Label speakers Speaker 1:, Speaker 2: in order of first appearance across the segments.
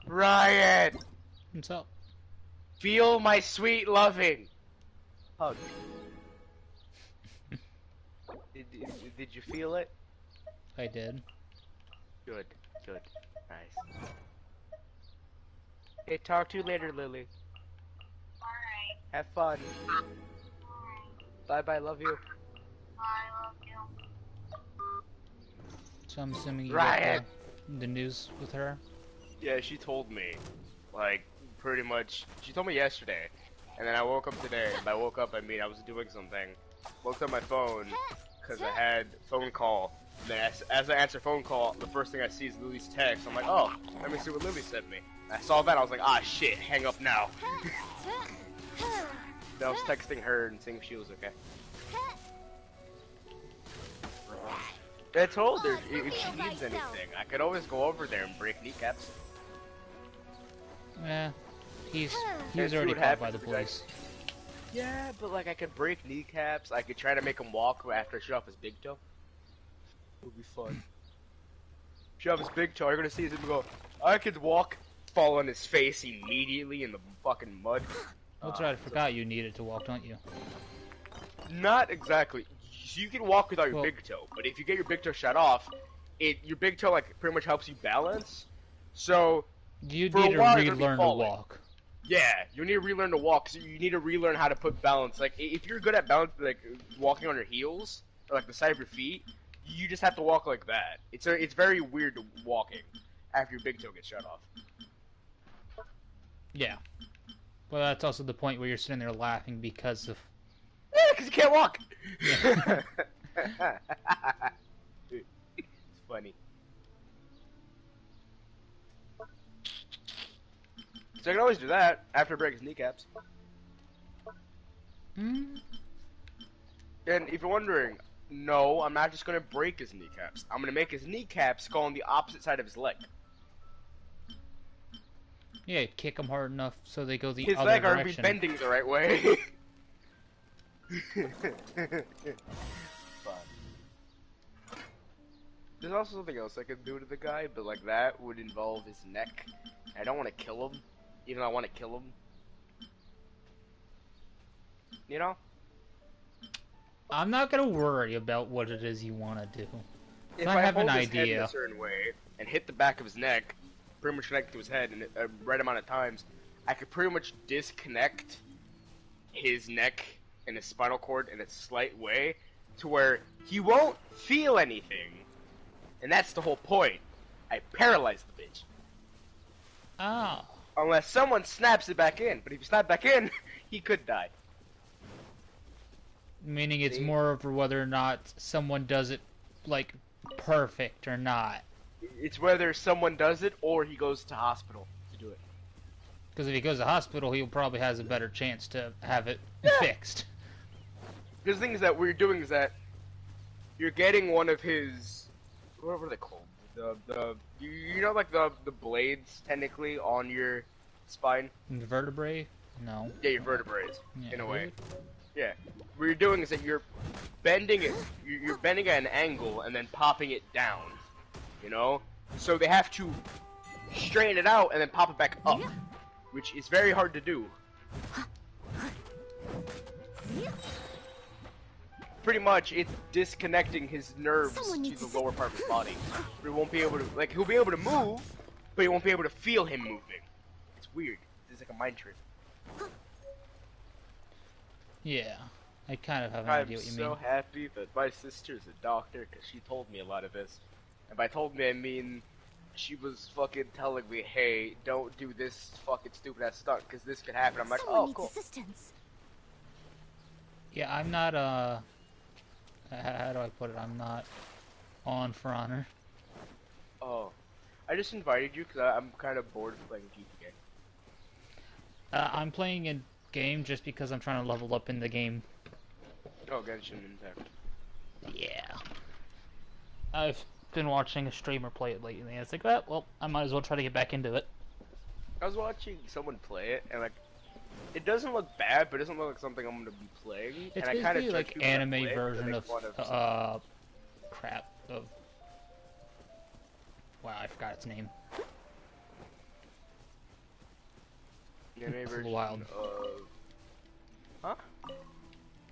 Speaker 1: Ryan!
Speaker 2: What's up?
Speaker 1: Feel my sweet loving! Hug. Did you feel it?
Speaker 2: I did.
Speaker 1: Good, good. Nice. Hey, talk to you later, Lily.
Speaker 3: Alright.
Speaker 1: Have fun.
Speaker 3: Alright.
Speaker 1: Bye-bye, love you.
Speaker 3: I love you.
Speaker 2: So I'm assuming you
Speaker 1: Ryan!
Speaker 2: got the news with her?
Speaker 1: Yeah, she told me. Like, pretty much. She told me yesterday. And then I woke up today. And by woke up, I mean I was doing something. Looked at my phone, because I had phone call. And then as I answer phone call, the first thing I see is Lily's text. I'm like, oh, let me see what Lily sent me. I saw that, I was like, ah, shit, hang up now. Then I was texting her and seeing if she was okay. I told her if she needs anything, I could always go over there and break kneecaps.
Speaker 2: Yeah. He's
Speaker 1: And see
Speaker 2: already
Speaker 1: what
Speaker 2: caught by
Speaker 1: happens
Speaker 2: the
Speaker 1: if you guys-
Speaker 2: police.
Speaker 1: Yeah, but like I could break kneecaps. I could try to make him walk after I shoot off his big toe. It would be fun. Shoot off his big toe. You're gonna see him go. I could walk, fall on his face immediately in the fucking mud.
Speaker 2: That's right. I forgot you needed to walk, don't you?
Speaker 1: Not exactly. You can walk without your big toe, but if you get your big toe shot off, your big toe like pretty much helps you balance. So
Speaker 2: you
Speaker 1: for
Speaker 2: need
Speaker 1: a while,
Speaker 2: to
Speaker 1: you're gonna be
Speaker 2: relearn to
Speaker 1: falling.
Speaker 2: walk.
Speaker 1: Yeah, you need to relearn to walk. So you need to relearn how to put balance. Like if you're good at balance, like walking on your heels or like the side of your feet, you just have to walk like that. It's very weird walking after your big toe gets shut off.
Speaker 2: Yeah. Well, that's also the point where you're sitting there laughing because of...
Speaker 1: Yeah, because you can't walk!
Speaker 2: Yeah.
Speaker 1: It's funny. So I can always do that after break his kneecaps.
Speaker 2: Mm.
Speaker 1: And if you're wondering, no, I'm not just gonna break his kneecaps. I'm gonna make his kneecaps go on the opposite side of his leg.
Speaker 2: Yeah, kick him hard enough so they go the
Speaker 1: His
Speaker 2: other
Speaker 1: leg are
Speaker 2: direction.
Speaker 1: be bending the right way. Fun. There's also something else I could do to the guy, but like that would involve his neck. I don't want to kill him, even though I want to kill him. You know?
Speaker 2: I'm not gonna worry about what it is you want to do.
Speaker 1: If
Speaker 2: I have
Speaker 1: hold
Speaker 2: an
Speaker 1: his head in
Speaker 2: idea.
Speaker 1: a certain way and hit the back of his neck, pretty much connect to his head in a right amount of times, I could pretty much disconnect his neck and his spinal cord in a slight way to where he won't feel anything. And that's the whole point. I paralyze the bitch.
Speaker 2: Oh.
Speaker 1: Unless someone snaps it back in. But if you snap back in, he could die.
Speaker 2: Meaning it's
Speaker 1: See?
Speaker 2: more over whether or not someone does it, like, perfect or not.
Speaker 1: It's whether someone does it or he goes to hospital to do it.
Speaker 2: Because if he goes to hospital, he'll probably has a better chance to have it fixed.
Speaker 1: Because the thing is that what you're doing is that you're getting one of his... What are they called? You know like the blades technically on your spine?
Speaker 2: Vertebrae? No.
Speaker 1: Yeah, your vertebrae
Speaker 2: Yeah,
Speaker 1: in a way.
Speaker 2: really?
Speaker 1: Yeah. What you're doing is that you're bending it. You're bending at an angle and then popping it down. You know, so they have to straighten it out and then pop it back up, which is very hard to do. Pretty much, it's disconnecting his nerves to the lower part of his body. But he won't be able to, like, he'll be able to move, but he won't be able to feel him moving. It's weird. It's like a mind trick.
Speaker 2: Yeah. I kind of have an idea what you mean.
Speaker 1: I'm so happy that my sister's a doctor, because she told me a lot of this. And by told me, I mean, she was fucking telling me, hey, don't do this fucking stupid ass stunt, because this could happen. I'm like, oh, cool.
Speaker 4: Assistance.
Speaker 2: Yeah, I'm not, how do I put it? I'm not on For Honor.
Speaker 1: Oh. I just invited you, because I'm kind of bored of playing GTA.
Speaker 2: I'm playing a game just because I'm trying to level up in the game.
Speaker 1: Oh, Genshin Impact.
Speaker 2: Yeah. I've been watching a streamer play it lately, and it's like, well, I might as well try to get back into it.
Speaker 1: I was watching someone play it, and like, it doesn't look bad, but it doesn't look like something I'm gonna be playing.
Speaker 2: It's
Speaker 1: and
Speaker 2: basically
Speaker 1: I kind of
Speaker 2: like anime version of, crap, of... Wow, I forgot its name.
Speaker 1: Anime
Speaker 2: Breath of the
Speaker 1: version
Speaker 2: Wild.
Speaker 1: Huh?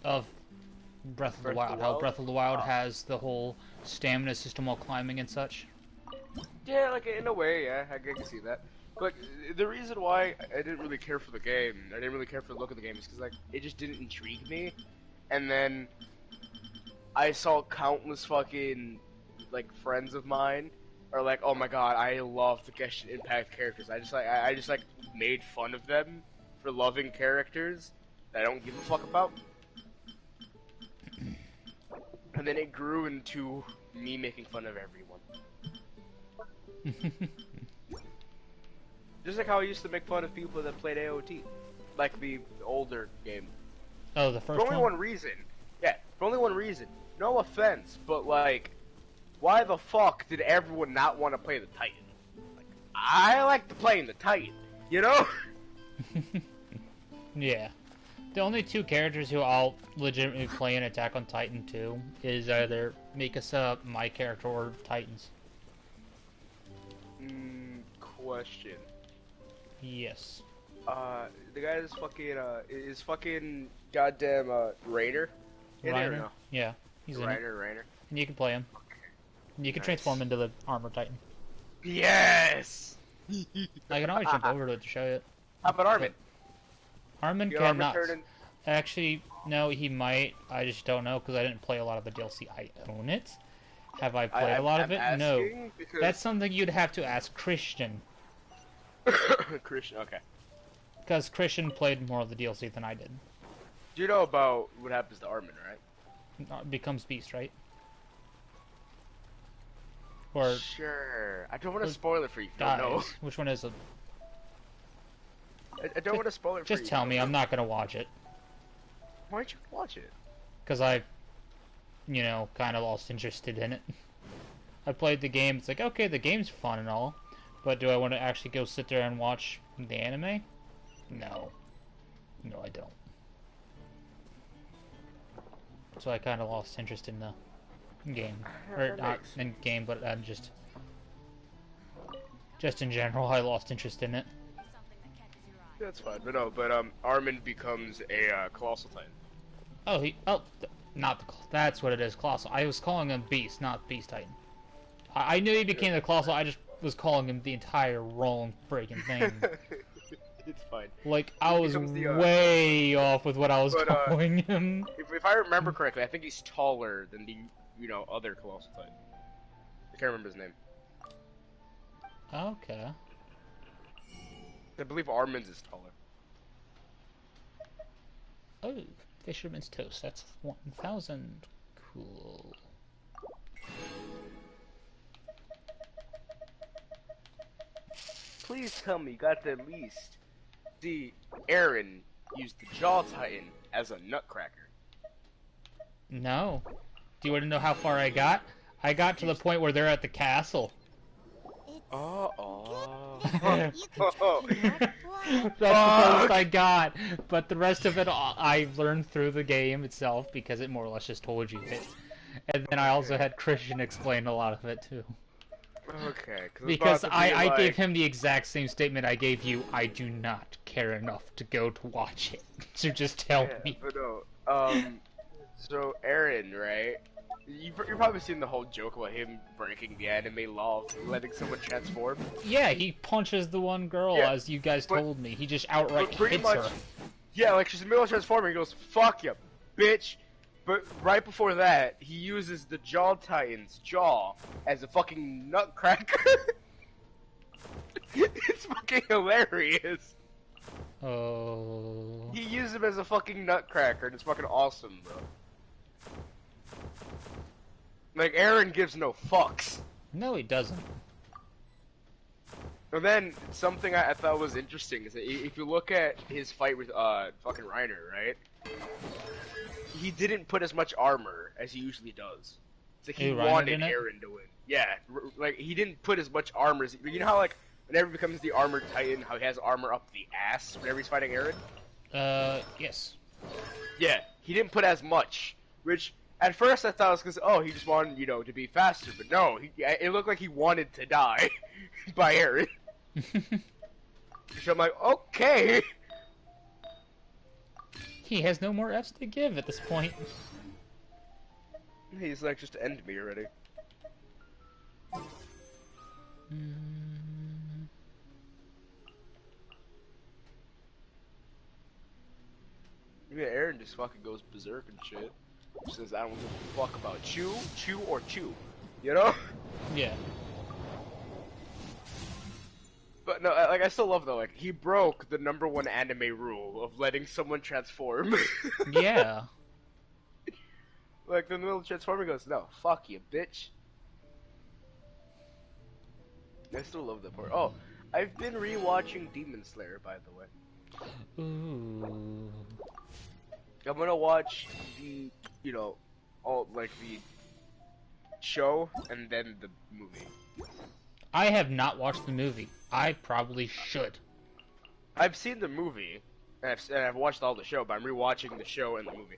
Speaker 2: Of Breath of the Wild. How Breath of the Wild has the whole stamina system while climbing and such.
Speaker 1: Yeah, like in a way, yeah, I can see that. But the reason why I didn't really care for the game, I didn't really care for the look of the game, is because like it just didn't intrigue me. And then I saw countless fucking like friends of mine are like, oh my god, I love the Genshin Impact characters. I just like made fun of them for loving characters that I don't give a fuck about. And then it grew into me making fun of everyone. Just like how I used to make fun of people that played AOT. Like the older game.
Speaker 2: Oh, the first
Speaker 1: For only
Speaker 2: one?
Speaker 1: one reason. Yeah, for only one reason. No offense, but like, why the fuck did everyone not want to play the Titan? Like, I like to play in the Titan, you know?
Speaker 2: Yeah. The only two characters who I'll legitimately play in Attack on Titan 2 is either Mikasa, my character, or Titans.
Speaker 1: Question.
Speaker 2: Yes.
Speaker 1: The guy is fucking goddamn, Rainer in there or
Speaker 2: Reiner?
Speaker 1: no?
Speaker 2: Yeah, he's in it.
Speaker 1: Rainer.
Speaker 2: And you can play him. And you can transform into the Armor Titan.
Speaker 1: Yes!
Speaker 2: I can always jump over to it to show you.
Speaker 1: How about Armin?
Speaker 2: Armin
Speaker 1: You got Armin
Speaker 2: cannot.
Speaker 1: turning-
Speaker 2: Actually, no, he might. I just don't know because I didn't play a lot of the DLC. I own it. Have I played a lot of it? No.
Speaker 1: Because...
Speaker 2: That's something you'd have to ask Christian.
Speaker 1: Christian, okay.
Speaker 2: Because Christian played more of the DLC than I did.
Speaker 1: Do you know about what happens to Armin, right?
Speaker 2: Becomes Beast, right? Or
Speaker 1: Sure. I don't want to spoil it for you. No,
Speaker 2: dies.
Speaker 1: no.
Speaker 2: Which one is it?
Speaker 1: I don't want to spoil it for you.
Speaker 2: Just tell me. I'm not gonna watch it.
Speaker 1: Why don't you watch it?
Speaker 2: Because I, kind of lost interest in it. I played the game. It's like, okay, the game's fun and all, but do I want to actually go sit there and watch the anime? No. No, I don't. So I kind of lost interest in the game. Or not in game, but just in general, I lost interest in it.
Speaker 1: That's fine. But no, Armin becomes a Colossal Titan.
Speaker 2: Oh, not the, that's what it is, Colossal. I was calling him Beast, not Beast Titan. I knew he became the Colossal, I just was calling him the entire wrong freaking thing.
Speaker 1: It's fine.
Speaker 2: Like, I was way off with what I was calling him.
Speaker 1: If I remember correctly, I think he's taller than the, other Colossal Titan. I can't remember his name.
Speaker 2: Okay.
Speaker 1: I believe Armin's is taller.
Speaker 2: Oh, Fisherman's Toast. That's 1,000. Cool.
Speaker 1: Please tell me you got to at least see Aaron use the Jaw Titan as a nutcracker.
Speaker 2: No. Do you want to know how far I got? I got to the point where they're at the castle. That's the closest I got, but the rest of it I learned through the game itself because it more or less just told you it. And then I also had Christian explain a lot of it too.
Speaker 1: Okay.
Speaker 2: Because I gave him the exact same statement I gave you. I do not care enough to go to watch it. So just tell me.
Speaker 1: But no, so Aaron, right? You've probably seen the whole joke about him breaking the anime law of letting someone transform.
Speaker 2: Yeah, he punches the one girl, as you guys told me. He just outright hits her.
Speaker 1: Yeah, like she's in the middle of transforming, he goes, "Fuck you, bitch." But right before that, he uses the Jaw Titan's jaw as a fucking nutcracker. It's fucking hilarious.
Speaker 2: Oh.
Speaker 1: He used him as a fucking nutcracker, and it's fucking awesome, bro. Like, Aaron gives no fucks.
Speaker 2: No, he doesn't.
Speaker 1: And then, something I thought was interesting is that if you look at his fight with, fucking Reiner, right? He didn't put as much armor as he usually does. It's like he wanted Aaron to win. Yeah, like, he didn't put as much armor as... You know how, like, whenever he becomes the Armored Titan, how he has armor up the ass whenever he's fighting Aaron?
Speaker 2: Yes.
Speaker 1: Yeah, he didn't put as much, which... At first I thought it was because, oh, he just wanted, to be faster, but no, it looked like he wanted to die by Aaron. So I'm like, okay,
Speaker 2: He has no more Fs to give at this point.
Speaker 1: He's like, just end me already. Yeah, Aaron just fucking goes berserk and shit. Says, I don't give a fuck about chew, or chew. You know?
Speaker 2: Yeah.
Speaker 1: But no, like, I still love though, like, he broke the #1 anime rule of letting someone transform.
Speaker 2: Yeah.
Speaker 1: Like, the little transformer goes, no, fuck you, bitch. I still love that part. Oh, I've been rewatching Demon Slayer, by the way.
Speaker 2: Ooh.
Speaker 1: I'm gonna watch the, you know, all, like, the show, and then the movie.
Speaker 2: I have not watched the movie. I probably should.
Speaker 1: I've seen the movie, and I've watched all the show, but I'm rewatching the show and the movie.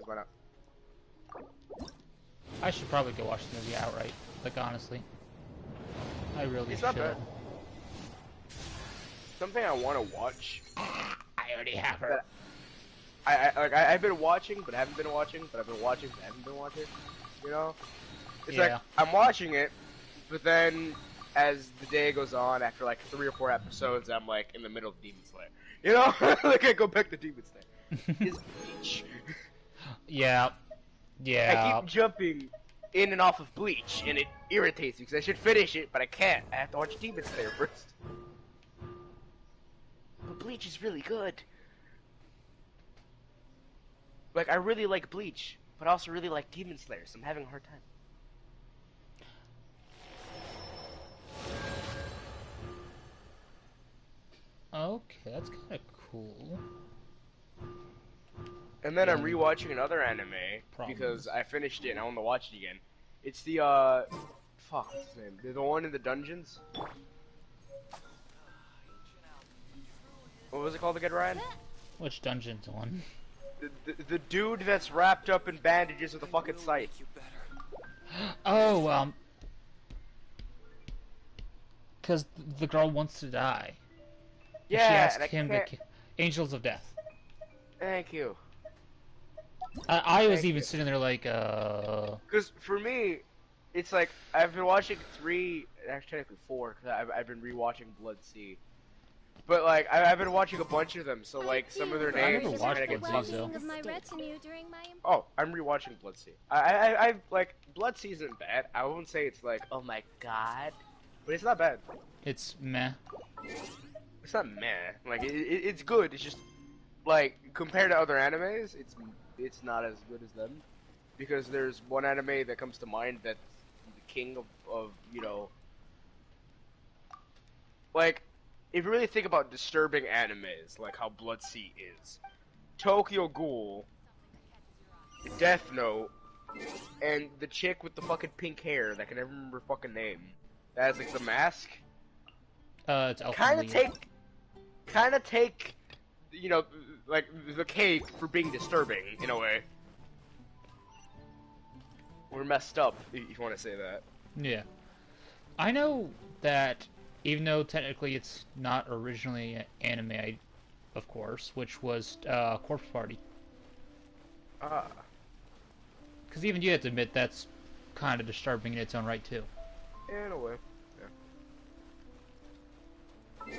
Speaker 1: Why not?
Speaker 2: I should probably go watch the movie outright. Like, honestly. I really
Speaker 1: It's
Speaker 2: should.
Speaker 1: not bad. Something I want to watch.
Speaker 2: I already have her.
Speaker 1: I've been watching, but haven't been watching, but I've been watching, but haven't been watching. You know? It's like,
Speaker 2: Yeah.
Speaker 1: I'm watching it, but then, as the day goes on, after like 3 or 4 episodes, I'm like in the middle of Demon Slayer. You know? Like, I go back to Demon Slayer. It's Bleach.
Speaker 2: Yeah. Yeah.
Speaker 1: I keep jumping in and off of Bleach, and it irritates me, because I should finish it, but I can't. I have to watch Demon Slayer first. But Bleach is really good. Like, I really like Bleach, but I also really like Demon Slayer, so I'm having a hard time.
Speaker 2: Okay, that's kind of cool.
Speaker 1: And then I'm
Speaker 2: Yeah.
Speaker 1: rewatching another anime,
Speaker 2: Problems.
Speaker 1: because I finished it and I want to watch it again. It's the, fuck, what's his name? The one in the dungeons? What was it called again, Ryan?
Speaker 2: Which dungeon's one?
Speaker 1: The dude that's wrapped up in bandages with a fucking scythe.
Speaker 2: Oh, because the girl wants to die.
Speaker 1: Yeah,
Speaker 2: She asked
Speaker 1: and I
Speaker 2: him
Speaker 1: can't...
Speaker 2: to Angels of Death.
Speaker 1: Thank you.
Speaker 2: I was
Speaker 1: Thank
Speaker 2: even
Speaker 1: you.
Speaker 2: sitting there like,
Speaker 1: Because for me, it's like, I've been watching 3, actually technically 4, because I've been rewatching Blood Sea. But like, I've been watching a bunch of them, so like, some of their
Speaker 2: I
Speaker 1: names
Speaker 2: never
Speaker 1: just
Speaker 2: watched
Speaker 1: kinda get
Speaker 2: Blood Sea,
Speaker 1: lost.
Speaker 2: though.
Speaker 4: Of my retinue during my
Speaker 1: Oh, I'm rewatching Blood Sea. I like, Blood Sea isn't bad. I won't say it's like, oh my god, but it's not bad.
Speaker 2: it's meh.
Speaker 1: It's not meh. Like, it's good. It's just, like, compared to other animes, it's not as good as them. Because there's one anime that comes to mind that's the king of you know, like, if you really think about disturbing animes, like how Blood Sea is, Tokyo Ghoul, Death Note, and the chick with the fucking pink hair that I can never remember her fucking name, that has like the mask,
Speaker 2: It's Elfen
Speaker 1: kind of
Speaker 2: Lied.
Speaker 1: take, you know, like the cake for being disturbing in a way. We're messed up, if you want to say that.
Speaker 2: Yeah. I know that even though technically it's not originally anime, of course, which was Corpse Party.
Speaker 1: Ah.
Speaker 2: Because even you have to admit that's kind of disturbing in its own right, too.
Speaker 1: In a way, yeah.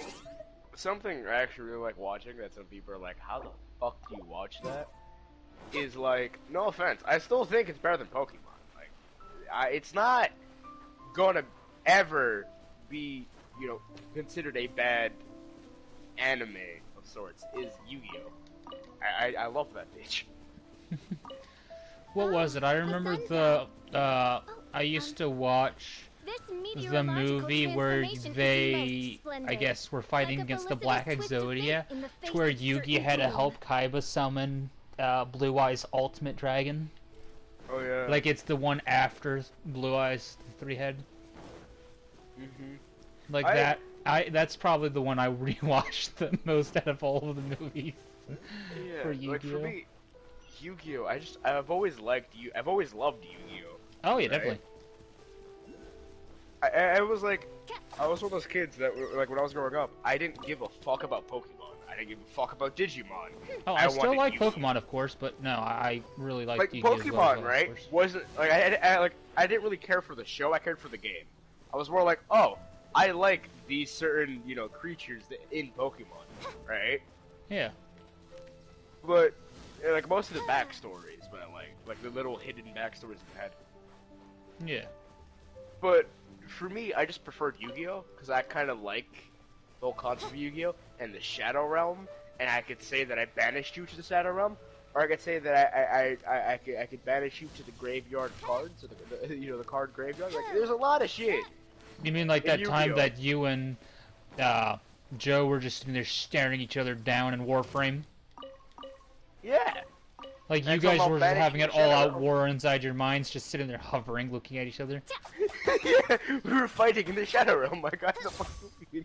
Speaker 1: Something I actually really like watching that some people are like, how the fuck do you watch that? Is like, no offense, I still think it's better than Pokemon. Like, it's not gonna ever be, you know, considered a bad anime of sorts, is Yu-Gi-Oh! I love that bitch.
Speaker 2: What was it? I remember I used to watch the movie where they, I guess, were fighting against the Black Exodia, to where Yugi had to help Kaiba summon Blue Eyes Ultimate Dragon.
Speaker 1: Oh yeah.
Speaker 2: Like, it's the one after Blue Eyes, the 3-head. Like that. That's probably the one I rewatched the most out of all of the movies.
Speaker 1: Yeah,
Speaker 2: for
Speaker 1: like for
Speaker 2: Yu-Gi-Oh.
Speaker 1: me, Yu-Gi-Oh! I've always loved Yu-Gi-Oh!
Speaker 2: Oh yeah,
Speaker 1: Right?
Speaker 2: definitely.
Speaker 1: I was like, I was one of those kids that were, like, when I was growing up, I didn't give a fuck about Pokemon. I didn't give a fuck about Digimon.
Speaker 2: Oh, I still
Speaker 1: wanted
Speaker 2: like
Speaker 1: Yu-Gi-Oh.
Speaker 2: Pokemon, of course, but no, I really like
Speaker 1: Like
Speaker 2: Yu-Gi-Oh! As well,
Speaker 1: Pokemon,
Speaker 2: of
Speaker 1: right?
Speaker 2: course.
Speaker 1: Wasn't like I didn't really care for the show. I cared for the game. I was more like, oh, I like these certain creatures in Pokemon, right?
Speaker 2: Yeah.
Speaker 1: But like most of the backstories, but I like the little hidden backstories they had.
Speaker 2: Yeah.
Speaker 1: But for me, I just preferred Yu-Gi-Oh because I kind of like the whole concept of Yu-Gi-Oh and the Shadow Realm, and I could say that I banished you to the Shadow Realm, or I could say that I could banish you to the graveyard cards, or the card graveyard. Like, there's a lot of shit.
Speaker 2: You mean like that
Speaker 1: in
Speaker 2: time
Speaker 1: Yu-Gi-Oh.
Speaker 2: that you and Joe were just sitting there staring each other down in Warframe?
Speaker 1: Yeah.
Speaker 2: Like you
Speaker 1: And
Speaker 2: guys
Speaker 1: somehow
Speaker 2: were
Speaker 1: banish
Speaker 2: having an
Speaker 1: each other.
Speaker 2: all-out war inside your minds, just sitting there hovering, looking at each other.
Speaker 1: Yeah, we were fighting in the Shadow Realm. My God, the fucking.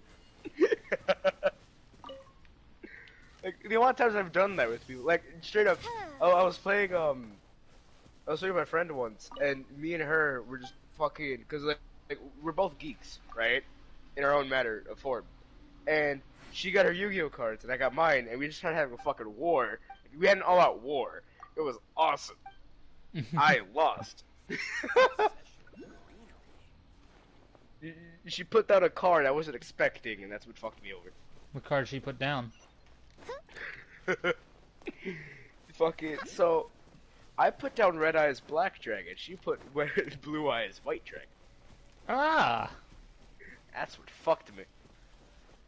Speaker 1: Like the amount of times I've done that with people, like straight up. Oh, I was playing with my friend once, and me and her were just fucking, cause like we're both geeks, right? In our own matter of form, and she got her Yu-Gi-Oh cards, and I got mine, and we just tried having a fucking war. Like, we had an all-out war. It was awesome. I lost. She put down a card I wasn't expecting, and that's what fucked me over.
Speaker 2: What card she put down?
Speaker 1: Fucking so, I put down Red Eyes Black Dragon. She put Blue Eyes White Dragon.
Speaker 2: Ah!
Speaker 1: That's what fucked me.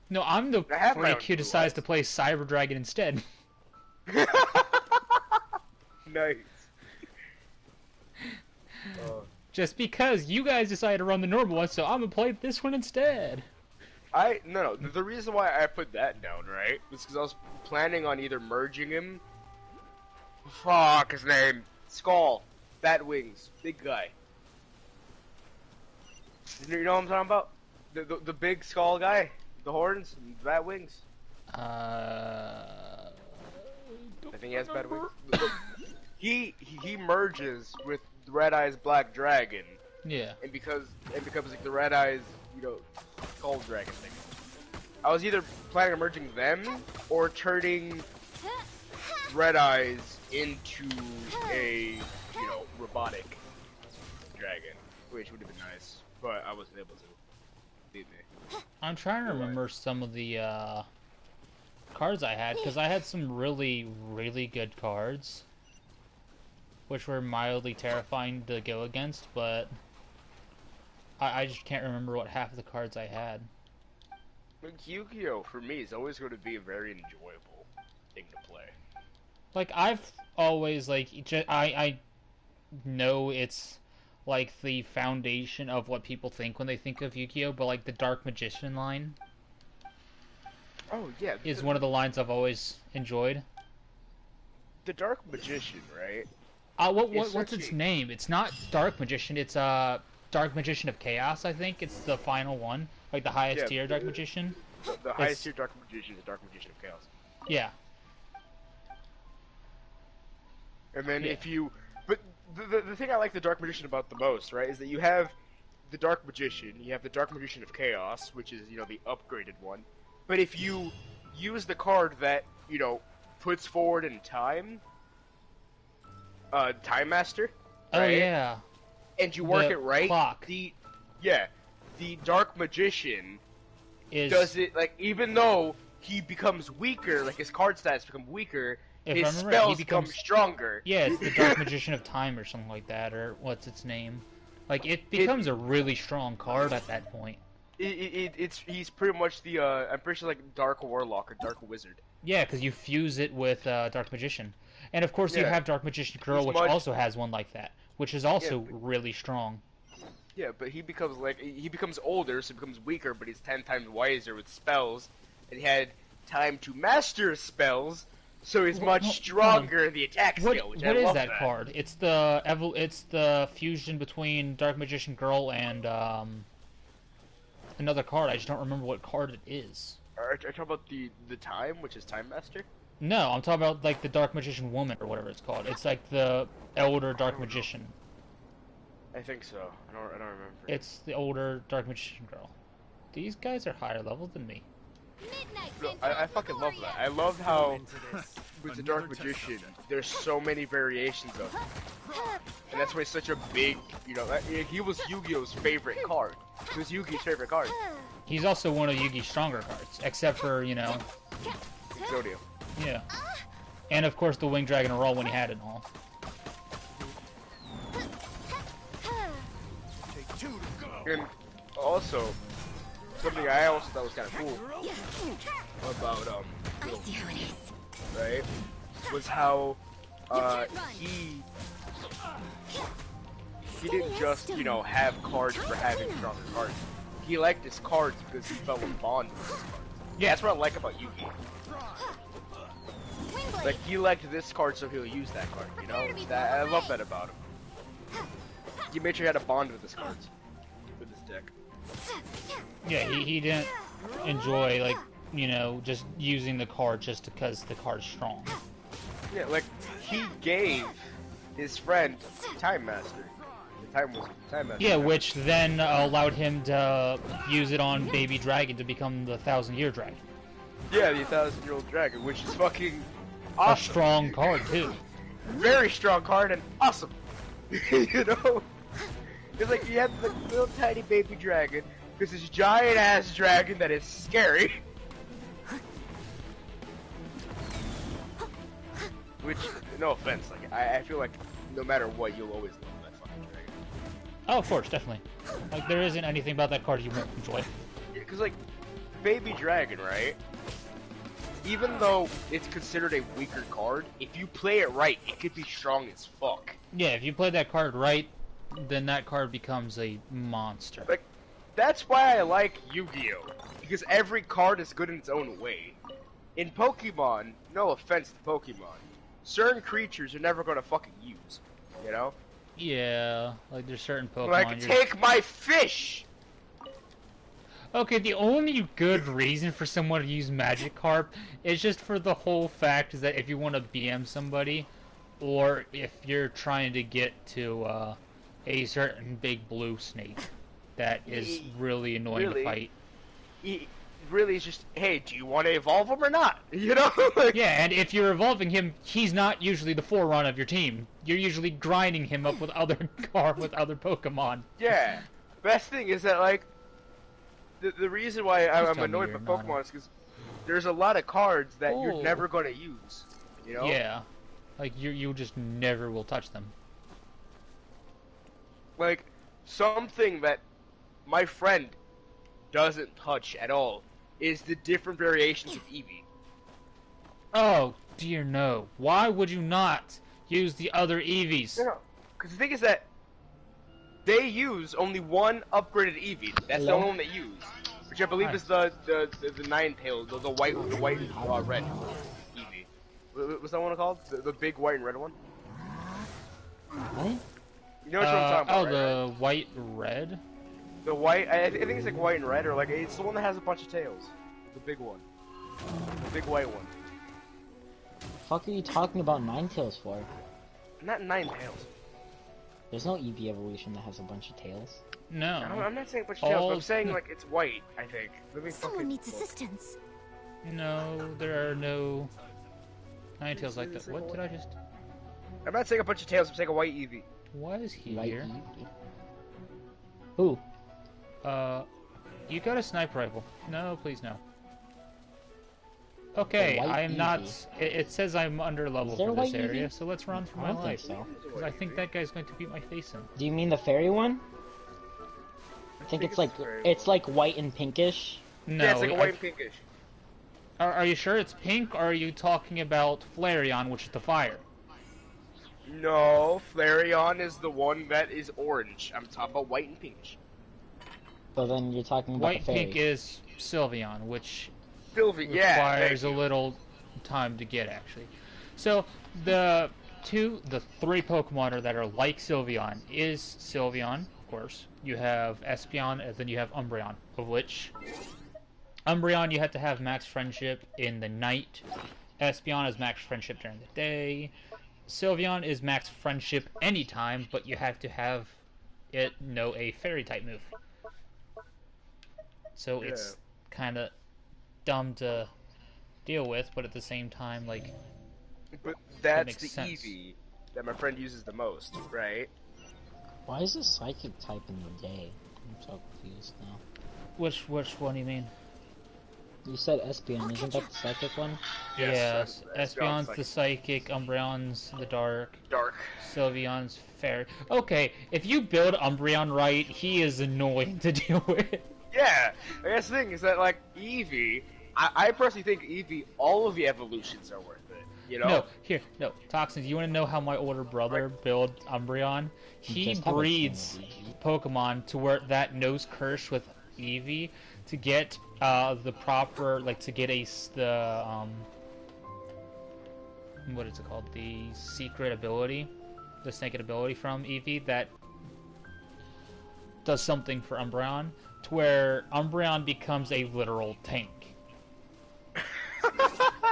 Speaker 2: No, I'm the
Speaker 1: I have my
Speaker 2: freak
Speaker 1: own
Speaker 2: who
Speaker 1: Blue
Speaker 2: decides
Speaker 1: Eyes.
Speaker 2: to play Cyber Dragon instead.
Speaker 1: Nice.
Speaker 2: Just because you guys decided to run the normal one, so I'm gonna play this one instead.
Speaker 1: No. The reason why I put that down, right, was because I was planning on either merging him. Fuck his name. Skull. Bat wings. Big guy. You know what I'm talking about? The big skull guy. The horns and bat wings.
Speaker 2: I
Speaker 1: think he has bad wings. He merges with Red Eyes Black Dragon,
Speaker 2: Yeah.
Speaker 1: and becomes like the Red Eyes, Skull Dragon thing. I was either planning on merging them or turning Red Eyes into a robotic dragon, which would have been nice, but I wasn't able to. Believe me.
Speaker 2: I'm trying to remember some of the cards I had, because I had some really, really good cards, which were mildly terrifying to go against, but I just can't remember what half of the cards I had.
Speaker 1: Like, Yu-Gi-Oh! For me is always going to be a very enjoyable thing to play.
Speaker 2: Like, I've always, like, I know it's, like, the foundation of what people think when they think of Yu-Gi-Oh! But, like, the Dark Magician line
Speaker 1: Oh yeah,
Speaker 2: is one of the lines I've always enjoyed.
Speaker 1: the Dark Magician, right?
Speaker 2: What's
Speaker 1: such
Speaker 2: its
Speaker 1: a-
Speaker 2: name? It's not Dark Magician, it's, Dark Magician of Chaos, I think. It's the final one. Like, the highest
Speaker 1: Yeah,
Speaker 2: tier Dark Magician.
Speaker 1: The highest tier Dark Magician is Dark Magician of Chaos.
Speaker 2: Yeah.
Speaker 1: And then
Speaker 2: Yeah.
Speaker 1: if you, but the thing I like the Dark Magician about the most, right, is that you have the Dark Magician, you have the Dark Magician of Chaos, which is the upgraded one. But if you use the card that puts forward in time, Time Master,
Speaker 2: Oh,
Speaker 1: right?
Speaker 2: yeah.
Speaker 1: and you work
Speaker 2: The
Speaker 1: it right,
Speaker 2: clock.
Speaker 1: the Dark Magician
Speaker 2: Is,
Speaker 1: does it like even though he becomes weaker, like his card stats become weaker,
Speaker 2: if
Speaker 1: his
Speaker 2: I remember right,
Speaker 1: spells
Speaker 2: he
Speaker 1: become
Speaker 2: becomes...
Speaker 1: stronger.
Speaker 2: Yeah, it's the Dark Magician of Time or something like that, or what's its name? Like, it becomes a really strong card at that point.
Speaker 1: He's pretty much the I'm pretty sure like Dark Warlock or Dark Wizard.
Speaker 2: Yeah, because you fuse it with Dark Magician. And of course you
Speaker 1: Yeah.
Speaker 2: have Dark Magician Girl,
Speaker 1: He's
Speaker 2: which
Speaker 1: much-
Speaker 2: also has one like that, which is also
Speaker 1: Yeah,
Speaker 2: really strong.
Speaker 1: Yeah, but he becomes older, so he becomes weaker, but he's 10 times wiser with spells, and he had time to master spells, so he's much
Speaker 2: Hold on.
Speaker 1: stronger in the attack skill. Which
Speaker 2: What
Speaker 1: I
Speaker 2: is
Speaker 1: love
Speaker 2: that card? It's the fusion between Dark Magician Girl and another card. I just don't remember what card it is.
Speaker 1: Are you talking about the time, which is Time Master?
Speaker 2: No, I'm talking about like the Dark Magician Woman or whatever it's called. It's like the elder Dark Magician.
Speaker 1: I think so. I don't remember.
Speaker 2: It's the older Dark Magician Girl. These guys are higher level than me.
Speaker 1: I fucking love that. I love how with the Dark Magician, there's so many variations of it. And that's why it's such a big, he was Yu-Gi-Oh's favorite card. He was Yugi's favorite card.
Speaker 2: He's also one of Yugi's stronger cards, except for,
Speaker 1: Exodia.
Speaker 2: yeah. And of course the Winged Dragon roll when he had it all.
Speaker 1: And also, something I also thought was kind of cool about right, was how he didn't just have cards for having stronger cards. He liked his cards because he felt a bond with his cards. Yeah, that's what I like about Yugi. Like he liked this card, so he'll use that card. I love that about him. He made sure he had a bond with his cards, with his deck.
Speaker 2: Yeah, he didn't enjoy just using the card just because the card's strong.
Speaker 1: Yeah, like he gave his friend Time Master. The Time Master.
Speaker 2: Yeah, which then allowed him to use it on Baby Dragon to become the 1,000-Year Dragon.
Speaker 1: Yeah, the 1,000-year-old dragon, which is fucking awesome.
Speaker 2: A strong card too.
Speaker 1: Very strong card and awesome. It's like you have the little tiny baby dragon, there's this giant ass dragon that is scary. Which, no offense, like I feel like no matter what, you'll always love that fucking dragon.
Speaker 2: Oh, of course, definitely. Like there isn't anything about that card you won't enjoy.
Speaker 1: Yeah, cause like baby dragon, right? Even though it's considered a weaker card, if you play it right, it could be strong as fuck.
Speaker 2: Yeah, if you play that card right, then that card becomes a monster.
Speaker 1: Like, that's why I like Yu-Gi-Oh! Because every card is good in its own way. In Pokemon, no offense to Pokemon, certain creatures you're never gonna fucking use,
Speaker 2: Yeah, like there's certain Pokemon.
Speaker 1: Like, take my fish!
Speaker 2: Okay, the only good reason for someone to use Magikarp is just for the whole fact is that if you want to BM somebody, or if you're trying to get to a certain big blue snake that is really annoying to fight.
Speaker 1: Really, it's just, hey, do you want to evolve him or not? Like,
Speaker 2: yeah, and if you're evolving him, he's not usually the forerunner of your team. You're usually grinding him up with other Pokemon.
Speaker 1: Yeah. Best thing is that, like, the reason why I'm annoyed by Pokemon is because there's a lot of cards that you're never going to use,
Speaker 2: Yeah. Like, you just never will touch them.
Speaker 1: Like, something that my friend doesn't touch at all is the different variations of Eevee.
Speaker 2: Oh, dear no. Why would you not use the other Eevees?
Speaker 1: No, because the thing is that they use only one upgraded Eevee. That's the only one they use, which I believe is the Ninetales, the white and red Eevee. What's that one called? The big white and red one?
Speaker 4: What?
Speaker 1: You know what I'm talking about,
Speaker 2: the white red?
Speaker 1: The white, I think it's like white and red, or like, it's the one that has a bunch of tails. The big one. The big white one.
Speaker 4: The fuck are you talking about Ninetales for?
Speaker 1: Not Ninetales.
Speaker 4: There's no Eevee evolution that has a bunch of tails.
Speaker 2: No.
Speaker 1: I'm not saying a bunch of tails, but I'm saying like it's white, I think.
Speaker 5: Someone needs assistance.
Speaker 2: No, there are no Ninetales like that. What did I just...
Speaker 1: I'm not saying a bunch of tails, I'm saying a white Eevee.
Speaker 2: Why is he
Speaker 4: White
Speaker 2: here?
Speaker 4: Eevee. Who?
Speaker 2: You got a sniper rifle. No, please no. Okay, I am not... It says I'm under level for this area, so let's run for my life.
Speaker 4: So.
Speaker 2: Because I think that guy's going to beat my face in.
Speaker 4: Do you mean the fairy one? I think it's like white and pinkish.
Speaker 2: No,
Speaker 1: yeah, it's like a white and pinkish.
Speaker 2: Are you sure it's pink, or are you talking about Flareon, which is the fire?
Speaker 1: No, Flareon is the one that is orange. I'm talking about white and pinkish.
Speaker 4: So then you're talking about
Speaker 2: White
Speaker 4: the fairy.
Speaker 2: pink is Sylveon, which
Speaker 1: yeah,
Speaker 2: requires a little time to get, actually. So, the three Pokemon that are like Sylveon is Sylveon, of course. You have Espeon, and then you have Umbreon, of which Umbreon you have to have max friendship in the night. Espeon is max friendship during the day. Sylveon is max friendship anytime, but you have to have it know a fairy type move. So it's kind of dumb to deal with, but at the same time, like,
Speaker 1: But that's
Speaker 2: makes
Speaker 1: the
Speaker 2: sense.
Speaker 1: Eevee that my friend uses the most, right?
Speaker 4: Why is this psychic type in the day? I'm so confused now.
Speaker 2: which one do you mean?
Speaker 4: You said Espeon, isn't that the psychic one?
Speaker 2: Yes,
Speaker 1: Espeon's
Speaker 2: Espeon's
Speaker 1: like
Speaker 2: the psychic, Umbreon's the dark,
Speaker 1: dark.
Speaker 2: Sylveon's fairy. Okay, if you build Umbreon right, he is annoying to deal with.
Speaker 1: Yeah, I guess the thing is that like Eevee, I personally think Eevee, all of the evolutions are worth it. You know?
Speaker 2: No, Toxins, you want to know how my older brother built Umbreon? He
Speaker 4: Just have a
Speaker 2: breeds
Speaker 4: Eevee.
Speaker 2: Pokemon to where that knows curse with Eevee to get the proper, like, to get what is it called? The secret ability, the secret ability from Eevee that does something for Umbreon, to where Umbreon becomes a literal tank.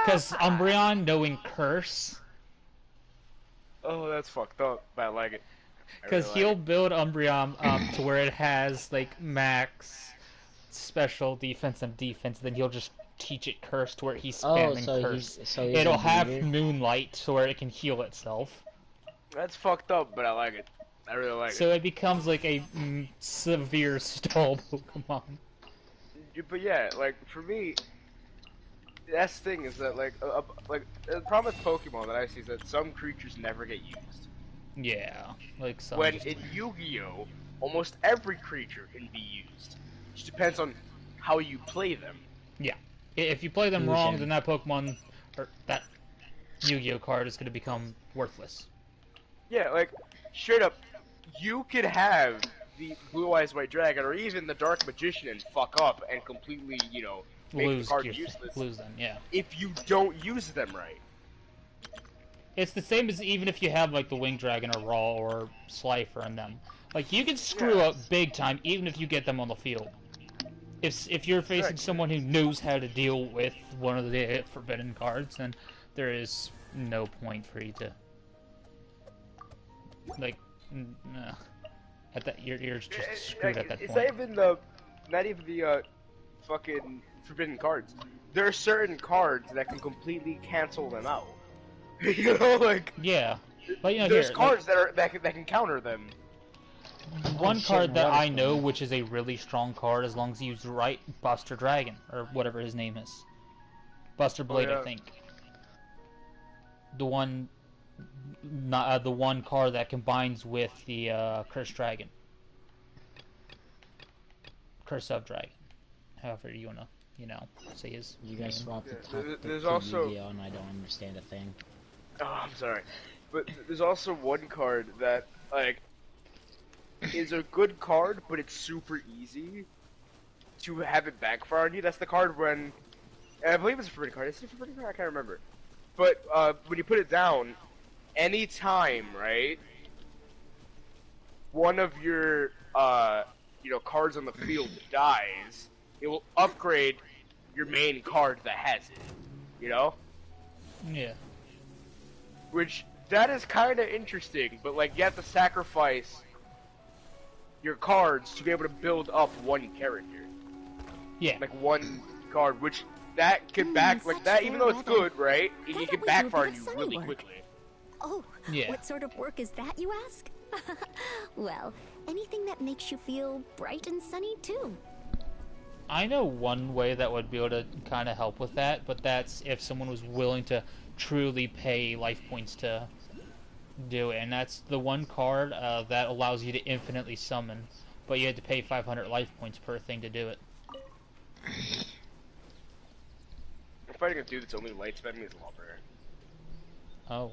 Speaker 2: Because Umbreon knowing curse,
Speaker 1: Oh, that's fucked up, but I like it. I
Speaker 2: because
Speaker 1: really
Speaker 2: he'll
Speaker 1: like
Speaker 2: build Umbreon to where it has like max special defense and defense, then he'll just teach it curse to where he's spamming curse.
Speaker 4: He's
Speaker 2: It'll
Speaker 4: a
Speaker 2: have
Speaker 4: breeder?
Speaker 2: Moonlight to where it can heal itself.
Speaker 1: it. That's fucked up, but I like it. I really like
Speaker 2: So it becomes like a severe stall Pokemon.
Speaker 1: But yeah, like for me, that's the thing is that like the problem with Pokemon that I see is that some creatures never get used.
Speaker 2: Yeah, like some.
Speaker 1: When in Yu-Gi-Oh, almost every creature can be used. It just depends on how you play them.
Speaker 2: Yeah, if you play them wrong,
Speaker 4: Fusion.
Speaker 2: then that Pokemon or that Yu-Gi-Oh card is going to become worthless.
Speaker 1: Yeah, like straight up, you could have the Blue Eyes White Dragon or even the Dark Magician and fuck up and completely, make the card useless
Speaker 2: lose them. Yeah,
Speaker 1: if you don't use them right.
Speaker 2: it's the same as even if you have like the Winged Dragon or Raw or Slifer in them. Like you can screw up big time even if you get them on the field. If you're facing
Speaker 1: Right.
Speaker 2: someone who knows how to deal with one of the forbidden cards, then there is no point for you to like. Nah. At that, you're just screwed at that
Speaker 1: It's
Speaker 2: point.
Speaker 1: not even the fucking forbidden cards. There are certain cards that can completely cancel them out. Like
Speaker 2: Yeah, but
Speaker 1: there's
Speaker 2: here,
Speaker 1: cards that can counter them.
Speaker 2: one
Speaker 4: shit,
Speaker 2: card that
Speaker 4: water
Speaker 2: I know,
Speaker 4: flame.
Speaker 2: which is a really strong card, as long as you use the right Buster Dragon or whatever his name is, Buster Blade,
Speaker 1: yeah.
Speaker 2: I think. The one, not the one card that combines with the Curse Dragon, Curse of Dragon, however you wanna, say his.
Speaker 4: You guys
Speaker 2: name.
Speaker 4: swapped the
Speaker 1: Yeah,
Speaker 4: top
Speaker 1: there's
Speaker 4: to
Speaker 1: also-
Speaker 4: Yu-Gi-Oh, and I don't understand a thing.
Speaker 1: Oh, I'm sorry, but there's also one card that like is a good card, but it's super easy to have it backfire on you. That's the card when I believe it's a forbidden card. Is it a forbidden card? I can't remember. But when you put it down, anytime, right? One of your cards on the field dies, it will upgrade your main card that has it. You know?
Speaker 2: Yeah.
Speaker 1: Which that is kind of interesting, but like you have to sacrifice your cards to be able to build up one character,
Speaker 2: Yeah.
Speaker 1: like one card, which that could back like
Speaker 5: such
Speaker 1: that. Even though it's
Speaker 5: fair weather.
Speaker 1: good, right? It
Speaker 5: Thought
Speaker 1: can
Speaker 5: that we do a
Speaker 1: backfire
Speaker 5: bit
Speaker 1: you
Speaker 5: of sunny
Speaker 1: really
Speaker 5: work.
Speaker 1: quickly.
Speaker 5: Oh,
Speaker 2: Yeah.
Speaker 5: what sort of work is that, you ask? Well, anything that makes you feel bright and sunny, too.
Speaker 2: I know one way that would be able to kind of help with that, but that's if someone was willing to truly pay life points to do it, and that's the one card that allows you to infinitely summon, but you had to pay 500 life points per thing to do it.
Speaker 1: I'm fighting a dude that's only light spamming his Lawbreaker.
Speaker 2: Oh.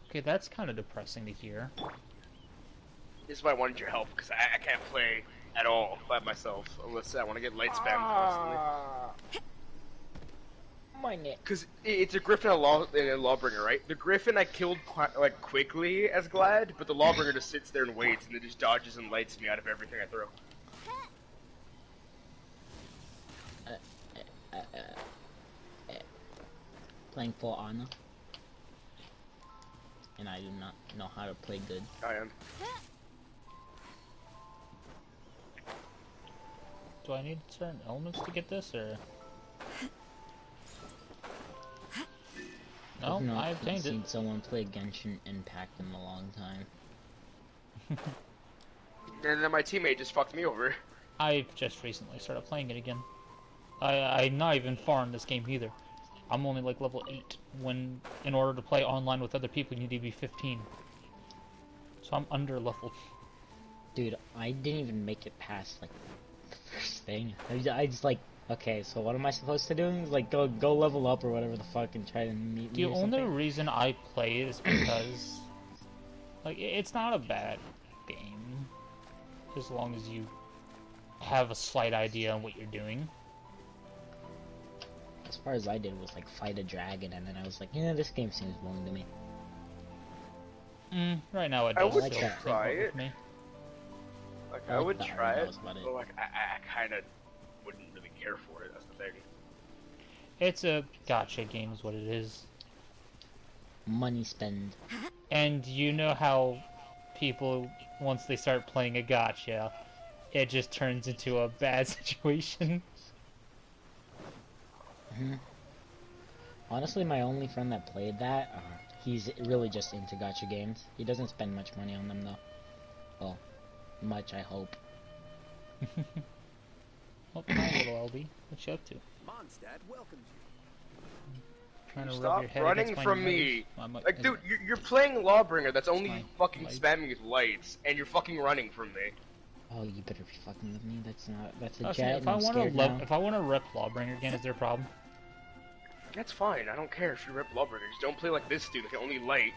Speaker 2: Okay, that's kind of depressing to hear.
Speaker 1: This is why I wanted your help, because I can't play at all by myself unless I want to get light spam constantly.
Speaker 4: My neck.
Speaker 1: Because it's a Griffin and a Lawbringer, right? The Griffin I killed quickly as Glad, but the Lawbringer just sits there and waits, and it just dodges and lights me out of everything I throw.
Speaker 4: Playing full Ana. And I do not know how to play good.
Speaker 1: I am.
Speaker 2: Do I need certain elements to get this, or? Oh,
Speaker 4: I've not
Speaker 2: I obtained
Speaker 4: seen
Speaker 2: it.
Speaker 4: someone play Genshin Impact in a long time.
Speaker 1: And then my teammate just fucked me over.
Speaker 2: I've just recently started playing it again. I'm not even far in this game either. I'm only like level 8, when in order to play online with other people you need to be 15. So I'm under leveled.
Speaker 4: Dude, I didn't even make it past like the first thing. I just like, okay, so what am I supposed to do? Like go level up or whatever the fuck and try to meet me
Speaker 2: The
Speaker 4: or
Speaker 2: only
Speaker 4: something?
Speaker 2: reason I play it is because like it's not a bad game as long as you have a slight idea on what you're doing.
Speaker 4: As far as I did was like fight a dragon, and then I was like, yeah, this game seems boring to me.
Speaker 2: Right now it
Speaker 1: I
Speaker 2: does
Speaker 1: would
Speaker 2: still seem
Speaker 1: try
Speaker 2: good
Speaker 1: it.
Speaker 2: with me.
Speaker 1: Like,
Speaker 4: I
Speaker 1: I
Speaker 4: like
Speaker 1: would
Speaker 4: the
Speaker 1: try
Speaker 4: art, that
Speaker 1: it,
Speaker 4: was about it.
Speaker 1: but like, I kind of wouldn't really care for it. That's the thing.
Speaker 2: It's a gotcha game is what it is.
Speaker 4: Money spend.
Speaker 2: And you know how people, once they start playing a gotcha, it just turns into a bad situation.
Speaker 4: Honestly, my only friend that played that, he's really just into gacha games. He doesn't spend much money on them though. Well, much I hope.
Speaker 2: Oh, hi, little LB. What you up to?
Speaker 6: Mondstadt welcomes you.
Speaker 2: Trying to rub
Speaker 1: Stop
Speaker 2: your head
Speaker 1: running
Speaker 2: against my
Speaker 1: from
Speaker 2: nose?
Speaker 1: me. Like,
Speaker 2: Is
Speaker 1: dude,
Speaker 2: it-
Speaker 1: you're playing Lawbringer. That's only
Speaker 2: my
Speaker 1: fucking
Speaker 2: light.
Speaker 1: spamming with lights, and you're fucking running from me.
Speaker 4: Oh, you better be fucking with me. That's a
Speaker 2: Oh,
Speaker 4: jet,
Speaker 2: if
Speaker 4: and
Speaker 2: I
Speaker 4: I'm
Speaker 2: want
Speaker 4: scared now.
Speaker 2: if I want to rep Lawbringer again, is there a problem?
Speaker 1: That's fine. I don't care if you rip Lawbringer. Just don't play like this dude. Like, only light.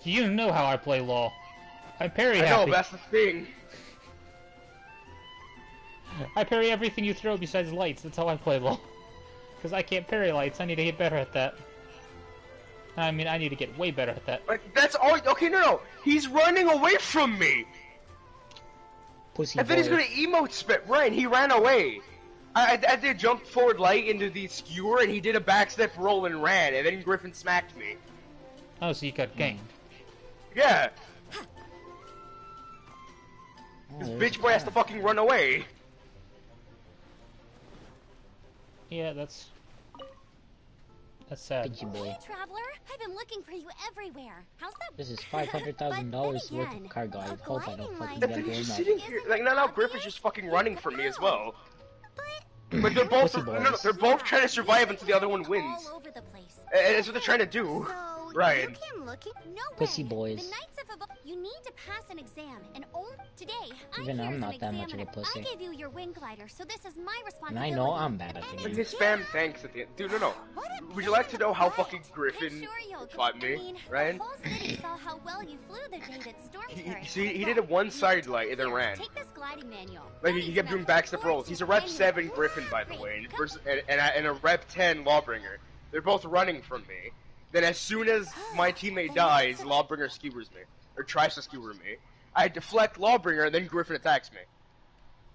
Speaker 2: You know how I play Law. I'm parry
Speaker 1: I know.
Speaker 2: happy.
Speaker 1: That's the thing.
Speaker 2: I parry everything you throw besides lights. That's how I play Law. Because I can't parry lights. I need to get better at that. I mean, I need to get way better at that.
Speaker 1: Like, that's all. Okay, no. He's running away from me.
Speaker 4: Pussy
Speaker 1: I thought he's
Speaker 4: boy.
Speaker 1: gonna emote spit. Right, he ran away. I did jump forward light into the skewer, and he did a backstep roll and ran, and then Griffin smacked me.
Speaker 2: Oh, so you got ganked.
Speaker 1: Yeah,
Speaker 4: Oh,
Speaker 1: this
Speaker 4: there's
Speaker 1: bitch
Speaker 4: a
Speaker 1: boy has to
Speaker 4: car.
Speaker 1: fucking run away.
Speaker 2: Yeah, that's sad.
Speaker 4: Bitchy boy.
Speaker 5: Hey, traveler, I've been looking for you everywhere. How's that?
Speaker 4: This is $500,000 worth
Speaker 5: again,
Speaker 4: of cargo. I
Speaker 5: a
Speaker 4: hope I don't
Speaker 5: gliding
Speaker 4: fucking
Speaker 5: line
Speaker 1: Yeah,
Speaker 4: get
Speaker 1: but he's
Speaker 4: blown
Speaker 1: just
Speaker 4: up.
Speaker 1: sitting here. Like, no, Griffin's just fucking running from me as well. But they're both,
Speaker 4: Pussy
Speaker 1: no,
Speaker 4: boys.
Speaker 1: they're both trying to survive until the other one wins.
Speaker 5: All over the place.
Speaker 1: And that's what they're trying to do.
Speaker 5: So
Speaker 1: Right.
Speaker 5: you came looking? No
Speaker 4: Pussy
Speaker 5: way.
Speaker 4: boys.
Speaker 5: The Knights of you need to pass an exam, and only today.
Speaker 4: Even
Speaker 5: I'm
Speaker 4: I'm
Speaker 5: here
Speaker 4: not
Speaker 5: as
Speaker 4: that
Speaker 5: an
Speaker 4: much of a
Speaker 5: examiner.
Speaker 4: pussy.
Speaker 5: I gave you your wing glider, so this is my
Speaker 4: And
Speaker 5: responsibility.
Speaker 4: I know I'm bad at the
Speaker 5: And
Speaker 1: Like,
Speaker 4: game.
Speaker 1: his spam thanks at the end. Dude, no.
Speaker 5: What a
Speaker 1: Would you like to know how
Speaker 5: pain in the
Speaker 1: fucking
Speaker 5: butt.
Speaker 1: Griffin
Speaker 5: I'm sure you'll go-
Speaker 1: fought me,
Speaker 5: I mean,
Speaker 1: Ryan?
Speaker 5: The whole city saw how well you flew the day that storm turned.
Speaker 1: He did a one-side light and then
Speaker 5: Here,
Speaker 1: ran.
Speaker 5: Take this gliding manual.
Speaker 1: Like,
Speaker 5: That
Speaker 1: he
Speaker 5: means
Speaker 1: kept doing
Speaker 5: about
Speaker 1: backstep rolls. He's a rep
Speaker 5: 14
Speaker 1: 7 Griffin, by the
Speaker 5: Great.
Speaker 1: way,
Speaker 5: Come
Speaker 1: versus, and a rep 10 Lawbringer. They're both running from me. Then as soon as my teammate dies, Lawbringer skewers me. Or tries to skewer me. I deflect Lawbringer, and then Griffin attacks me.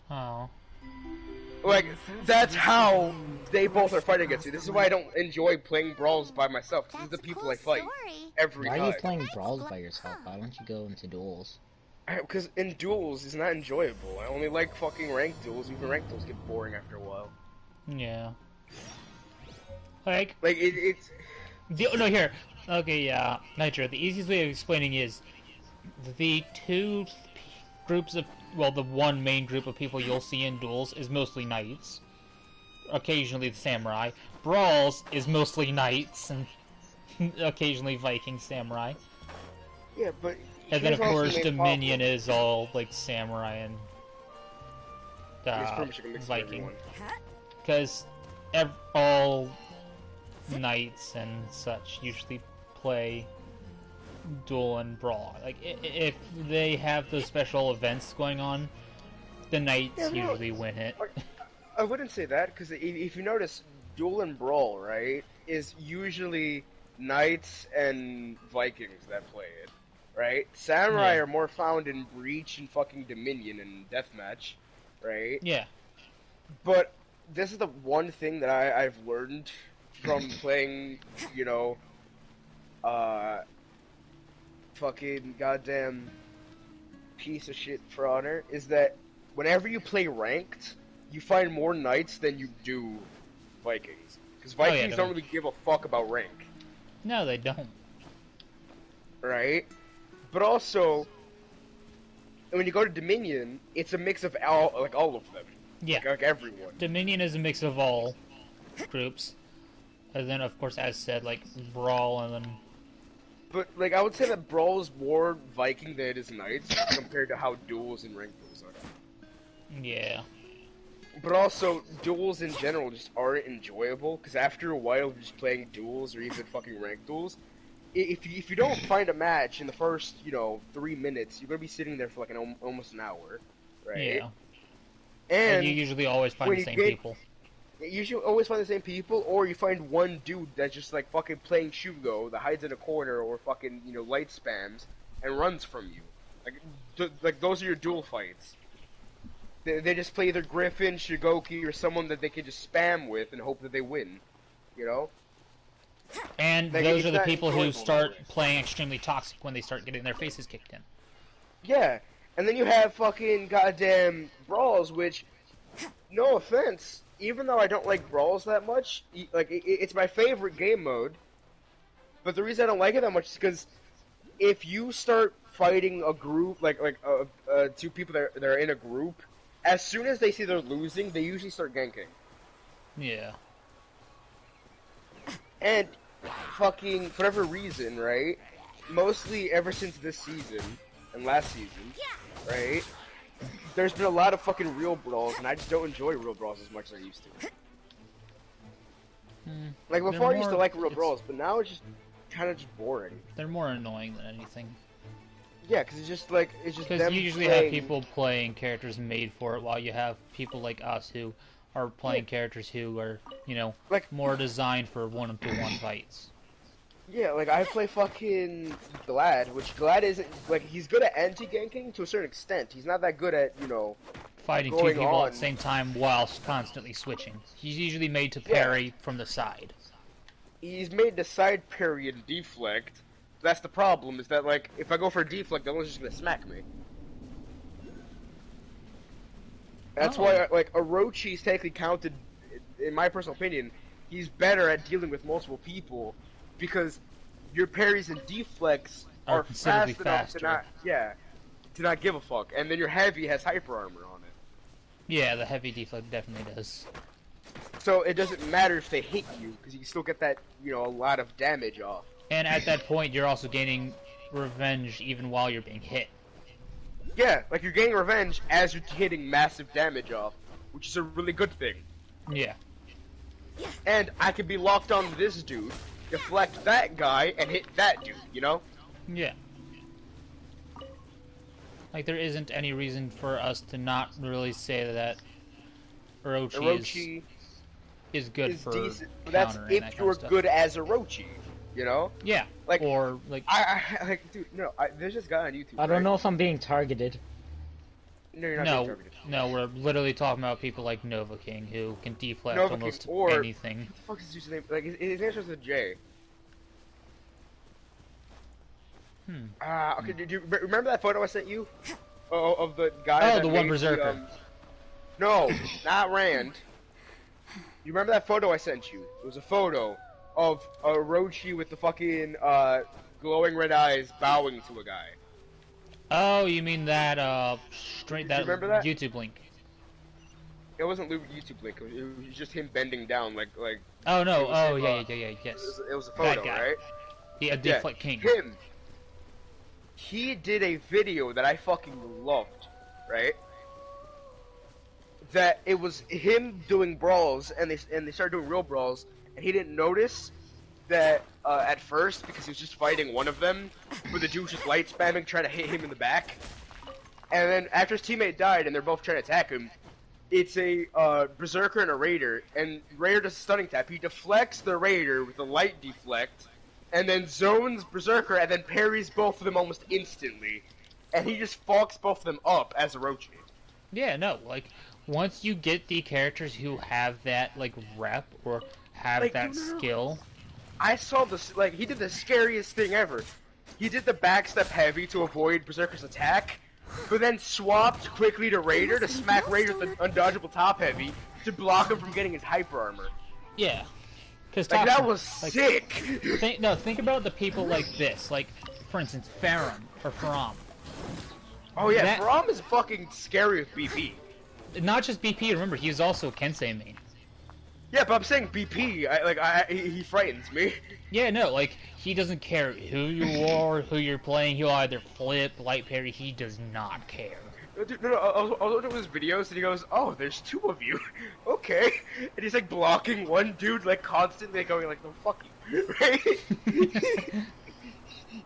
Speaker 2: Oh.
Speaker 1: Like, that's how they both are fighting against me. This is why I don't enjoy playing brawls by myself. These are the
Speaker 5: That's a
Speaker 1: people
Speaker 5: cool
Speaker 1: I fight
Speaker 5: story.
Speaker 1: every
Speaker 4: Why are you
Speaker 1: time.
Speaker 4: playing brawls by yourself? Why don't you go into duels?
Speaker 1: Because in duels, it's not enjoyable. I only like fucking ranked duels. Even ranked duels get boring after a while.
Speaker 2: Yeah. Like,
Speaker 1: It's
Speaker 2: no, here. Okay, yeah. Nitro, the easiest way of explaining is the two groups of, well, the one main group of people you'll see in duels is mostly knights. Occasionally the samurai. Brawls is mostly knights and occasionally Viking samurai.
Speaker 1: yeah, but
Speaker 2: And then, of
Speaker 1: here's also
Speaker 2: course,
Speaker 1: the main
Speaker 2: Dominion
Speaker 1: problem.
Speaker 2: is all, like, samurai and
Speaker 1: It's pretty much a mix of
Speaker 2: Viking.
Speaker 1: everyone.
Speaker 2: Because all knights and such usually play duel and brawl. Like, if they have those special events going on, the knights
Speaker 1: Yeah, no.
Speaker 2: usually win it.
Speaker 1: I wouldn't say that, because if you notice, duel and brawl, right, is usually knights and Vikings that play it, right? Samurai
Speaker 2: Yeah.
Speaker 1: are more found in Breach and fucking Dominion and Deathmatch, right?
Speaker 2: Yeah.
Speaker 1: But this is the one thing that I've learned from playing, you know, fucking goddamn piece of shit For Honor, is that whenever you play ranked, you find more knights than you do Vikings. Because
Speaker 2: Oh, yeah,
Speaker 1: Vikings don't
Speaker 2: definitely.
Speaker 1: really give a fuck about rank.
Speaker 2: No, they don't.
Speaker 1: right? But also, when you go to Dominion, it's a mix of all of them.
Speaker 2: Yeah.
Speaker 1: Like everyone.
Speaker 2: Dominion is a mix of all groups. And then, of course, as said, like, Brawl, and then...
Speaker 1: But, like, I would say that Brawl's more Viking than it is Knights, compared to how duels and ranked duels are.
Speaker 2: Yeah.
Speaker 1: But also, duels in general just aren't enjoyable, because after a while of just playing duels, or even fucking ranked duels, if you don't find a match in the first, 3 minutes, you're gonna be sitting there for like almost an hour, right?
Speaker 2: Yeah.
Speaker 1: And
Speaker 2: you usually always find
Speaker 1: when
Speaker 2: the
Speaker 1: you
Speaker 2: same
Speaker 1: get-
Speaker 2: people.
Speaker 1: You usually always find the same people, or you find one dude that's just like fucking playing Shugo that hides in a corner or fucking light spams and runs from you. Like those are your duel fights. They just play either Griffin, Shigoki, or someone that they can just spam with and hope that they win. You know?
Speaker 2: And
Speaker 1: Like,
Speaker 2: those
Speaker 1: it's
Speaker 2: are the
Speaker 1: not
Speaker 2: people who
Speaker 1: enjoyable
Speaker 2: start
Speaker 1: that way.
Speaker 2: playing extremely toxic when they start getting their faces kicked in.
Speaker 1: Yeah. And then you have fucking goddamn Brawls, which, no offense, even though I don't like Brawls that much, it's my favorite game mode. But the reason I don't like it that much is because if you start fighting a group, two people that are in a group, as soon as they see they're losing, they usually start ganking.
Speaker 2: Yeah.
Speaker 1: And fucking, for whatever reason, right? Mostly ever since this season and last season, right? There's been a lot of fucking real brawls, and I just don't enjoy real brawls as much as I used to. Like
Speaker 2: They're
Speaker 1: before, I used to
Speaker 2: more-
Speaker 1: like real
Speaker 2: it's-
Speaker 1: brawls, but now it's just kind of just boring.
Speaker 2: They're more annoying than anything.
Speaker 1: Yeah, because it's just
Speaker 2: Because
Speaker 1: them
Speaker 2: you usually
Speaker 1: playing...
Speaker 2: have people playing characters made for it, while you have people like us who are playing characters who are,
Speaker 1: Like-
Speaker 2: more designed for one-to-one fights.
Speaker 1: Yeah, like I play fucking Glad, which Glad isn't like he's good at anti-ganking to a certain extent. He's not that good at
Speaker 2: Fighting two
Speaker 1: Going
Speaker 2: people
Speaker 1: on.
Speaker 2: at the same time whilst constantly switching. He's usually made to parry from the side.
Speaker 1: he's made to side parry and deflect. That's the problem, is that like if I go for a deflect, the one's just gonna smack me. That's
Speaker 2: Oh.
Speaker 1: why like Orochi's technically counted, in my personal opinion, he's better at dealing with multiple people because your parries and deflects
Speaker 2: Are
Speaker 1: are
Speaker 2: considerably
Speaker 1: fast enough
Speaker 2: faster.
Speaker 1: to not give a fuck. And then your heavy has hyper armor on it.
Speaker 2: Yeah, the heavy deflect definitely does.
Speaker 1: So it doesn't matter if they hit you, because you can still get that, a lot of damage off.
Speaker 2: And at that point, you're also gaining revenge even while you're being hit.
Speaker 1: Yeah, like you're getting revenge as you're hitting massive damage off, which is a really good thing.
Speaker 2: Yeah.
Speaker 1: And I could be locked on this dude, deflect that guy, and hit that dude,
Speaker 2: Yeah. Like, there isn't any reason for us to not really say that Orochi is good
Speaker 1: is
Speaker 2: for
Speaker 1: decent, but that's
Speaker 2: countering
Speaker 1: if
Speaker 2: that kind
Speaker 1: you're
Speaker 2: of stuff.
Speaker 1: good as Orochi,
Speaker 2: Yeah.
Speaker 1: Like,
Speaker 2: or, like...
Speaker 1: dude, no, there's this guy on YouTube.
Speaker 4: I don't
Speaker 1: right?
Speaker 4: know if I'm being targeted.
Speaker 1: No, you're not being
Speaker 2: No,
Speaker 1: targeted.
Speaker 2: no, we're literally talking about people like Nova King who can deflect
Speaker 1: Nova King,
Speaker 2: almost
Speaker 1: or-
Speaker 2: anything.
Speaker 1: What the fuck is his name? Like, his name starts with a J. Okay, did you remember that photo I sent you? Of the guy
Speaker 2: Oh,
Speaker 1: that
Speaker 2: the one
Speaker 1: made
Speaker 2: berserker.
Speaker 1: No, not Rand. You remember that photo I sent you? It was a photo of Orochi with the fucking, glowing red eyes bowing to a guy.
Speaker 2: Oh, you mean that, straight,
Speaker 1: Did you
Speaker 2: that
Speaker 1: remember that?
Speaker 2: YouTube link.
Speaker 1: It wasn't YouTube link, it was just him bending down, like
Speaker 2: Oh, no,
Speaker 1: It was
Speaker 2: oh,
Speaker 1: him,
Speaker 2: yeah, yes.
Speaker 1: it was a
Speaker 2: That
Speaker 1: photo,
Speaker 2: guy.
Speaker 1: right?
Speaker 2: Yeah, Deflect King.
Speaker 1: Him. He did a video that I fucking loved, right? That it was him doing brawls, and they started doing real brawls, and he didn't notice that at first because he was just fighting one of them, where the dude was just light spamming, trying to hit him in the back. And then after his teammate died, and they're both trying to attack him, it's a berserker and a raider, and raider does a stunning tap. He deflects the raider with a light deflect, and then zones berserker, and then parries both of them almost instantly, and he just fucks both of them up as Orochi.
Speaker 2: Yeah, no, like, once you get the characters who have that, like, rep, or have
Speaker 1: Like,
Speaker 2: that
Speaker 1: no.
Speaker 2: skill,
Speaker 1: I saw this, like, he did the scariest thing ever. He did the backstep heavy to avoid berserker's attack, but then swapped quickly to raider to smack raider with an undodgeable top heavy to block him from getting his hyper armor.
Speaker 2: yeah. Because
Speaker 1: Like, that was
Speaker 2: like,
Speaker 1: sick!
Speaker 2: think about the people like this. Like, for instance, Farum or Faram.
Speaker 1: Oh yeah,
Speaker 2: That-
Speaker 1: Braum is fucking scary with BP.
Speaker 2: Not just BP, remember, he's also Kensei main.
Speaker 1: Yeah, but I'm saying BP, he frightens me.
Speaker 2: Yeah, no, like, he doesn't care who you are, who you're playing, he'll either flip, light parry, he does not care.
Speaker 1: Dude, no, I was looking at his videos and he goes, "Oh, there's two of you, okay." And he's like blocking one dude, like constantly, like, going like, "No, fuck you," right?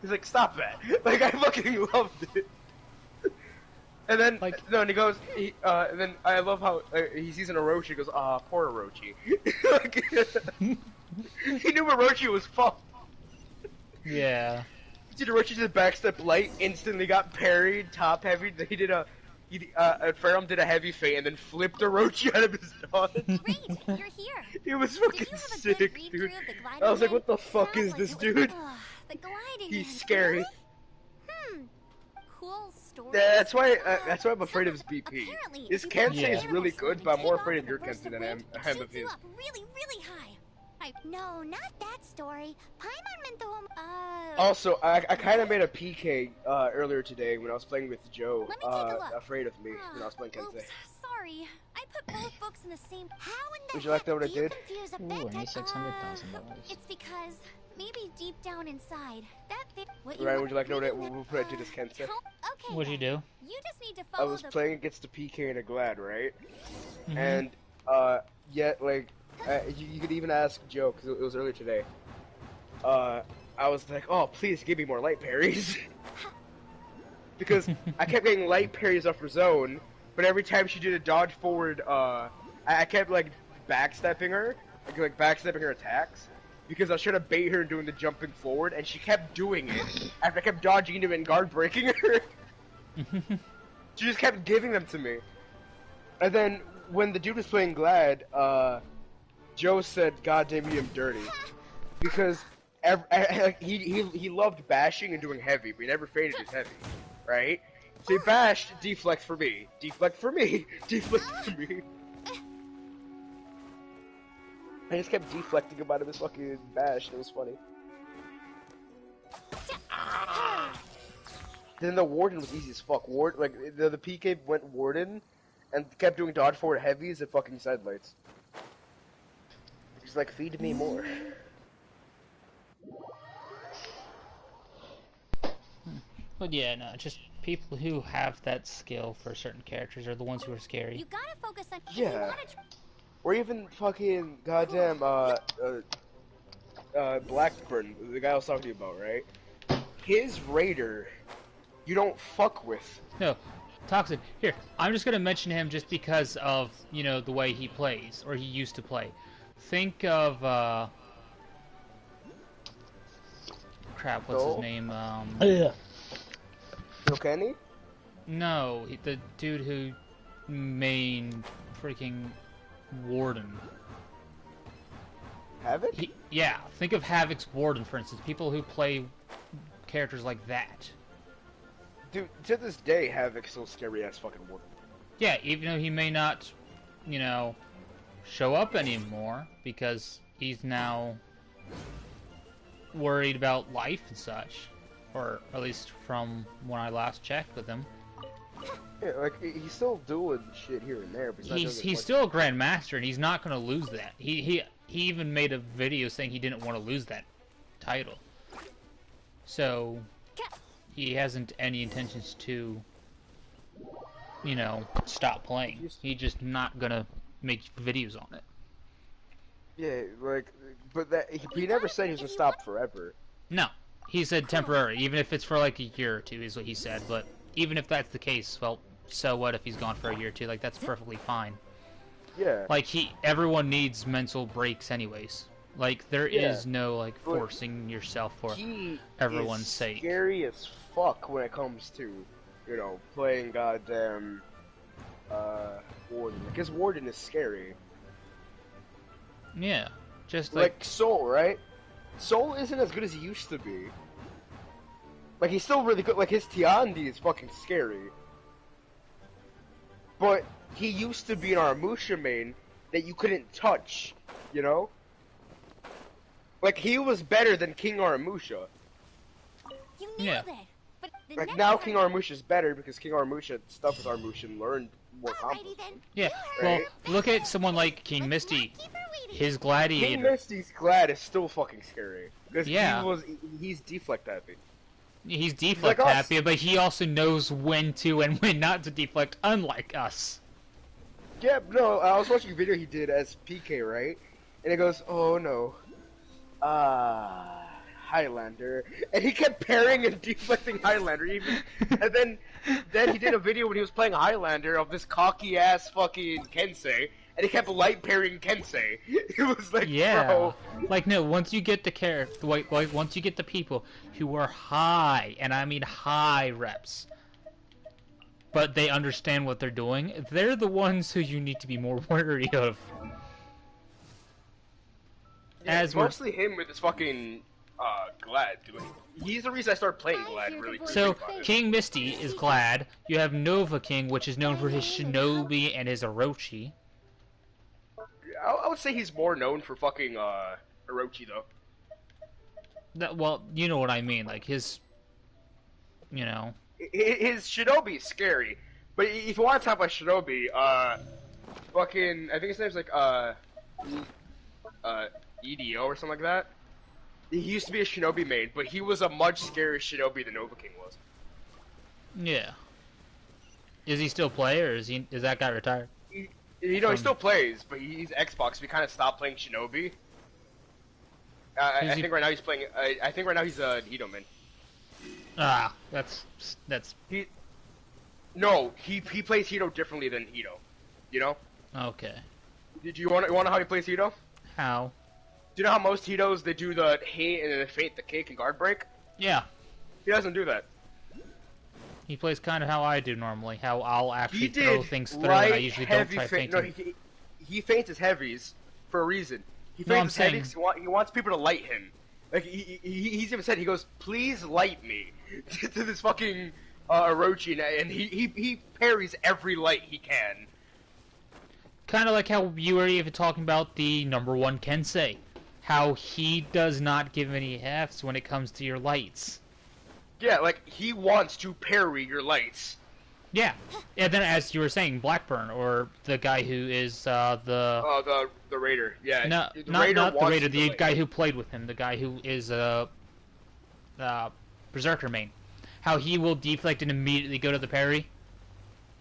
Speaker 1: He's like, "Stop that!" Like, I fucking loved it. And then,
Speaker 2: Like-
Speaker 1: no, and he goes, and then I love how he sees an Orochi. He goes, "Ah, poor Orochi." Like, he knew Orochi was fucked.
Speaker 2: Yeah.
Speaker 1: Dude, Orochi did backstep light, instantly got parried, top heavy. Then he did Ferrum did a heavy feint and then flipped Orochi out of his dodge.
Speaker 5: Great, you're here.
Speaker 1: It was
Speaker 5: Did
Speaker 1: fucking
Speaker 5: you have a
Speaker 1: sick,
Speaker 5: good read
Speaker 1: dude.
Speaker 5: through of the gliding
Speaker 1: I was like,
Speaker 5: game?
Speaker 1: what the fuck
Speaker 5: Sounds
Speaker 1: is
Speaker 5: like
Speaker 1: this
Speaker 5: it was-
Speaker 1: dude?
Speaker 5: the gliding
Speaker 1: He's
Speaker 5: game.
Speaker 1: scary.
Speaker 5: Really? Cool story.
Speaker 1: That's why I'm afraid of his BP.
Speaker 5: Apparently,
Speaker 1: His
Speaker 5: if you
Speaker 1: Kensei
Speaker 5: follow
Speaker 1: is
Speaker 5: the
Speaker 1: really
Speaker 5: animal
Speaker 1: good,
Speaker 5: sword
Speaker 1: but I'm
Speaker 5: and
Speaker 1: more
Speaker 5: take
Speaker 1: afraid
Speaker 5: off
Speaker 1: of your
Speaker 5: with a burst
Speaker 1: Kensei than
Speaker 5: wind,
Speaker 1: I
Speaker 5: it
Speaker 1: am of
Speaker 5: shoots you
Speaker 1: his.
Speaker 5: up really, really high. No, not that story. Paimon meant the whole.
Speaker 1: Also, I kind of made a PK earlier today when I was playing with Joe.
Speaker 5: Let me take a look.
Speaker 1: Afraid of me when I was playing Kensei.
Speaker 5: Oops, sorry. I put both books in the same. How in the
Speaker 1: Would you like to know what I
Speaker 5: heck do you
Speaker 1: did?
Speaker 5: confuse a
Speaker 4: Ooh,
Speaker 5: bad
Speaker 4: I need
Speaker 5: type-
Speaker 4: $600,000.
Speaker 5: It's because maybe deep down inside that thing. What
Speaker 1: Ryan,
Speaker 5: want-
Speaker 1: would you like to know
Speaker 5: reading
Speaker 1: what I did as Kensei?
Speaker 5: Okay.
Speaker 2: What'd you
Speaker 5: then.
Speaker 2: do?
Speaker 5: You just need to
Speaker 1: I
Speaker 5: follow
Speaker 1: was
Speaker 5: the.
Speaker 1: playing against the PK and a Glad, right?
Speaker 2: Mhm.
Speaker 1: And yet like you could even ask Joe because it was earlier today. I was like, oh, please give me more light parries. Because I kept getting light parries off her zone, but every time she did a dodge forward, I kept like backstepping her, like backstepping her attacks, because I was trying to bait her and doing the jumping forward, and she kept doing it. After I kept dodging into it and guard breaking her, she just kept giving them to me. And then when the dude was playing Glad, Joe said, "God damn you, I'm dirty," because he loved bashing and doing heavy, but he never faded his heavy, right? So he bashed, deflect for me, deflect for me, deflect for me. I just kept deflecting him out of his fucking bash. It was funny. Then the Warden was easy as fuck. The PK went Warden, and kept doing dodge forward heavies and fucking sidelights. He's like, feed me more.
Speaker 2: But yeah, no, just people who have that skill for certain characters are the ones who are scary.
Speaker 5: You gotta focus on. If
Speaker 1: Yeah.
Speaker 5: You wanna
Speaker 1: Or even fucking goddamn Blackburn, the guy I was talking to you about, right? His Raider, you don't fuck with.
Speaker 2: No, Toxin. Here, I'm just gonna mention him just because of, you know, the way he plays, or he used to play. Think of, crap, what's his
Speaker 1: No.
Speaker 2: name?
Speaker 4: Ugh.
Speaker 1: Kenny?
Speaker 2: No, the dude who main freaking Warden.
Speaker 1: Havoc?
Speaker 2: Yeah, think of Havoc's Warden, for instance. People who play characters like that.
Speaker 1: Dude, to this day, Havoc's still scary ass fucking Warden.
Speaker 2: Yeah, even though he may not, you know, show up anymore because he's now worried about life and such, or at least from when I last checked with him.
Speaker 1: Yeah, like he's still doing shit here and there, but he's not doing
Speaker 2: He's
Speaker 1: it
Speaker 2: still a Grandmaster, and he's not going to lose that. He even made a video saying he didn't want to lose that title. So he hasn't any intentions to, you know, stop playing. He's just not gonna make videos on it.
Speaker 1: Yeah, like, but he never said he was gonna stop forever.
Speaker 2: No, he said temporary, even if it's for like a year or two, is what he said. But even if that's the case, well, so what if he's gone for a year or two? Like, that's perfectly fine.
Speaker 1: Yeah.
Speaker 2: Like, everyone needs mental breaks anyways. Like, there
Speaker 1: Yeah.
Speaker 2: is no, like,
Speaker 1: But
Speaker 2: forcing yourself for
Speaker 1: He
Speaker 2: everyone's
Speaker 1: is
Speaker 2: sake.
Speaker 1: scary as fuck when it comes to, you know, playing goddamn Warden. Because Warden is scary.
Speaker 2: Yeah, just
Speaker 1: Like Soul, right? Soul isn't as good as he used to be. Like, he's still really good. Like, his Tiandi is fucking scary. But he used to be an Aramusha main that you couldn't touch, you know? Like, he was better than King Aramusha.
Speaker 5: You
Speaker 2: Yeah.
Speaker 5: nailed it. But the
Speaker 1: Like,
Speaker 5: next
Speaker 1: now
Speaker 5: part-
Speaker 1: King Aramusha's better because King Aramusha stuff with Aramusha and learned more
Speaker 5: Alrighty
Speaker 1: combos.
Speaker 5: then.
Speaker 2: Yeah.
Speaker 5: You
Speaker 2: Well,
Speaker 5: heard.
Speaker 2: look at someone like King
Speaker 5: Let's
Speaker 2: Misty.
Speaker 5: not keep her waiting.
Speaker 2: His
Speaker 1: King
Speaker 2: gladiator.
Speaker 1: Misty's Glad is still fucking scary. Because
Speaker 2: Yeah.
Speaker 1: he's deflect happy.
Speaker 2: He's deflect
Speaker 1: like us.
Speaker 2: happy, but he also knows when to and when not to deflect, unlike us.
Speaker 1: Yeah, no, I was watching a video he did as PK, right? And it goes, oh no. Highlander. And he kept parrying and deflecting Highlander even. And then he did a video when he was playing Highlander of this cocky ass fucking Kensei. And he kept light parrying Kensei. It was like,
Speaker 2: Yeah.
Speaker 1: bro.
Speaker 2: Like, no, once you get the like, once you get the people who are high, and I mean high reps, but they understand what they're doing, they're the ones who you need to be more wary of.
Speaker 1: Yeah,
Speaker 2: As
Speaker 1: it's
Speaker 2: we're-
Speaker 1: mostly him with his fucking Glad. Dude. He's the reason I started playing Glad really quickly.
Speaker 2: So, King Misty is Glad. You have Nova King, which is known for his Shinobi and his Orochi.
Speaker 1: I would say he's more known for fucking Orochi though.
Speaker 2: Well, you know what I mean, like his, you know.
Speaker 1: His Shinobi is scary, but if you want to talk about Shinobi, fucking I think his name's like EDO or something like that. He used to be a Shinobi main, but he was a much scarier Shinobi than Nova King was.
Speaker 2: Yeah. Is he still play, or is that guy retired?
Speaker 1: You know, he still plays, but he's Xbox. We kind of stopped playing Shinobi. I think right now he's playing. I think right now he's a Hito man.
Speaker 2: Ah, that's.
Speaker 1: No, he plays Hito differently than Hito. You know?
Speaker 2: Okay.
Speaker 1: Did you want to know how he plays Hito?
Speaker 2: How?
Speaker 1: Do you know how most Hitos they do the hate and then they feint the kick and guard break?
Speaker 2: Yeah.
Speaker 1: He doesn't do that.
Speaker 2: He plays kind of how I do normally. How I'll actually
Speaker 1: He
Speaker 2: throw
Speaker 1: did
Speaker 2: things through, and
Speaker 1: light,
Speaker 2: I usually don't
Speaker 1: heavy
Speaker 2: try
Speaker 1: feint.
Speaker 2: fainting.
Speaker 1: No, he feints his heavies for a reason. He
Speaker 2: No, I'm
Speaker 1: feints his heavies
Speaker 2: saying-
Speaker 1: 'cause he wants people to light him. Like he's even said, he goes, "Please light me," to this fucking Orochi, and he parries every light he can.
Speaker 2: Kind of like how you were even talking about the #1 Kensei. How he does not give any Fs when it comes to your lights.
Speaker 1: Yeah, like he wants to parry your lights.
Speaker 2: Yeah. And then, as you were saying, Blackburn, or the guy who is the...
Speaker 1: Oh, the Raider. Yeah.
Speaker 2: No,
Speaker 1: the
Speaker 2: not the
Speaker 1: wants
Speaker 2: Raider,
Speaker 1: to
Speaker 2: the
Speaker 1: light.
Speaker 2: guy who played with him, the guy who is Berserker main. How he will deflect and immediately go to the parry.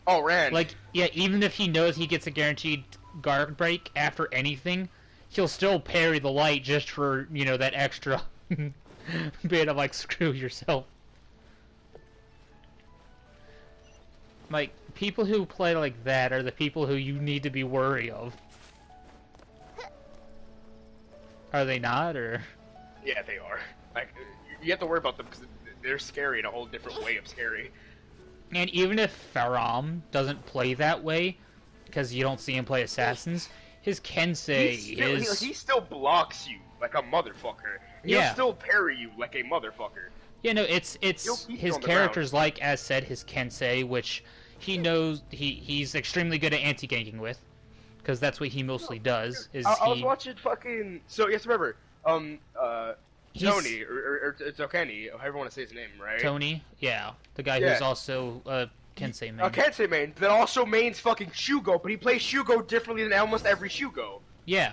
Speaker 1: Oh, Rand.
Speaker 2: Like, yeah, even if he knows he gets a guaranteed guard break after anything, he'll still parry the light just for, you know, that extra bit of, like, screw yourself. Like, people who play like that are the people who you need to be wary of. Are they not, or...?
Speaker 1: Yeah, they are. Like, you have to worry about them because they're scary in a whole different way of scary.
Speaker 2: And even if Faram doesn't play that way, because you don't see him play Assassins, his Kensei
Speaker 1: He still blocks you like a motherfucker. He'll
Speaker 2: Yeah.
Speaker 1: still parry you like a motherfucker.
Speaker 2: Yeah, no, it's
Speaker 1: He'll keep you
Speaker 2: his
Speaker 1: on the
Speaker 2: character's like, as said, his Kensei, which he knows he's extrememely good at anti-ganking with, because that's what he mostly does. Is
Speaker 1: I was
Speaker 2: he?
Speaker 1: watching fucking. So yes, remember,
Speaker 2: He's-
Speaker 1: Tony or it's Okeni, however you want to say his name, right?
Speaker 2: Tony, yeah, the guy
Speaker 1: Yeah.
Speaker 2: who's also Kensei main.
Speaker 1: Kensei main that also mains fucking Shugo, but he plays Shugo differently than almost every Shugo.
Speaker 2: Yeah,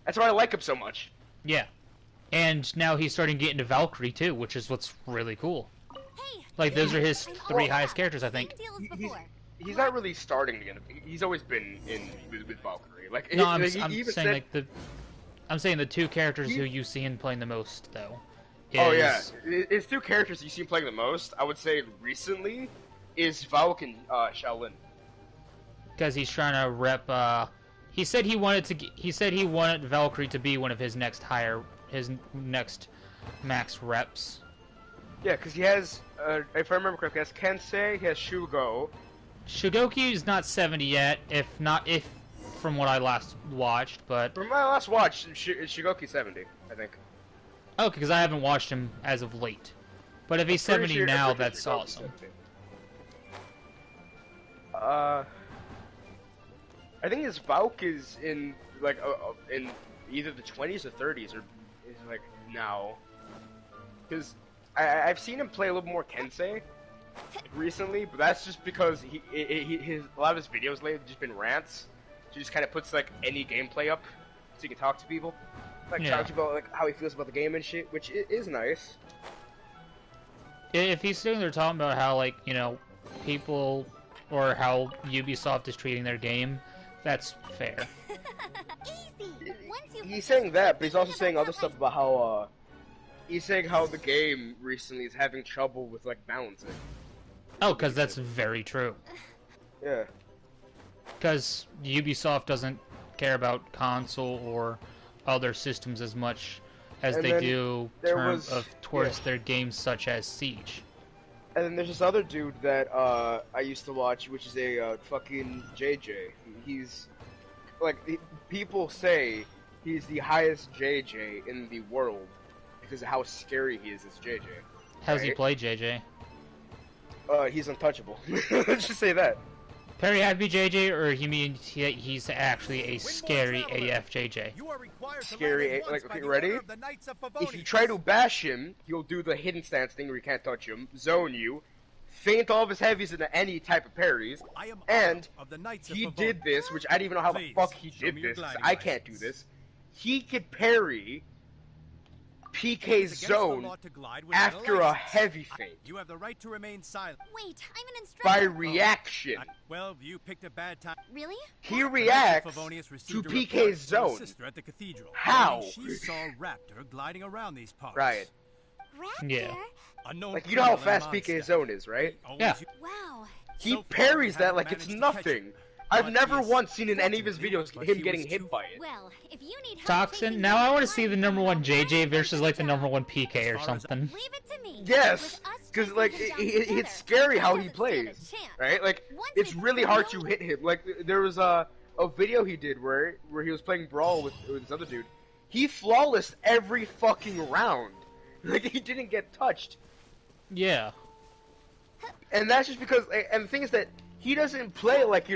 Speaker 1: That's why I like him so much.
Speaker 2: yeah, and now he's starting to get into Valkyrie too, which is what's really cool.
Speaker 5: Hey,
Speaker 2: Like those are his
Speaker 5: I'm
Speaker 2: 3
Speaker 5: all
Speaker 2: highest
Speaker 5: up.
Speaker 2: characters, I think.
Speaker 5: Same deal as
Speaker 1: He's,
Speaker 5: before.
Speaker 1: he's not really starting to get. He's always been in with Valkyrie. Like
Speaker 2: No,
Speaker 1: he
Speaker 2: I'm
Speaker 1: even
Speaker 2: saying
Speaker 1: said,
Speaker 2: like I'm saying the 2 characters
Speaker 1: He-
Speaker 2: who you see him playing the most though.
Speaker 1: Oh yeah,
Speaker 2: is-
Speaker 1: it's 2 characters you see him playing the most. I would say recently is Valk and Shaolin.
Speaker 2: because he's trying to rep. He said he wanted Valkyrie to be one of his next next max reps.
Speaker 1: Yeah, because he has, if I remember correctly, he has Kensei, he has Shugo.
Speaker 2: Shigoki is not 70 yet, if from what I last watched, but
Speaker 1: From my last watch, Shigoki's 70, I think.
Speaker 2: oh, because I haven't watched him as of late. But if he's
Speaker 1: Pretty
Speaker 2: 70
Speaker 1: sure-
Speaker 2: now,
Speaker 1: I'm pretty
Speaker 2: that's
Speaker 1: sure Shigoki's
Speaker 2: awesome.
Speaker 1: 70. I think his Valk is in like in either the 20s or 30s, or is like now. Because I've seen him play a little more Kensei recently, but that's just because a lot of his videos lately have just been rants. So he just kind of puts like any gameplay up so he can talk to people, like
Speaker 2: Yeah.
Speaker 1: talk about like how he feels about the game and shit, which is nice.
Speaker 2: If he's sitting there talking about how, like, you know, people or how Ubisoft is treating their game, that's fair.
Speaker 5: Easy. Once you
Speaker 1: He's saying that, but he's also saying other stuff about how he's saying how the game recently is having trouble with like balancing.
Speaker 2: Oh, because that's very true.
Speaker 1: Yeah.
Speaker 2: Because Ubisoft doesn't care about console or other systems as much as
Speaker 1: And
Speaker 2: they
Speaker 1: then
Speaker 2: do towards their games such as Siege.
Speaker 1: And then there's this other dude that I used to watch, which is a fucking JJ. He's like people say he's the highest JJ in the world because of how scary he is as JJ.
Speaker 2: How's he
Speaker 1: Right?
Speaker 2: play, JJ?
Speaker 1: He's untouchable. Let's just say that.
Speaker 2: Perry happy JJ, or you mean he's actually a scary AF JJ?
Speaker 6: You are required to
Speaker 1: Scary,
Speaker 6: land at once
Speaker 1: like,
Speaker 6: by
Speaker 1: okay,
Speaker 6: the
Speaker 1: ready?
Speaker 6: order of the Knights of
Speaker 1: If you
Speaker 6: Favonius.
Speaker 1: try to bash him, he'll do the hidden stance thing where you can't touch him, zone you, feint all of his heavies into any type of parries,
Speaker 6: I am
Speaker 1: and
Speaker 6: of the Knights
Speaker 1: he
Speaker 6: of
Speaker 1: did
Speaker 6: Favonius.
Speaker 1: this, which I didn't even know how the
Speaker 6: Please,
Speaker 1: fuck he
Speaker 6: show
Speaker 1: did
Speaker 6: me your
Speaker 1: this, 'cause
Speaker 6: gliding
Speaker 1: I can't do
Speaker 6: license.
Speaker 1: this. He could parry
Speaker 6: It
Speaker 1: PK's
Speaker 6: is against the
Speaker 1: zone
Speaker 6: law to glide without
Speaker 1: after a
Speaker 6: license.
Speaker 1: heavy feint
Speaker 6: You have the right to remain silent.
Speaker 5: wait. I'm an
Speaker 1: by
Speaker 5: instructor.
Speaker 1: reaction.
Speaker 6: Well, you picked a bad time.
Speaker 5: Really?
Speaker 1: He
Speaker 6: The Knights of
Speaker 1: reacts
Speaker 6: Favonius
Speaker 1: to
Speaker 6: received a
Speaker 1: PK's
Speaker 6: report from a
Speaker 1: zone.
Speaker 6: sister at the cathedral.
Speaker 1: How?
Speaker 6: She saw Raptor gliding around these parts.
Speaker 1: Right.
Speaker 5: Raptor?
Speaker 2: Yeah.
Speaker 6: Unknown
Speaker 1: Like, you know how
Speaker 6: criminal and
Speaker 1: fast
Speaker 6: monster.
Speaker 1: PK's zone is, right?
Speaker 6: Always
Speaker 2: Yeah.
Speaker 6: u-
Speaker 5: Wow.
Speaker 1: He
Speaker 6: So far,
Speaker 1: parries
Speaker 6: we
Speaker 1: that
Speaker 6: haven't
Speaker 1: like it's
Speaker 6: managed to catch
Speaker 1: nothing.
Speaker 6: him.
Speaker 1: I've
Speaker 6: But
Speaker 1: never
Speaker 6: he is
Speaker 1: once seen in any of his
Speaker 6: fortunate,
Speaker 1: videos
Speaker 6: but
Speaker 1: him
Speaker 6: he
Speaker 1: getting
Speaker 6: was
Speaker 1: hit
Speaker 6: too-
Speaker 1: by it.
Speaker 5: Well, if you need help
Speaker 2: Toxin,
Speaker 5: chasing
Speaker 2: now I
Speaker 5: down
Speaker 2: want to
Speaker 5: the
Speaker 2: see the
Speaker 5: lion,
Speaker 2: number one
Speaker 5: I'll
Speaker 2: JJ
Speaker 5: gladly
Speaker 2: versus
Speaker 5: take
Speaker 2: like the
Speaker 5: it
Speaker 2: number
Speaker 5: down.
Speaker 2: one PK or
Speaker 6: As far as-
Speaker 2: something.
Speaker 5: Leave it to me.
Speaker 1: Yes,
Speaker 5: With us
Speaker 1: because
Speaker 5: chasing
Speaker 1: like
Speaker 5: him down
Speaker 1: it's
Speaker 5: together,
Speaker 1: scary
Speaker 5: he
Speaker 1: how he
Speaker 5: doesn't stand a
Speaker 1: plays,
Speaker 5: chance.
Speaker 1: right? Like
Speaker 5: Once
Speaker 1: it's
Speaker 5: we
Speaker 1: really
Speaker 5: put
Speaker 1: hard
Speaker 5: him
Speaker 1: to
Speaker 5: down-
Speaker 1: hit him. Like there was a video he did where he was playing Brawl with this other dude. He flawless every fucking round. Like he didn't get touched,
Speaker 2: Yeah.
Speaker 1: and that's just because. And the thing is that he doesn't play like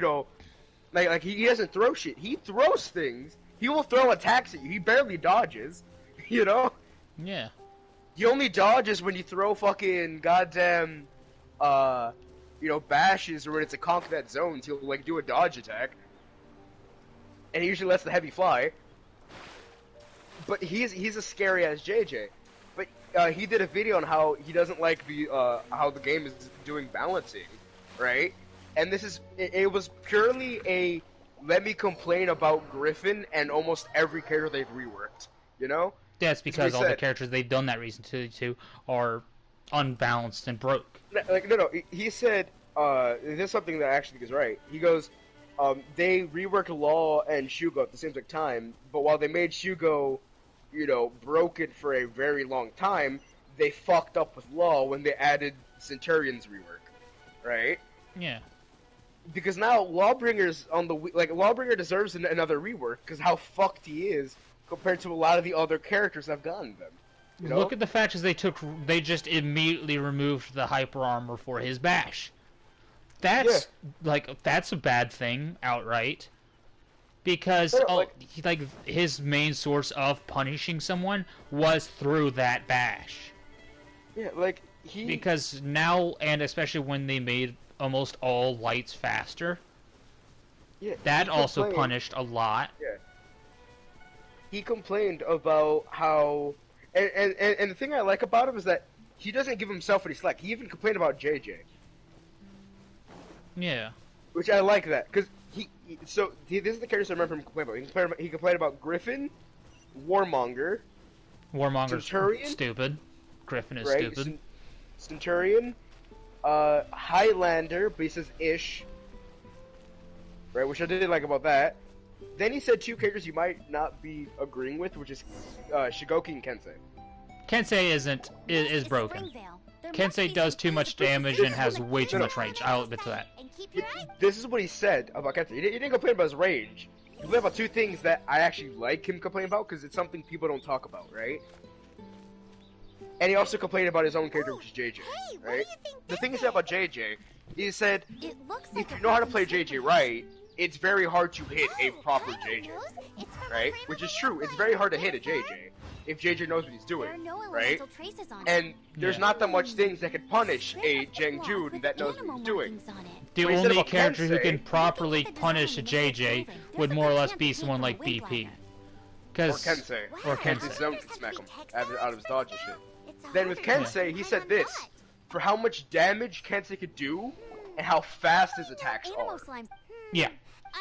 Speaker 1: like he doesn't throw shit. He throws things. He will throw attacks at you. He barely dodges. You know.
Speaker 2: Yeah.
Speaker 1: He only dodges when you throw fucking goddamn, bashes or when it's a conk that zones. He'll like do a dodge attack, and he usually lets the heavy fly. But he's a scary ass JJ. But he did a video on how he doesn't like how the game is doing balancing, right? And it was purely a let me complain about Griffin and almost every character they've reworked, you know?
Speaker 2: That's because
Speaker 1: he
Speaker 2: all the
Speaker 1: said.
Speaker 2: characters they've done that reason to are unbalanced and broke.
Speaker 1: No. He said, this is something that I actually think is right. He goes, they reworked Law and Shugo at the same exact time, but while they made Shugo, broken for a very long time, they fucked up with Law when they added Centurion's rework, right?
Speaker 2: Yeah.
Speaker 1: Because now Lawbringer's on the Lawbringer deserves another rework because how fucked he is compared to a lot of the other characters I've gotten them. You know?
Speaker 2: Look at the fact is they just immediately removed the hyper armor for his bash. That's that's a bad thing outright. Because his main source of punishing someone was through that bash.
Speaker 1: Yeah, like he.
Speaker 2: Because now, and especially when they made almost all lights faster,
Speaker 1: Yeah,
Speaker 2: that
Speaker 1: he
Speaker 2: also
Speaker 1: complained-
Speaker 2: punished a lot.
Speaker 1: Yeah. He complained about how, and the thing I like about him is that he doesn't give himself any slack. He even complained about JJ,
Speaker 2: Yeah.
Speaker 1: which I like that because this is the characters I remember him complaining about. He complained about Griffin, Warmonger,
Speaker 2: Warmonger's
Speaker 1: Centurion?
Speaker 2: stupid. Griffin is
Speaker 1: right?
Speaker 2: stupid.
Speaker 1: Centurion, Highlander, but he says ish, right? Which I did like about that. Then he said two characters you might not be agreeing with, which is Shigoki and Kensei.
Speaker 2: Kensei is broken. Kensei does too much damage and has way too much range. I'll admit to that.
Speaker 5: And keep your eyes
Speaker 1: This is what he said about Kensei. He didn't complain about his range. He complained about two things that I actually like him complaining about because it's something people don't talk about, right? And he also complained about his own character, which is JJ,
Speaker 5: Hey, what do
Speaker 1: right?
Speaker 5: you think
Speaker 1: The
Speaker 5: this
Speaker 1: thing he
Speaker 5: is?
Speaker 1: said about JJ, he said,
Speaker 5: It looks
Speaker 1: if
Speaker 5: like
Speaker 1: you
Speaker 5: a
Speaker 1: know how to
Speaker 5: broken
Speaker 1: play
Speaker 5: slipper.
Speaker 1: JJ right, it's very hard to hit a proper JJ, right? Which is true. It's very hard to hit a JJ if JJ knows what he's doing, right? And there's not that much things that could punish a Jun that knows what he's doing.
Speaker 2: The
Speaker 1: What he said
Speaker 2: only
Speaker 1: about
Speaker 2: character who
Speaker 1: Kensei-
Speaker 2: can properly punish a JJ would more or less be someone like BP.
Speaker 1: Or
Speaker 2: Cause,
Speaker 1: Kensei.
Speaker 2: Or
Speaker 1: Kensei
Speaker 2: Kensei.
Speaker 1: Zone can smack him out of his dodge and shit. Then with Kensei, he said this. For how much damage Kensei could do, and how fast his attacks are.
Speaker 2: Yeah.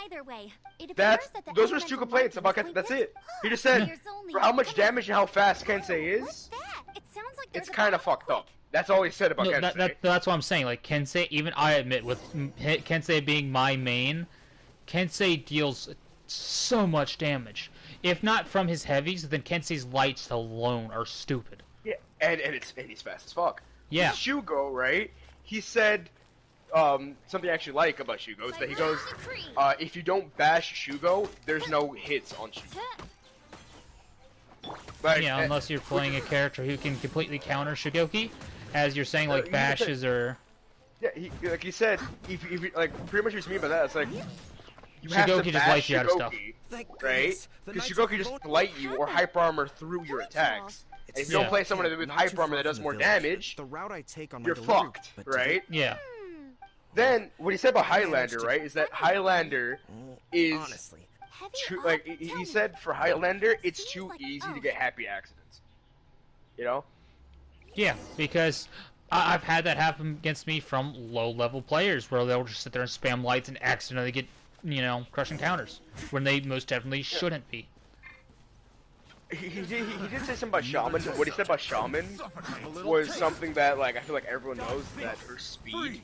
Speaker 5: Either way, it
Speaker 1: That's,
Speaker 5: appears that the
Speaker 1: those were his 2
Speaker 5: elemental
Speaker 1: complaints about
Speaker 5: markings
Speaker 1: Kensei. That's
Speaker 5: point
Speaker 1: it. He just said,
Speaker 5: There's only
Speaker 1: for how much
Speaker 5: one.
Speaker 1: damage and how fast Kensei
Speaker 5: What's
Speaker 1: is,
Speaker 5: that? It sounds like
Speaker 1: it's
Speaker 5: there's a
Speaker 1: kind of
Speaker 5: battle
Speaker 1: fucked up. That's all he said about
Speaker 2: No,
Speaker 1: Kensei.
Speaker 2: that's what I'm saying. Like Kensei, even I admit, with Kensei being my main, Kensei deals so much damage. If not from his heavies, then Kensei's lights alone are stupid.
Speaker 1: Yeah, and he's fast as fuck.
Speaker 2: Yeah.
Speaker 1: With Shugo, right? He said something I actually like about Shugo is that he goes, if you don't bash Shugo, there's no hits on Shugo. Like,
Speaker 2: Yeah, unless you're playing a character who can completely counter Shigoki, as you're saying, like bashes or
Speaker 1: yeah, like he said, if you, like pretty much what you mean by that, it's like you have
Speaker 2: Shigoki
Speaker 1: to
Speaker 2: just
Speaker 1: bash
Speaker 2: lights you out of stuff.
Speaker 1: Shigoki, right? Because Shigoki just light you or hyper armor through your attacks. And if you don't
Speaker 2: Yeah.
Speaker 1: play someone with hyper armor that does more damage,
Speaker 6: The route I take on my
Speaker 1: you're
Speaker 6: delivery,
Speaker 1: fucked,
Speaker 6: but
Speaker 1: right?
Speaker 2: yeah.
Speaker 1: Then what he said about Highlander, right, is that Highlander is
Speaker 6: honestly,
Speaker 1: too, like he said for Highlander, it's too easy to get happy accidents. You know?
Speaker 2: Yeah, because I've had that happen against me from low-level players, where they'll just sit there and spam lights and accidentally get, you know, crushing counters, when they most definitely shouldn't be.
Speaker 1: He did say something about Shaman. What he said about Shaman was something that, like, I feel like everyone knows that her speed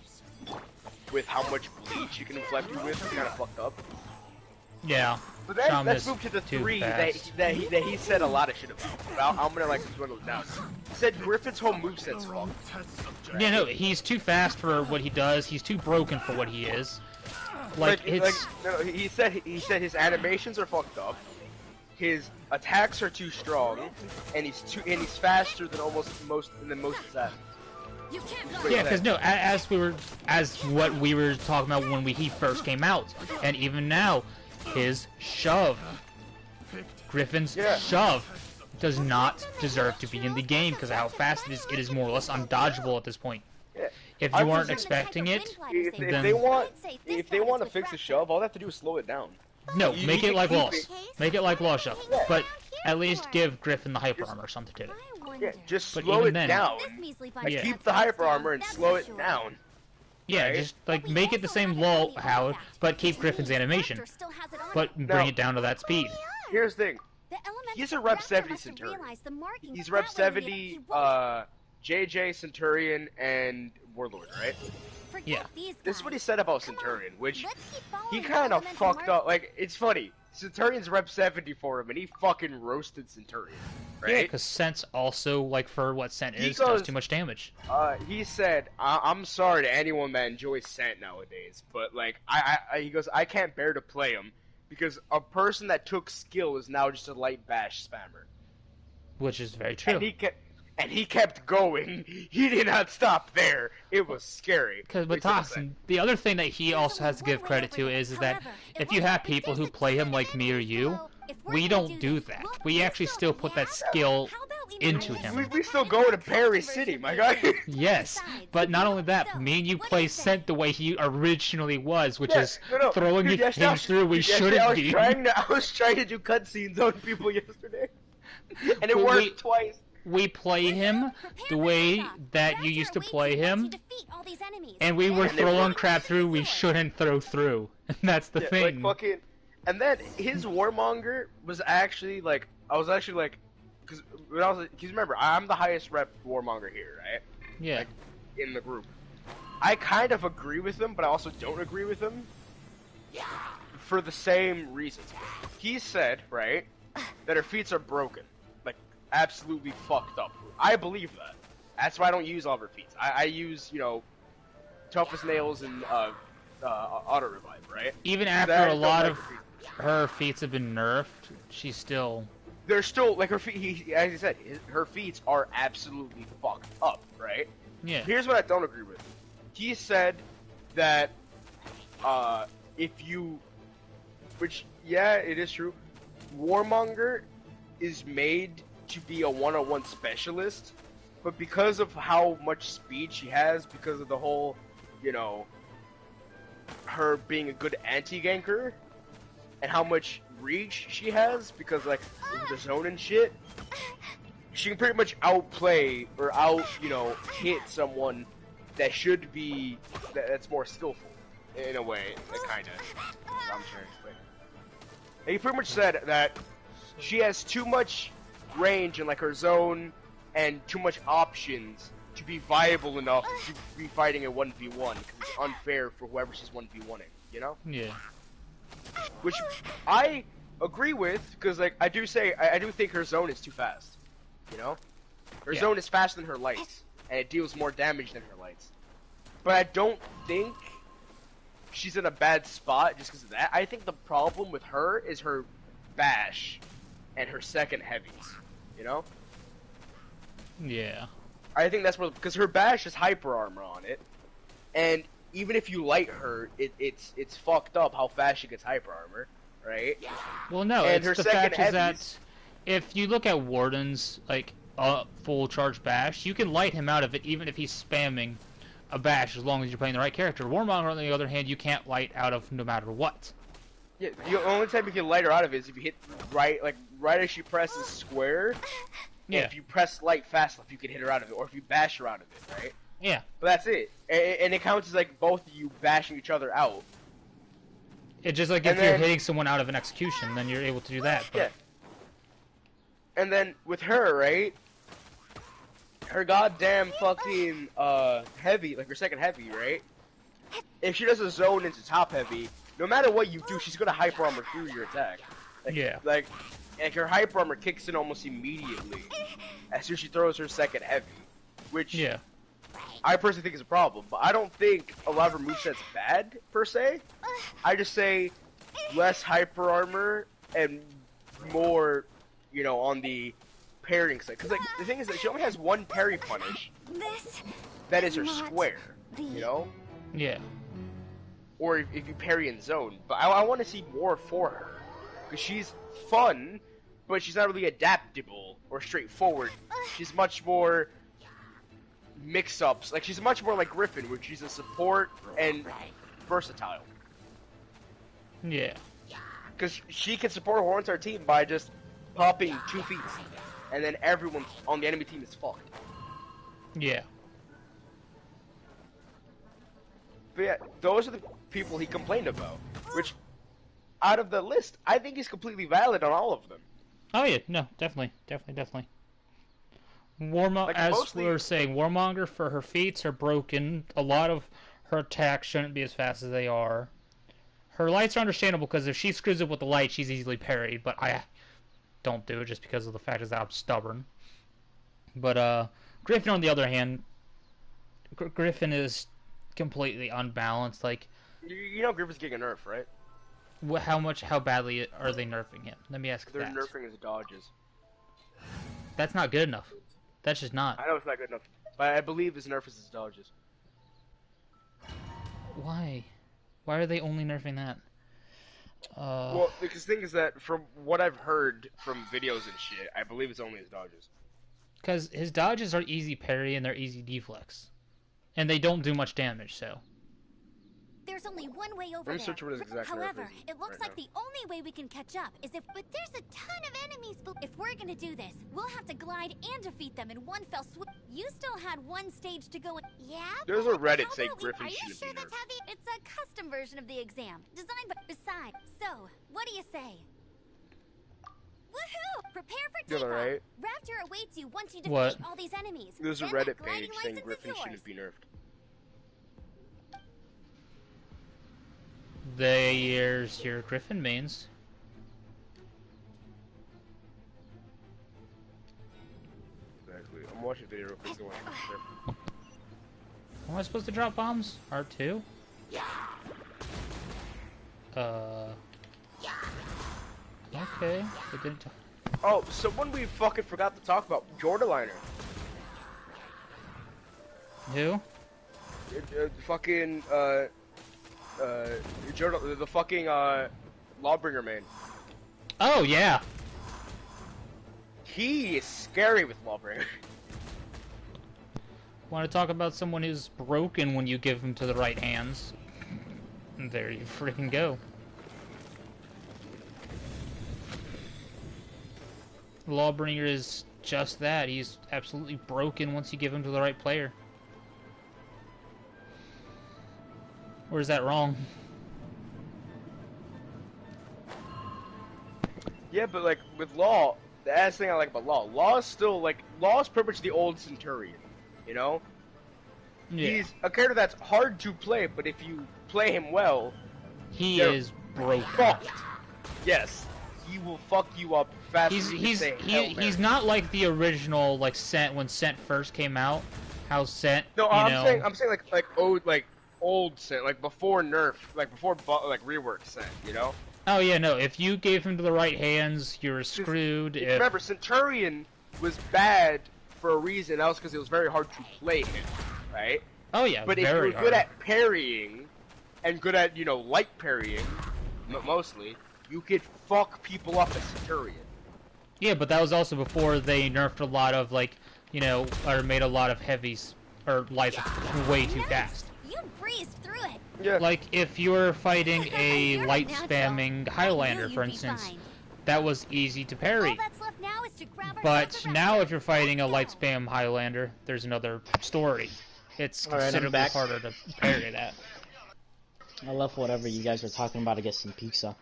Speaker 1: with how much bleach you can inflect you with is kind of fucked up.
Speaker 2: Yeah.
Speaker 1: But then
Speaker 2: Shaman
Speaker 1: let's
Speaker 2: is
Speaker 1: move to the
Speaker 2: too
Speaker 1: 3
Speaker 2: fast.
Speaker 1: that he said a lot of shit about. But I'm gonna like dwindle it down. He said Griffin's whole moveset's fucked.
Speaker 2: Yeah, no, he's too fast for what he does. He's too broken for what he is. Like it's
Speaker 1: no, he said his animations are fucked up. His attacks are too strong, and he's faster than most assassins.
Speaker 2: yeah, because no, as what we were talking about when he first came out, and even now, his shove, Griffin's shove, does not deserve to be in the game because of how fast it is. It is more or less undodgeable at this point.
Speaker 1: Yeah.
Speaker 2: If
Speaker 1: I
Speaker 2: you
Speaker 1: was
Speaker 2: aren't
Speaker 1: thinking-
Speaker 2: expecting it,
Speaker 1: If
Speaker 2: then
Speaker 1: they want to fix the shove, all they have to do is slow it down.
Speaker 2: no,
Speaker 1: You
Speaker 2: make
Speaker 1: can
Speaker 2: it like
Speaker 1: keep
Speaker 2: Lost. Make it like Lost shove, but at least give Griffin the hyper armor or something to it.
Speaker 1: Yeah, just
Speaker 2: But
Speaker 1: slow
Speaker 2: even
Speaker 1: it
Speaker 2: then-
Speaker 1: down. Like,
Speaker 2: Yeah.
Speaker 1: keep the hyper armor and slow it down.
Speaker 2: Yeah,
Speaker 1: Right?
Speaker 2: just like make it the same low how, but keep Griffin's animation, but bring
Speaker 1: No.
Speaker 2: it down to that speed.
Speaker 1: Here's the thing. He's a rep 70 Centurion. He's rep 70 JJ, Centurion, and Warlord, right?
Speaker 2: Yeah.
Speaker 1: This is what he said about Centurion, which he kind of fucked up. Like, it's funny. Centurion's rep 70 for him, and he fucking roasted Centurion,
Speaker 2: Yeah,
Speaker 1: right?
Speaker 2: because Scent's also, like, for what Scent
Speaker 1: He
Speaker 2: is,
Speaker 1: goes-
Speaker 2: does too much damage.
Speaker 1: He said, I'm sorry to anyone that enjoys Scent nowadays, but, like, he goes, I can't bear to play him, because a person that took skill is now just a light bash spammer.
Speaker 2: Which is very true.
Speaker 1: And he kept going. He did not stop there. It was scary.
Speaker 2: Because with
Speaker 1: He said the same.
Speaker 2: Toxin, the other thing that he also has to give credit to is that if you have people who play him like me or you, we don't do that. We actually still put that skill into him.
Speaker 1: We still go to Paris City, my guy.
Speaker 2: Yes, but not only that, me and you play Scent the way he originally was, which
Speaker 1: Yeah,
Speaker 2: is
Speaker 1: no,
Speaker 2: throwing
Speaker 1: dude,
Speaker 2: things
Speaker 1: yes,
Speaker 2: through we
Speaker 1: yes,
Speaker 2: shouldn't
Speaker 1: I
Speaker 2: be.
Speaker 1: was trying to do cutscenes on people yesterday, and it
Speaker 2: But
Speaker 1: worked twice.
Speaker 2: We play him the way that you used to play him, and we were
Speaker 1: And they
Speaker 2: throwing
Speaker 1: work.
Speaker 2: crap through we shouldn't throw through. That's the
Speaker 1: Yeah,
Speaker 2: thing.
Speaker 1: like fucking. And then his warmonger was actually like, I was actually like, because remember, I'm the highest rep warmonger here, right?
Speaker 2: Yeah.
Speaker 1: Like, in the group. I kind of agree with him, but I also don't agree with him. For the same reasons. He said, right, that her feet are broken. Like, absolutely fucked up. I believe that. That's why I don't use all of her feet. I use, you know, toughest nails and auto revive, right?
Speaker 2: Even
Speaker 1: I
Speaker 2: after a
Speaker 1: don't
Speaker 2: lot
Speaker 1: like
Speaker 2: of
Speaker 1: her feet.
Speaker 2: her feats have been nerfed, she's still...
Speaker 1: They're still, like, her feet, as he said, her feet are absolutely fucked up, right?
Speaker 2: Yeah.
Speaker 1: Here's what I don't agree with. He said that if you Which, yeah, it is true. Warmonger is made to be a one-on-one specialist, but because of how much speed she has, because of the whole, you know, her being a good anti-ganker, and how much reach she has, because, like, with the zone and shit, she can pretty much outplay, or hit someone that should be, that's more skillful, in a way, kinda. I'm sure. And he pretty much said that she has too much range in like her zone and too much options to be viable enough to be fighting a 1v1 because it's unfair for whoever she's 1v1ing, you know?
Speaker 2: Yeah.
Speaker 1: Which I agree with because like I do think her zone is too fast, you know? Her
Speaker 2: Yeah.
Speaker 1: zone is faster than her lights and it deals more damage than her lights. But I don't think she's in a bad spot just because of that. I think the problem with her is her bash and her second heavies, you know?
Speaker 2: Yeah.
Speaker 1: I think that's where, because her bash has hyper armor on it, and even if you light her, it's fucked up how fast she gets hyper armor, right?
Speaker 2: Well, no,
Speaker 1: And
Speaker 2: it's
Speaker 1: her
Speaker 2: the
Speaker 1: second
Speaker 2: fact is that
Speaker 1: heavies-
Speaker 2: if you look at Warden's like full charge bash, you can light him out of it even if he's spamming a bash as long as you're playing the right character. Warmonger, on the other hand, you can't light out of no matter what.
Speaker 1: Yeah, the only time you can light her out of it is if you hit right as she presses square.
Speaker 2: Yeah.
Speaker 1: If you press light fast enough, you can hit her out of it, or if you bash her out of it, right?
Speaker 2: Yeah.
Speaker 1: But that's it, and it counts as like both of you bashing each other out.
Speaker 2: It's just like
Speaker 1: And
Speaker 2: if you're
Speaker 1: then-
Speaker 2: hitting someone out of an execution, then you're able to do that. But
Speaker 1: Yeah. And then with her, right? Her goddamn fucking heavy, like her second heavy, right? If she does a zone into top heavy, no matter what you do, she's gonna hyper armor through your attack. Like,
Speaker 2: Yeah.
Speaker 1: Like her hyper armor kicks in almost immediately as soon as she throws her second heavy, which
Speaker 2: yeah.
Speaker 1: I personally think is a problem. But I don't think a lot of her moveset's bad per se. I just say less hyper armor and more, you know, on the parrying side. Because like the thing is that she only has one parry punish.
Speaker 5: This
Speaker 1: That is her
Speaker 5: Not
Speaker 1: square,
Speaker 5: the-
Speaker 1: you know?
Speaker 2: Yeah.
Speaker 1: Or if you parry in zone. But I want to see more for her. Because she's fun, but she's not really adaptable or straightforward. She's much more mix-ups. Like, she's much more like Griffin, where she's a support and versatile.
Speaker 2: Yeah.
Speaker 1: Because she can support her entire team by just popping 2 feet. And then everyone on the enemy team is fucked.
Speaker 2: Yeah.
Speaker 1: But yeah, those are the people he complained about. Which, out of the list, I think he's completely valid on all of them.
Speaker 2: Oh yeah. No. Definitely. Warmonger,
Speaker 1: Like,
Speaker 2: as
Speaker 1: mostly-
Speaker 2: we were saying, Warmonger for her feats are broken. A lot of her attacks shouldn't be as fast as they are. Her lights are understandable because if she screws up with the light, she's easily parried. But I don't do it just because of the fact that I'm stubborn. But Griffin, on the other hand, Griffin is completely unbalanced. Like,
Speaker 1: You know Griffin's getting a nerf, right?
Speaker 2: how badly are they nerfing him? Let me ask
Speaker 1: They're
Speaker 2: that.
Speaker 1: nerfing his dodges.
Speaker 2: That's not good enough. That's just not.
Speaker 1: I know it's not good enough, but I believe his nerf is his dodges.
Speaker 2: Why? Why are they only nerfing that?
Speaker 1: Well, because the thing is that from what I've heard from videos and shit, I believe it's only his dodges.
Speaker 2: Because his dodges are easy parry and they're easy deflex. And they don't do much damage, so.
Speaker 5: There's only one way over
Speaker 1: Let me
Speaker 5: there.
Speaker 1: search what his exact nerf
Speaker 5: However,
Speaker 1: is
Speaker 5: it looks
Speaker 1: right
Speaker 5: like
Speaker 1: now.
Speaker 5: the only way we can catch up is if. But there's a ton of enemies. If we're gonna do this, we'll have to glide and defeat them in one fell swoop. You still had one stage to go. Yeah.
Speaker 1: There's a
Speaker 5: but
Speaker 1: Reddit
Speaker 5: how
Speaker 1: saying
Speaker 5: about
Speaker 1: Griffin
Speaker 5: Are you
Speaker 1: shouldn't
Speaker 5: sure
Speaker 1: be
Speaker 5: that's
Speaker 1: nerfed.
Speaker 5: heavy? It's a custom version of the exam, designed by. Besides, so what do you say? Woohoo! Prepare for
Speaker 1: You're
Speaker 5: takeoff.
Speaker 1: right.
Speaker 5: Raptor awaits you once you defeat
Speaker 2: What?
Speaker 5: all these enemies.
Speaker 1: There's a
Speaker 5: Then
Speaker 1: Reddit
Speaker 5: that gliding
Speaker 1: page saying
Speaker 5: license is
Speaker 1: Griffin
Speaker 5: yours.
Speaker 1: shouldn't be nerfed.
Speaker 2: There's your Griffin mains.
Speaker 1: Exactly. I'm watching a video real quick. Go watch it.
Speaker 2: Am I supposed to drop bombs? R2? Okay. It didn't.
Speaker 1: Oh, someone we fucking forgot to talk about. Jordanliner.
Speaker 2: Who?
Speaker 1: Fucking, the fucking, Lawbringer main.
Speaker 2: Oh yeah.
Speaker 1: He is scary with Lawbringer.
Speaker 2: Want to talk about someone who's broken when you give him to the right hands? There you freaking go. Lawbringer is just that. He's absolutely broken once you give him to the right player. Or is that wrong?
Speaker 1: Yeah, but like with Law, the ass thing I like about Law is still like Law is pretty much the old Centurion, you know?
Speaker 2: Yeah.
Speaker 1: He's a character that's hard to play, but if you play him well,
Speaker 2: He
Speaker 1: they're
Speaker 2: is broken.
Speaker 1: fucked. Yes, he will fuck you up fast.
Speaker 2: He's not like the original like Scent when Scent first came out. How Scent,
Speaker 1: No,
Speaker 2: you know.
Speaker 1: I'm saying like old Scent, like before nerf, like before like rework Scent, you know?
Speaker 2: Oh yeah, no. If you gave him to the right hands, you're screwed. If...
Speaker 1: Remember, Centurion was bad for a reason. That was because it was very hard to play him, right?
Speaker 2: Oh yeah,
Speaker 1: But if
Speaker 2: very
Speaker 1: you're good
Speaker 2: hard.
Speaker 1: at parrying, and good at, you know, light parrying, mostly, you could fuck people up as Centurion.
Speaker 2: Yeah, but that was also before they nerfed a lot of like, you know, or made a lot of heavies or lights way too fast.
Speaker 5: You breezed through it.
Speaker 1: Yeah.
Speaker 2: Like if you were fighting a
Speaker 5: You're
Speaker 2: light
Speaker 5: natural.
Speaker 2: spamming Highlander,
Speaker 5: I knew
Speaker 2: for
Speaker 5: you'd be
Speaker 2: instance,
Speaker 5: fine.
Speaker 2: that was easy to
Speaker 5: All
Speaker 2: parry.
Speaker 5: that's left now is to grab
Speaker 2: But
Speaker 5: ourselves a
Speaker 2: now
Speaker 5: rest.
Speaker 2: if you're fighting a
Speaker 5: Let's
Speaker 2: light
Speaker 5: go.
Speaker 2: spam Highlander, there's another story. It's
Speaker 4: Alright, I'm
Speaker 2: considerably
Speaker 4: back.
Speaker 2: harder to parry that.
Speaker 4: I left whatever you guys were talking about to get some pizza.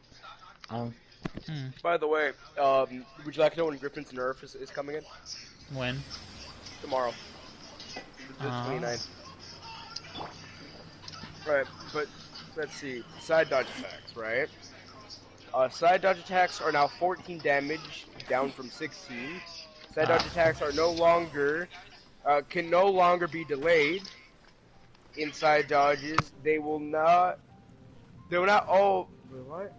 Speaker 1: By the way, would you like to know when Griffin's nerf is coming in?
Speaker 2: When?
Speaker 1: Tomorrow. The
Speaker 2: Ah.
Speaker 1: 29th. Right, but let's see. Side dodge attacks, right? Side dodge attacks are now 14 damage, down from 16. Side dodge attacks are no longer, can no longer be delayed. In side dodges, they will not, oh, what?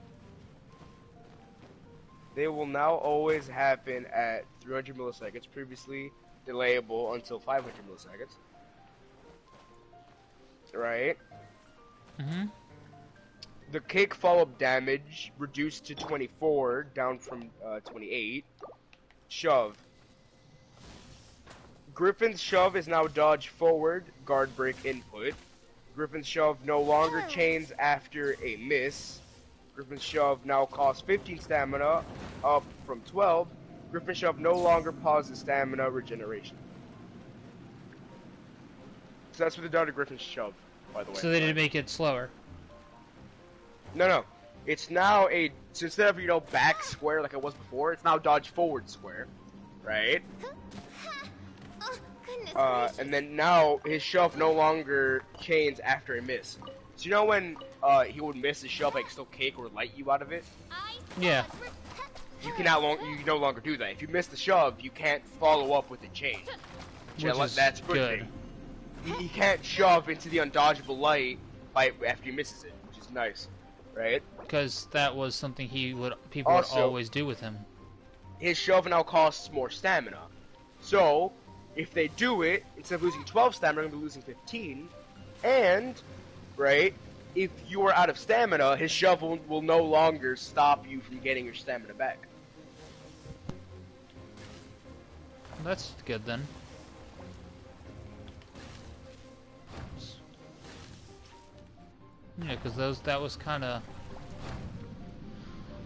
Speaker 1: They will now always happen at 300 milliseconds, previously delayable until 500 milliseconds. Right?
Speaker 2: Mm-hmm.
Speaker 1: The kick follow-up damage reduced to 24, down from 28. Shove. Griffin's shove is now dodge forward, guard break input. Griffin's shove no longer chains after a miss. Griffin's shove now costs 15 stamina, up from 12. Griffin's shove no longer pauses stamina regeneration. So that's what they done to Griffin's shove, by the way.
Speaker 2: So they didn't make it slower.
Speaker 1: No. It's now so instead of, you know, back square like it was before, it's now dodge forward square. Right?
Speaker 5: Oh, goodness gracious.
Speaker 1: And then now his shove no longer chains after a miss. So you know when he would miss his shove, like still kick or light you out of it?
Speaker 2: Yeah.
Speaker 1: You no longer do that. If you miss the shove, you can't follow up with a chain.
Speaker 2: Which is
Speaker 1: That's a
Speaker 2: good.
Speaker 1: thing. He can't shove into the undodgeable light after he misses it, which is nice, right?
Speaker 2: Because that was something people would
Speaker 1: Also-
Speaker 2: always do with him.
Speaker 1: His shove now costs more stamina. So, if they do it, instead of losing 12 stamina, they're going to be losing 15. And, right, if you are out of stamina, his shove will no longer stop you from getting your stamina back.
Speaker 2: That's good then. Yeah, because that was kind of...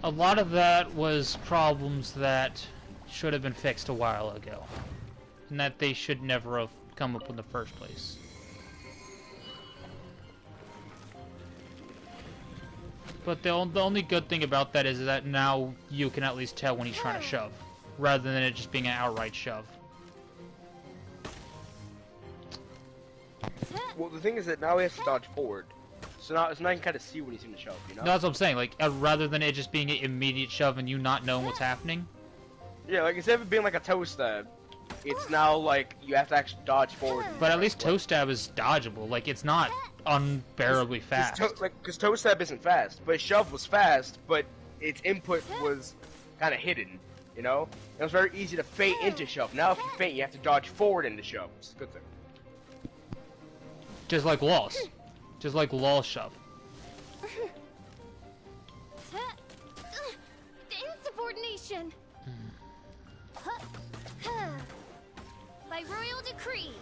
Speaker 2: A lot of that was problems that should have been fixed a while ago. And that they should never have come up with in the first place. But the only good thing about that is that now you can at least tell when he's trying to shove. Rather than it just being an outright shove.
Speaker 1: Well, the thing is that now he has to dodge forward. So now I can kind of see when he's in the shove, you know?
Speaker 2: No, that's what I'm saying. Like, rather than it just being an immediate shove and you not knowing what's happening.
Speaker 1: Yeah, like instead of it being like a toe stab, it's now like you have to actually dodge forward.
Speaker 2: But at least toe stab is dodgeable. Like, it's not unbearably fast.
Speaker 1: Because toe stab isn't fast, but shove was fast, but its input was kind of hidden, you know? It was very easy to feint into shove. Now if you feint, you have to dodge forward into shove, which is a good thing.
Speaker 2: Just like Loss. Just like Loss shove.
Speaker 5: destruction. By royal decree.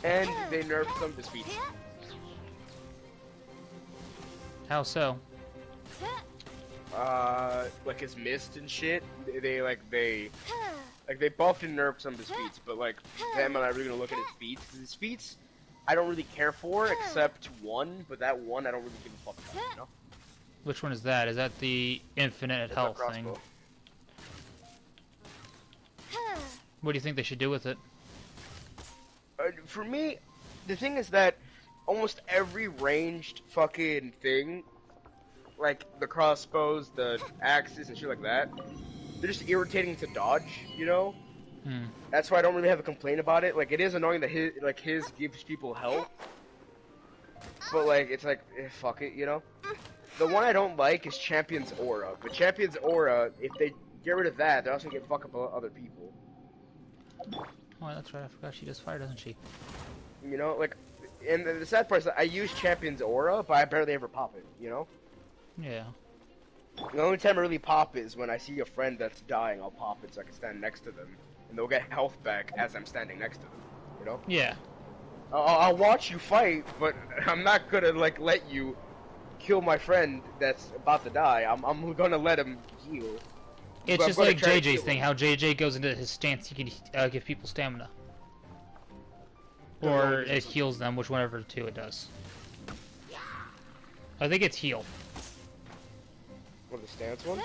Speaker 1: And they nerfed some of his feats.
Speaker 2: How so?
Speaker 1: Like his mist and shit. They buffed and nerfed some of his feats, but like them, I'm not really gonna look at his feats. 'Cause his feats, I don't really care for except one, but that one I don't really give a fuck about. You know?
Speaker 2: Which one is that? Is that the infinite
Speaker 1: It's a
Speaker 2: health thing?
Speaker 1: crossbow.
Speaker 2: What do you think they should do with it?
Speaker 1: For me, the thing is that almost every ranged fucking thing, like the crossbows, the axes, and shit like that, they're just irritating to dodge, you know?
Speaker 2: Hmm.
Speaker 1: That's why I don't really have a complaint about it. Like, it is annoying that his gives people health, but like, it's like, fuck it, you know? The one I don't like is Champion's Aura, but Champion's Aura, if they get rid of that, they're also gonna fuck up other people.
Speaker 2: Oh, that's right. I forgot she does fire, doesn't she?
Speaker 1: You know, like, and the sad part is that I use Champion's Aura, but I barely ever pop it, you know?
Speaker 2: Yeah.
Speaker 1: The only time I really pop it is when I see a friend that's dying, I'll pop it so I can stand next to them, and they'll get health back as I'm standing next to them, you know?
Speaker 2: Yeah.
Speaker 1: I'll watch you fight, but I'm not gonna, like, let you kill my friend that's about to die. I'm gonna let him heal.
Speaker 2: It's
Speaker 1: But I'm
Speaker 2: just
Speaker 1: gonna
Speaker 2: like
Speaker 1: try to
Speaker 2: JJ's
Speaker 1: kill
Speaker 2: thing,
Speaker 1: him.
Speaker 2: how JJ goes into his stance, he can give people stamina.
Speaker 1: No,
Speaker 2: Or
Speaker 1: no,
Speaker 2: it
Speaker 1: it's-
Speaker 2: heals them, which whatever two it does. I think it's heal.
Speaker 1: What, the stance one?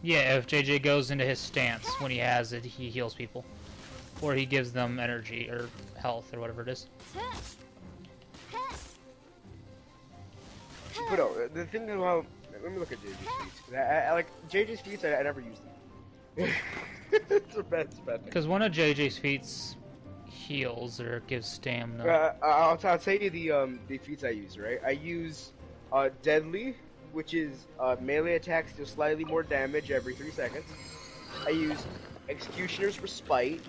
Speaker 2: Yeah, if JJ goes into his stance, when he has it, he heals people. Or he gives them energy, or health, or whatever it is.
Speaker 1: But no, the thing about... Let me look at JJ's feats. 'Cause I like, JJ's feats, I never use them. it's a bad thing.
Speaker 2: Because one of JJ's feats heals, or gives stamina.
Speaker 1: I'll tell you the feats I use, right? I use Deadly, which is melee attacks deal slightly more damage every 3 seconds. I use Executioner's Respite,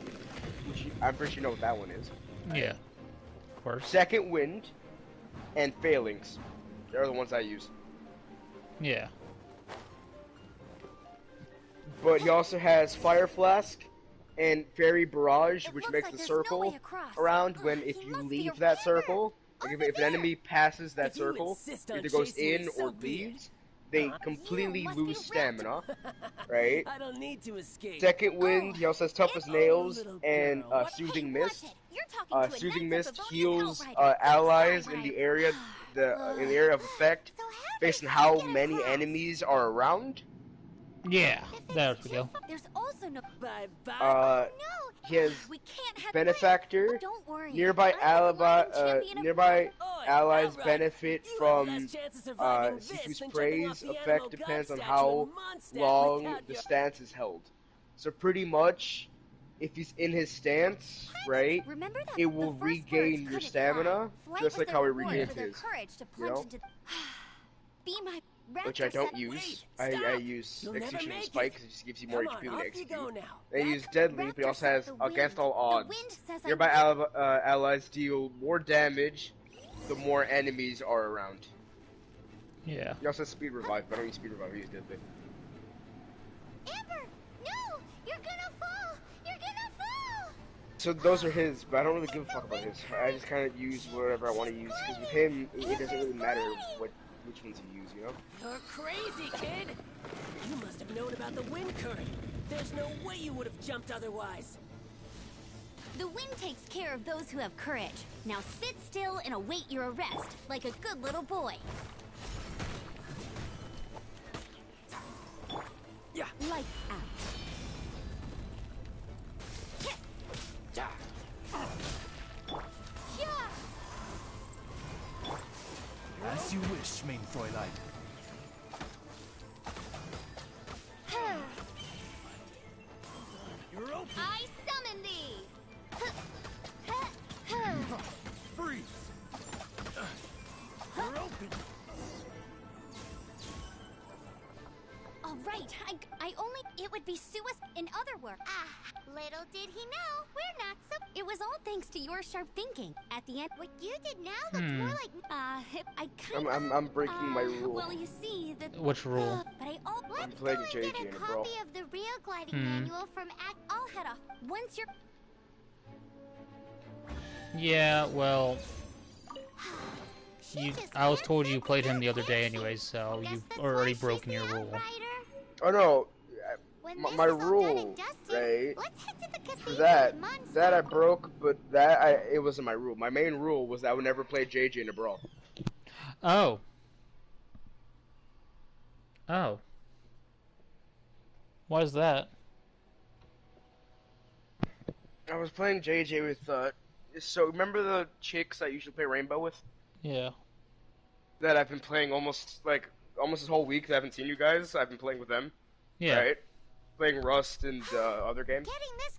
Speaker 1: which I'm pretty sure you know what that one is.
Speaker 2: Yeah. Of course.
Speaker 1: Second Wind, and Failings. They're the ones I use.
Speaker 2: Yeah.
Speaker 1: But he also has Fire Flask and Fairy Barrage,
Speaker 5: It
Speaker 1: which
Speaker 5: looks
Speaker 1: makes
Speaker 5: like
Speaker 1: the
Speaker 5: there's no
Speaker 1: circle
Speaker 5: way across.
Speaker 1: around when
Speaker 5: He
Speaker 1: if you
Speaker 5: must be a
Speaker 1: leave that
Speaker 5: river.
Speaker 1: circle, like if an enemy passes that
Speaker 7: If you
Speaker 1: circle,
Speaker 7: insist on
Speaker 1: either goes
Speaker 7: chasing me,
Speaker 1: in
Speaker 7: so
Speaker 1: or
Speaker 7: be it.
Speaker 1: leaves, they
Speaker 7: Huh?
Speaker 1: completely
Speaker 5: You must be
Speaker 1: lose
Speaker 5: wrapped
Speaker 1: stamina, right?
Speaker 7: I don't need to escape.
Speaker 1: Second Wind, he also has Tough as
Speaker 5: Oh,
Speaker 1: Nails
Speaker 7: little
Speaker 1: and
Speaker 7: girl. What?
Speaker 1: Soothing
Speaker 5: Hey,
Speaker 1: Mist.
Speaker 5: watch it. You're talking to a
Speaker 1: Soothing
Speaker 5: knight of
Speaker 1: Mist
Speaker 5: Favonian
Speaker 1: heals
Speaker 5: Hellrider.
Speaker 1: allies
Speaker 5: Sorry,
Speaker 1: in the
Speaker 5: but
Speaker 1: area, in the area of effect,
Speaker 5: So how
Speaker 1: based
Speaker 5: did
Speaker 1: on how
Speaker 5: you get
Speaker 1: many
Speaker 5: across?
Speaker 1: enemies are around.
Speaker 2: Yeah.
Speaker 5: If
Speaker 2: There
Speaker 5: it's
Speaker 2: we go.
Speaker 5: too far- There's also no.
Speaker 7: Bye bye.
Speaker 5: No.
Speaker 1: He has
Speaker 5: We can't have
Speaker 1: Benefactor.
Speaker 5: Oh, don't worry.
Speaker 1: Nearby
Speaker 5: I'm the gliding champion of
Speaker 1: nearby
Speaker 7: Oi,
Speaker 1: allies
Speaker 7: Outrider,
Speaker 1: benefit
Speaker 7: you have
Speaker 1: from
Speaker 7: less chance of surviving this
Speaker 1: Sifu's
Speaker 7: than jumping
Speaker 1: praise.
Speaker 7: off the
Speaker 1: Effect
Speaker 7: animal
Speaker 1: depends
Speaker 7: god
Speaker 1: on
Speaker 7: statue
Speaker 1: how
Speaker 7: in Mondstadt
Speaker 1: long
Speaker 7: without
Speaker 1: the
Speaker 7: your-
Speaker 1: stance is held. So pretty much, if he's in his stance, right,
Speaker 5: Remember that
Speaker 1: it
Speaker 5: the
Speaker 1: will
Speaker 5: first
Speaker 1: regain
Speaker 5: birds
Speaker 1: your
Speaker 5: couldn't
Speaker 1: stamina,
Speaker 5: fly. Flight
Speaker 1: just
Speaker 5: was
Speaker 1: like how
Speaker 5: their
Speaker 1: it
Speaker 5: reward
Speaker 1: regains
Speaker 5: for their
Speaker 1: his,
Speaker 5: courage to
Speaker 1: you know?
Speaker 5: plunge into. Be my
Speaker 1: which I don't
Speaker 5: raptor
Speaker 1: use.
Speaker 7: Wait,
Speaker 1: I
Speaker 7: stop.
Speaker 1: use
Speaker 7: You'll never
Speaker 1: Execution
Speaker 7: make
Speaker 1: Spike
Speaker 7: it.
Speaker 1: because it just gives you more
Speaker 7: Come
Speaker 1: HP
Speaker 7: on,
Speaker 1: when
Speaker 7: off
Speaker 1: you
Speaker 7: you
Speaker 1: execute.
Speaker 7: go now.
Speaker 1: They use Deadly, but he also has
Speaker 5: The wind-
Speaker 1: Against All
Speaker 5: the
Speaker 1: Odds.
Speaker 5: wind says I
Speaker 1: Nearby
Speaker 5: will.
Speaker 1: allies deal more damage the more enemies are around.
Speaker 2: Yeah.
Speaker 1: He also has Speed Revive, but I don't use Speed Revive, I use Deadly.
Speaker 5: Amber, no! You're gonna fall! You're gonna fall!
Speaker 1: So those are his, but I don't really give a fuck about his. I just kind of use whatever I want to use, because with him, it doesn't really matter which ones you use, you know?
Speaker 7: You're crazy, kid. You must have known about the wind current. There's no way you would have jumped otherwise.
Speaker 5: The wind takes care of those who have courage. Now sit still and await your arrest, like a good little boy.
Speaker 7: Yeah.
Speaker 5: Lights out.
Speaker 6: As you wish, main Fräulein.
Speaker 7: You're open.
Speaker 5: I summon thee!
Speaker 6: Freeze!
Speaker 7: You're open.
Speaker 5: All right. I only... It would be suicide in other words. Little did he know, we're not so... It was all thanks to your sharp thinking. At the end, what you did now looks more like... I kind
Speaker 1: I'm breaking my rule.
Speaker 5: Well, you see, the...
Speaker 2: Which rule?
Speaker 5: But
Speaker 1: I'm playing
Speaker 5: let's go and
Speaker 1: JJ
Speaker 5: get
Speaker 1: in
Speaker 5: a
Speaker 1: a brawl.
Speaker 5: copy of the real gliding manual from... I'll head off. Once you're...
Speaker 2: Yeah, well... I was told you played him the other day anyways, so you've already broken your rule.
Speaker 1: Oh no, my rule, right? For that I broke, but it wasn't my rule. My main rule was that I would never play JJ in a brawl.
Speaker 2: Oh. Oh. Why is that?
Speaker 1: I was playing JJ with, so remember the chicks I usually play Rainbow with?
Speaker 2: Yeah.
Speaker 1: That I've been playing almost this whole week that I haven't seen you guys. I've been playing with them.
Speaker 2: Yeah.
Speaker 1: Right? Playing Rust and other games.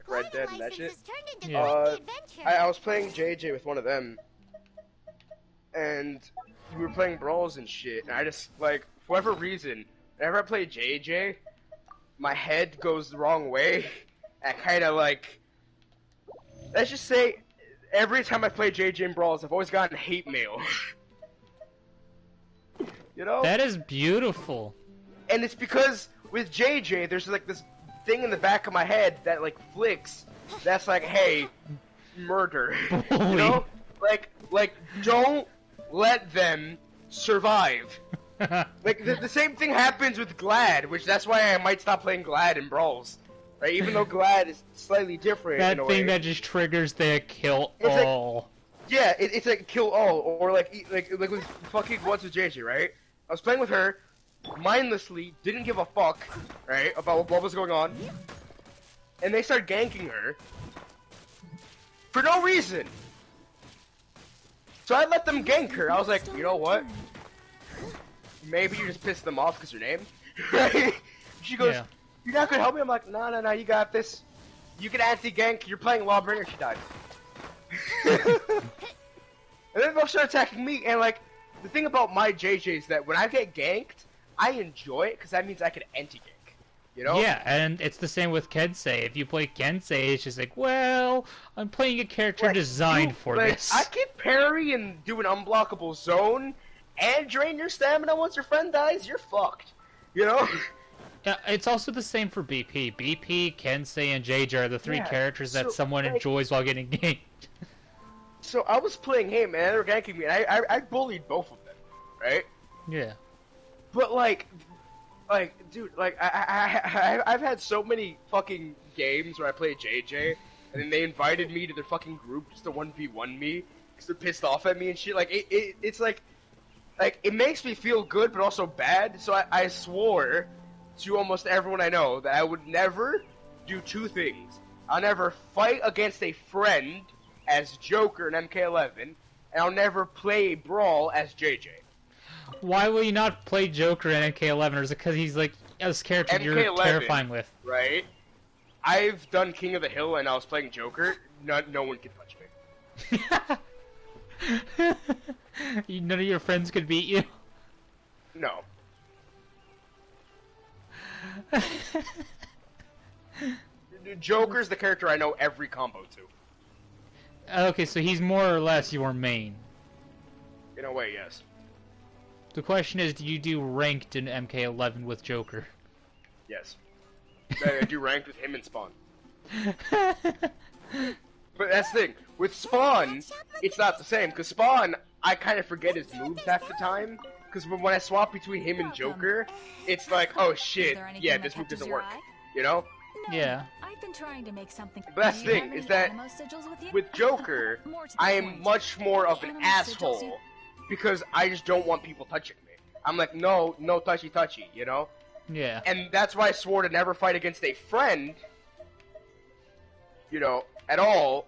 Speaker 5: Like
Speaker 1: Red Dead and that shit.
Speaker 2: Yeah.
Speaker 1: I was playing JJ with one of them. And we were playing brawls and shit. And I just, like, for whatever reason, whenever I play JJ, my head goes the wrong way. I kind of, like... Let's just say, every time I play JJ in brawls, I've always gotten hate mail. You know?
Speaker 2: That is beautiful.
Speaker 1: And it's because with JJ, there's like this thing in the back of my head that like flicks. That's like, hey, murder. You know? Like, don't let them survive. Like the same thing happens with Glad, which that's why I might stop playing Glad in brawls. Right? Even though Glad is slightly different.
Speaker 2: That
Speaker 1: in a
Speaker 2: thing
Speaker 1: way.
Speaker 2: that just triggers the kill
Speaker 1: It's like-
Speaker 2: all.
Speaker 1: Yeah, it's like kill all, or like with fucking what's with JJ, right? I was playing with her, mindlessly, didn't give a fuck, right, about what was going on, and they started ganking her for no reason. So I let them gank her. I was like, you know what? Maybe you just pissed them off because your name, right? She goes,
Speaker 2: Yeah.
Speaker 1: "You're not gonna help me." I'm like, no, you got this. You can anti-gank. You're playing Lawbringer. She died. And then they'll start attacking me, and like, the thing about my JJ is that when I get ganked, I enjoy it, because that means I can anti-gank, you know?
Speaker 2: Yeah, and it's the same with Kensei. If you play Kensei, it's just like, well, I'm playing a character
Speaker 1: Like,
Speaker 2: designed
Speaker 1: dude,
Speaker 2: for
Speaker 1: like,
Speaker 2: this.
Speaker 1: I can parry and do an unblockable zone, and drain your stamina once your friend dies, you're fucked, you know?
Speaker 2: Yeah, it's also the same for BP. BP, Kensei, and JJ are the three
Speaker 1: Yeah,
Speaker 2: characters that
Speaker 1: so,
Speaker 2: someone
Speaker 1: like-
Speaker 2: enjoys while getting ganked.
Speaker 1: So I was playing him, and they were ganking me, and I bullied both of them, right?
Speaker 2: Yeah.
Speaker 1: But like, dude, like I've had so many fucking games where I play JJ, and then they invited me to their fucking group just to 1v1 me because they're pissed off at me and shit. Like it's like it makes me feel good, but also bad. So I swore to almost everyone I know that I would never do two things. I'll never fight against a friend as Joker in MK11, and I'll never play Brawl as JJ.
Speaker 2: Why will you not play Joker in MK11? Or is it because he's like this character you're
Speaker 1: MK11.
Speaker 2: terrifying with?
Speaker 1: Right? I've done King of the Hill and I was playing Joker. No one can touch me.
Speaker 2: None of your friends could beat you.
Speaker 1: No. Joker's the character I know every combo to.
Speaker 2: Okay, so he's more or less your main.
Speaker 1: In a way, yes.
Speaker 2: The question is, do you do ranked in MK11 with Joker?
Speaker 1: Yes. I do ranked with him and Spawn. But that's the thing. With Spawn, it's not the same. Because Spawn, I kind of forget his moves half the time. Because when I swap between him and Joker, it's like, oh shit, yeah, this move doesn't work. You know?
Speaker 2: Yeah.
Speaker 8: I've been trying to make something.
Speaker 1: But that's the
Speaker 8: Do you
Speaker 1: thing,
Speaker 8: have
Speaker 1: is
Speaker 8: any
Speaker 1: that
Speaker 8: animo sigils with you?
Speaker 1: with Joker,
Speaker 8: More to the
Speaker 1: I am
Speaker 8: point.
Speaker 1: much more of an
Speaker 8: Animo sigils
Speaker 1: asshole.
Speaker 8: you-
Speaker 1: Because I just don't want people touching me. I'm like, no touchy, you know?
Speaker 2: Yeah.
Speaker 1: And that's why I swore to never fight against a friend, you know, at all,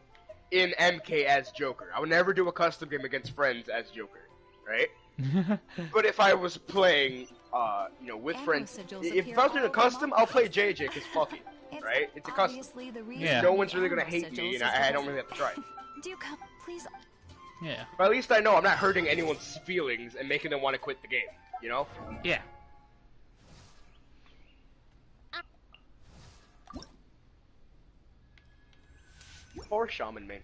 Speaker 1: in MK as Joker. I would never do a custom game against friends as Joker, right? But if I was playing, you know, with
Speaker 8: Ammo
Speaker 1: friends,
Speaker 8: sigils
Speaker 1: if
Speaker 8: appear
Speaker 1: I was doing a
Speaker 8: all
Speaker 1: custom,
Speaker 8: along
Speaker 1: I'll play
Speaker 8: the
Speaker 1: JJ, because fuck it,
Speaker 8: It's
Speaker 1: right? It's a custom.
Speaker 8: obviously the reason
Speaker 2: Yeah.
Speaker 1: No
Speaker 8: the
Speaker 1: one's really gonna
Speaker 8: ammo
Speaker 1: hate me,
Speaker 8: sigils
Speaker 1: and
Speaker 8: is
Speaker 1: I don't
Speaker 8: because-
Speaker 1: really have to try.
Speaker 8: Do come, please.
Speaker 2: Yeah.
Speaker 1: But at least I know I'm not hurting anyone's feelings and making them want to quit the game, you know?
Speaker 2: Yeah.
Speaker 1: Poor shaman, man.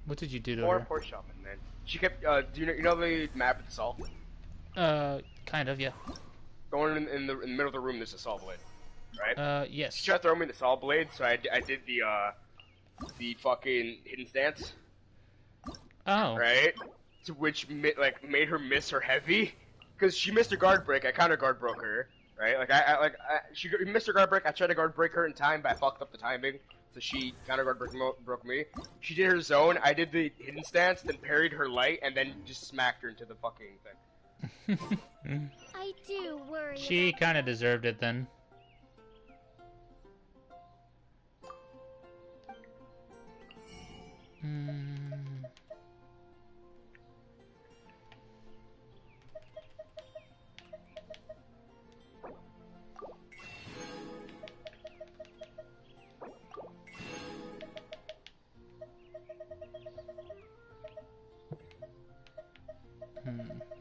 Speaker 2: What did you do to
Speaker 1: Poor shaman, man. She kept. Do you know the map at the Saul?
Speaker 2: her? Kind of, yeah.
Speaker 1: Going in the middle of the room, there's a saw blade, right?
Speaker 2: Yes.
Speaker 1: She tried to throw me the saw blade, so I did the fucking hidden stance,
Speaker 2: Oh.
Speaker 1: right? To which made her miss her heavy, because she missed her guard break. I counter guard broke her, right? She missed her guard break. I tried to guard break her in time, but I fucked up the timing, so she counter guard broke me. She did her zone. I did the hidden stance, then parried her light, and then just smacked her into the fucking thing.
Speaker 5: I do worry.
Speaker 2: She kind of deserved it then.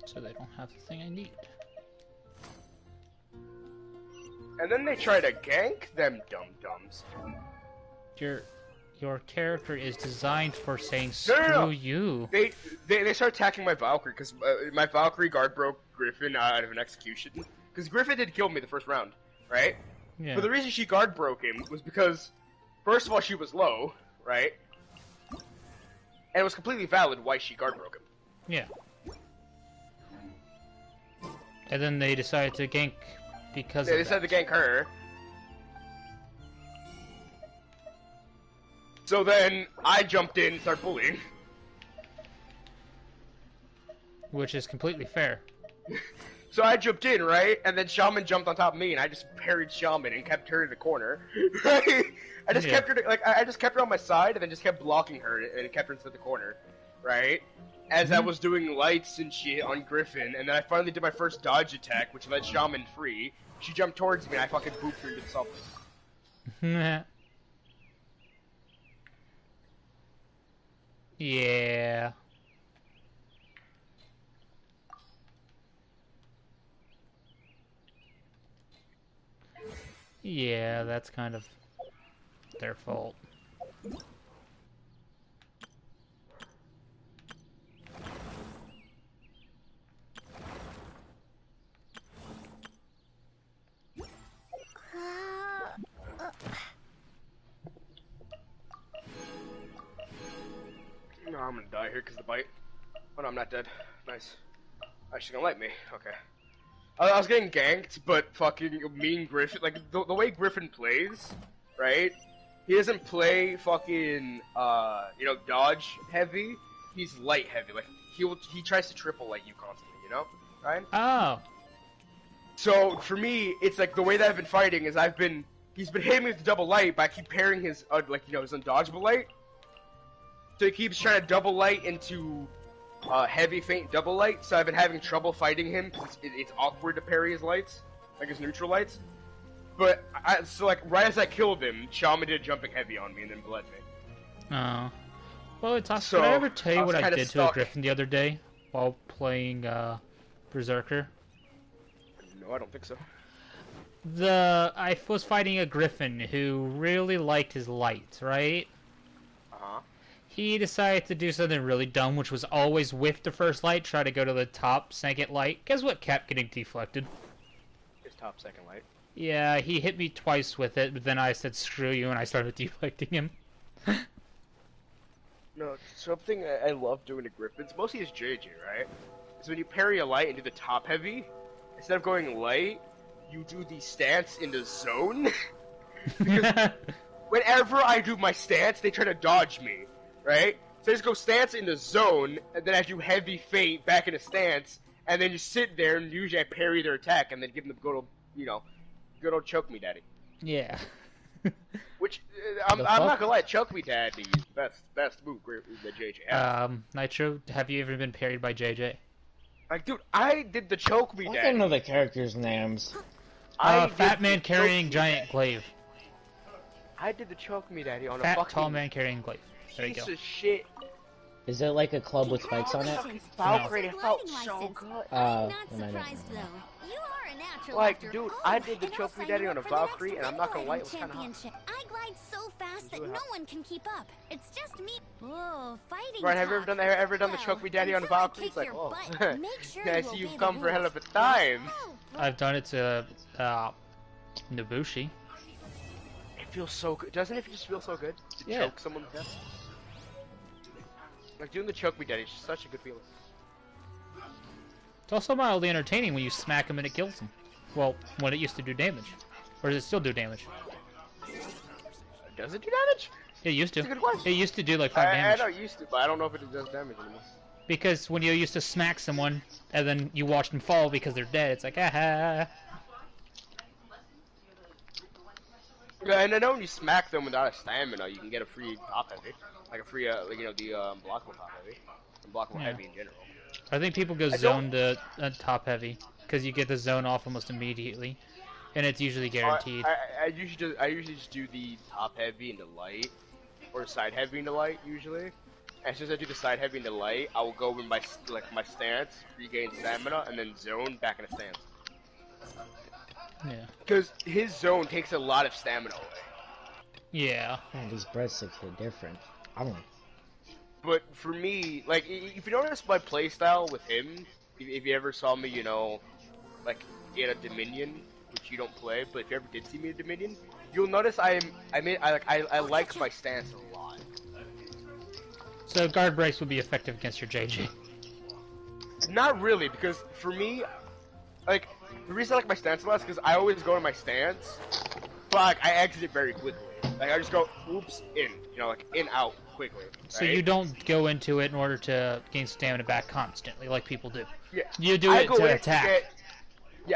Speaker 2: So they don't have the thing I need.
Speaker 1: And then they try to gank them dum-dums.
Speaker 2: Your character is designed for saying
Speaker 1: No,
Speaker 2: screw
Speaker 1: no, no.
Speaker 2: you.
Speaker 1: They start attacking my Valkyrie, because my Valkyrie guard broke Griffin out of an execution. Because Griffin did kill me the first round, right?
Speaker 2: Yeah.
Speaker 1: But the reason she guard broke him was because, first of all, she was low, right? And it was completely valid why she guard broke him.
Speaker 2: Yeah. And then they decided to gank because
Speaker 1: They
Speaker 2: of
Speaker 1: decided
Speaker 2: that.
Speaker 1: to gank her. So then I jumped in and started bullying.
Speaker 2: Which is completely fair.
Speaker 1: So I jumped in, right? And then Shaman jumped on top of me, and I just parried Shaman and kept her in the corner. Right? I just kept her, I just kept her on my side, and then just kept blocking her, and it kept her into the corner, right? As I was doing lights and shit on Griffin, and then I finally did my first dodge attack, which let Shaman free. She jumped towards me, and I fucking booped her into the salt.
Speaker 2: Yeah. Yeah, that's kind of their fault.
Speaker 1: No, I'm gonna die here because the bite. Oh no, I'm not dead. Nice. She's gonna light me. Okay. I was getting ganked, but fucking me and Griffin, like, the way Griffin plays, right? He doesn't play fucking, dodge heavy. He's light heavy. Like, he tries to triple light you constantly, you know? Right?
Speaker 2: Oh.
Speaker 1: So, for me, it's like, the way that I've been fighting is he's been hitting me with the double light, but I keep pairing his, his undodgeable light. So he keeps trying to double light into heavy faint double light, so I've been having trouble fighting him because it's awkward to parry his lights, like his neutral lights. But right as I killed him, Shaman did jumping heavy on me and then bled me.
Speaker 2: Oh. Well, did I
Speaker 1: So,
Speaker 2: ever tell you
Speaker 1: I was
Speaker 2: what I
Speaker 1: kinda
Speaker 2: did to a
Speaker 1: stuck.
Speaker 2: Griffin the other day while playing Berserker?
Speaker 1: No, I don't think so.
Speaker 2: I was fighting a Griffin who really liked his lights, right?
Speaker 1: Uh-huh.
Speaker 2: He decided to do something really dumb, which was always whiff the first light, try to go to the top second light. Guess what kept getting deflected?
Speaker 1: His top second light.
Speaker 2: Yeah, he hit me twice with it, but then I said screw you and I started deflecting him.
Speaker 1: No, something I love doing to Griffins, mostly is JJ, right? Is when you parry a light and do the top heavy, instead of going light, you do the stance in the zone. Because whenever I do my stance, they try to dodge me, right? So I just go stance in the zone, and then I do heavy feint back in a stance, and then you sit there, and usually I parry their attack, and then give them the good old choke me daddy.
Speaker 2: Yeah.
Speaker 1: Which, I'm
Speaker 4: The
Speaker 1: not
Speaker 4: fuck?
Speaker 1: gonna lie, choke me daddy is the best move that JJ has.
Speaker 2: Nitro, have you ever been parried by JJ?
Speaker 1: Like, dude, I did the choke me
Speaker 4: I
Speaker 1: daddy.
Speaker 4: don't know the characters' names.
Speaker 1: I did
Speaker 2: Fat
Speaker 1: the
Speaker 2: man
Speaker 1: choke
Speaker 2: carrying
Speaker 1: me
Speaker 2: giant
Speaker 1: daddy.
Speaker 2: glaive.
Speaker 1: I did the choke me daddy on a
Speaker 2: Fat,
Speaker 1: fucking
Speaker 2: tall man carrying glaive. There you
Speaker 1: piece
Speaker 2: go.
Speaker 1: of shit.
Speaker 4: Is it like a club with spikes on it?
Speaker 1: Valkyrie, it felt
Speaker 5: Gliding
Speaker 1: so
Speaker 5: license.
Speaker 1: good.
Speaker 5: I'm not
Speaker 4: then I don't
Speaker 5: surprised
Speaker 4: know.
Speaker 5: though. You are a natural
Speaker 1: Like,
Speaker 5: after
Speaker 1: dude,
Speaker 5: all.
Speaker 1: I did the
Speaker 5: And
Speaker 1: choke
Speaker 5: I'll
Speaker 1: me
Speaker 5: sign
Speaker 1: daddy
Speaker 5: you
Speaker 1: on
Speaker 5: up
Speaker 1: a
Speaker 5: for the next
Speaker 1: Valkyrie, and I'm not gonna lie, it was kinda hot.
Speaker 5: championship. I glide so fast that no one can keep up. It's just me. Oh, fighting.
Speaker 1: Right, have you ever done the
Speaker 5: Well,
Speaker 1: choke me daddy on
Speaker 5: until I
Speaker 1: Valkyrie?
Speaker 5: kick
Speaker 1: It's like,
Speaker 5: your
Speaker 1: oh,
Speaker 5: butt, make sure
Speaker 1: I
Speaker 5: you
Speaker 1: see
Speaker 5: obey
Speaker 1: you've
Speaker 5: the
Speaker 1: come for a hell
Speaker 5: rules.
Speaker 1: of a time.
Speaker 2: I've done it to Nobushi.
Speaker 1: It feels so good. Doesn't it just feel so good to
Speaker 2: Yeah.
Speaker 1: choke someone to death? Like doing the choke me daddy is just such a good feeling.
Speaker 2: It's also mildly entertaining when you smack him and it kills him. Well, when it used to do damage. Or does it still do damage?
Speaker 1: Does it do damage?
Speaker 2: It used to.
Speaker 1: That's a good question.
Speaker 2: It used to do like 5
Speaker 1: I
Speaker 2: damage.
Speaker 1: know it used to, but I don't know if it does damage anymore.
Speaker 2: Because when you used to smack someone, and then you watch them fall because they're dead, it's like, ah.
Speaker 1: Yeah, and I know when you smack them without a stamina, you can get a free top heavy. Like a free, like, you know, the blockable top heavy. And blockable
Speaker 2: Yeah.
Speaker 1: heavy in general.
Speaker 2: I think people go
Speaker 1: I
Speaker 2: zone to top heavy, because you get the zone off almost immediately. And it's usually guaranteed.
Speaker 1: I usually just do the top heavy into light, or side heavy into light usually. And since I do the side heavy into light, I will go in my my stance, regain stamina, and then zone back in a stance.
Speaker 2: Yeah.
Speaker 1: Because his zone takes a lot of stamina away.
Speaker 2: Yeah.
Speaker 4: Man, these breadsticks hit different. I don't.
Speaker 1: But for me, like, if you notice my playstyle with him, if you ever saw me, you know, like, in a Dominion, which you don't play, but if you ever did see me in Dominion, you'll notice I like my stance a lot.
Speaker 2: So guard breaks would be effective against your JJ.
Speaker 1: Not really, because for me, like, the reason I like my stance a lot is because I always go to my stance, but like, I exit it very quickly. Like, I just go, oops, in, you know, like, in, out, quickly.
Speaker 2: So
Speaker 1: right?
Speaker 2: you don't go into it in order to gain stamina back constantly, like people do.
Speaker 1: Yeah.
Speaker 2: You do
Speaker 1: I
Speaker 2: it
Speaker 1: go
Speaker 2: to
Speaker 1: in
Speaker 2: attack.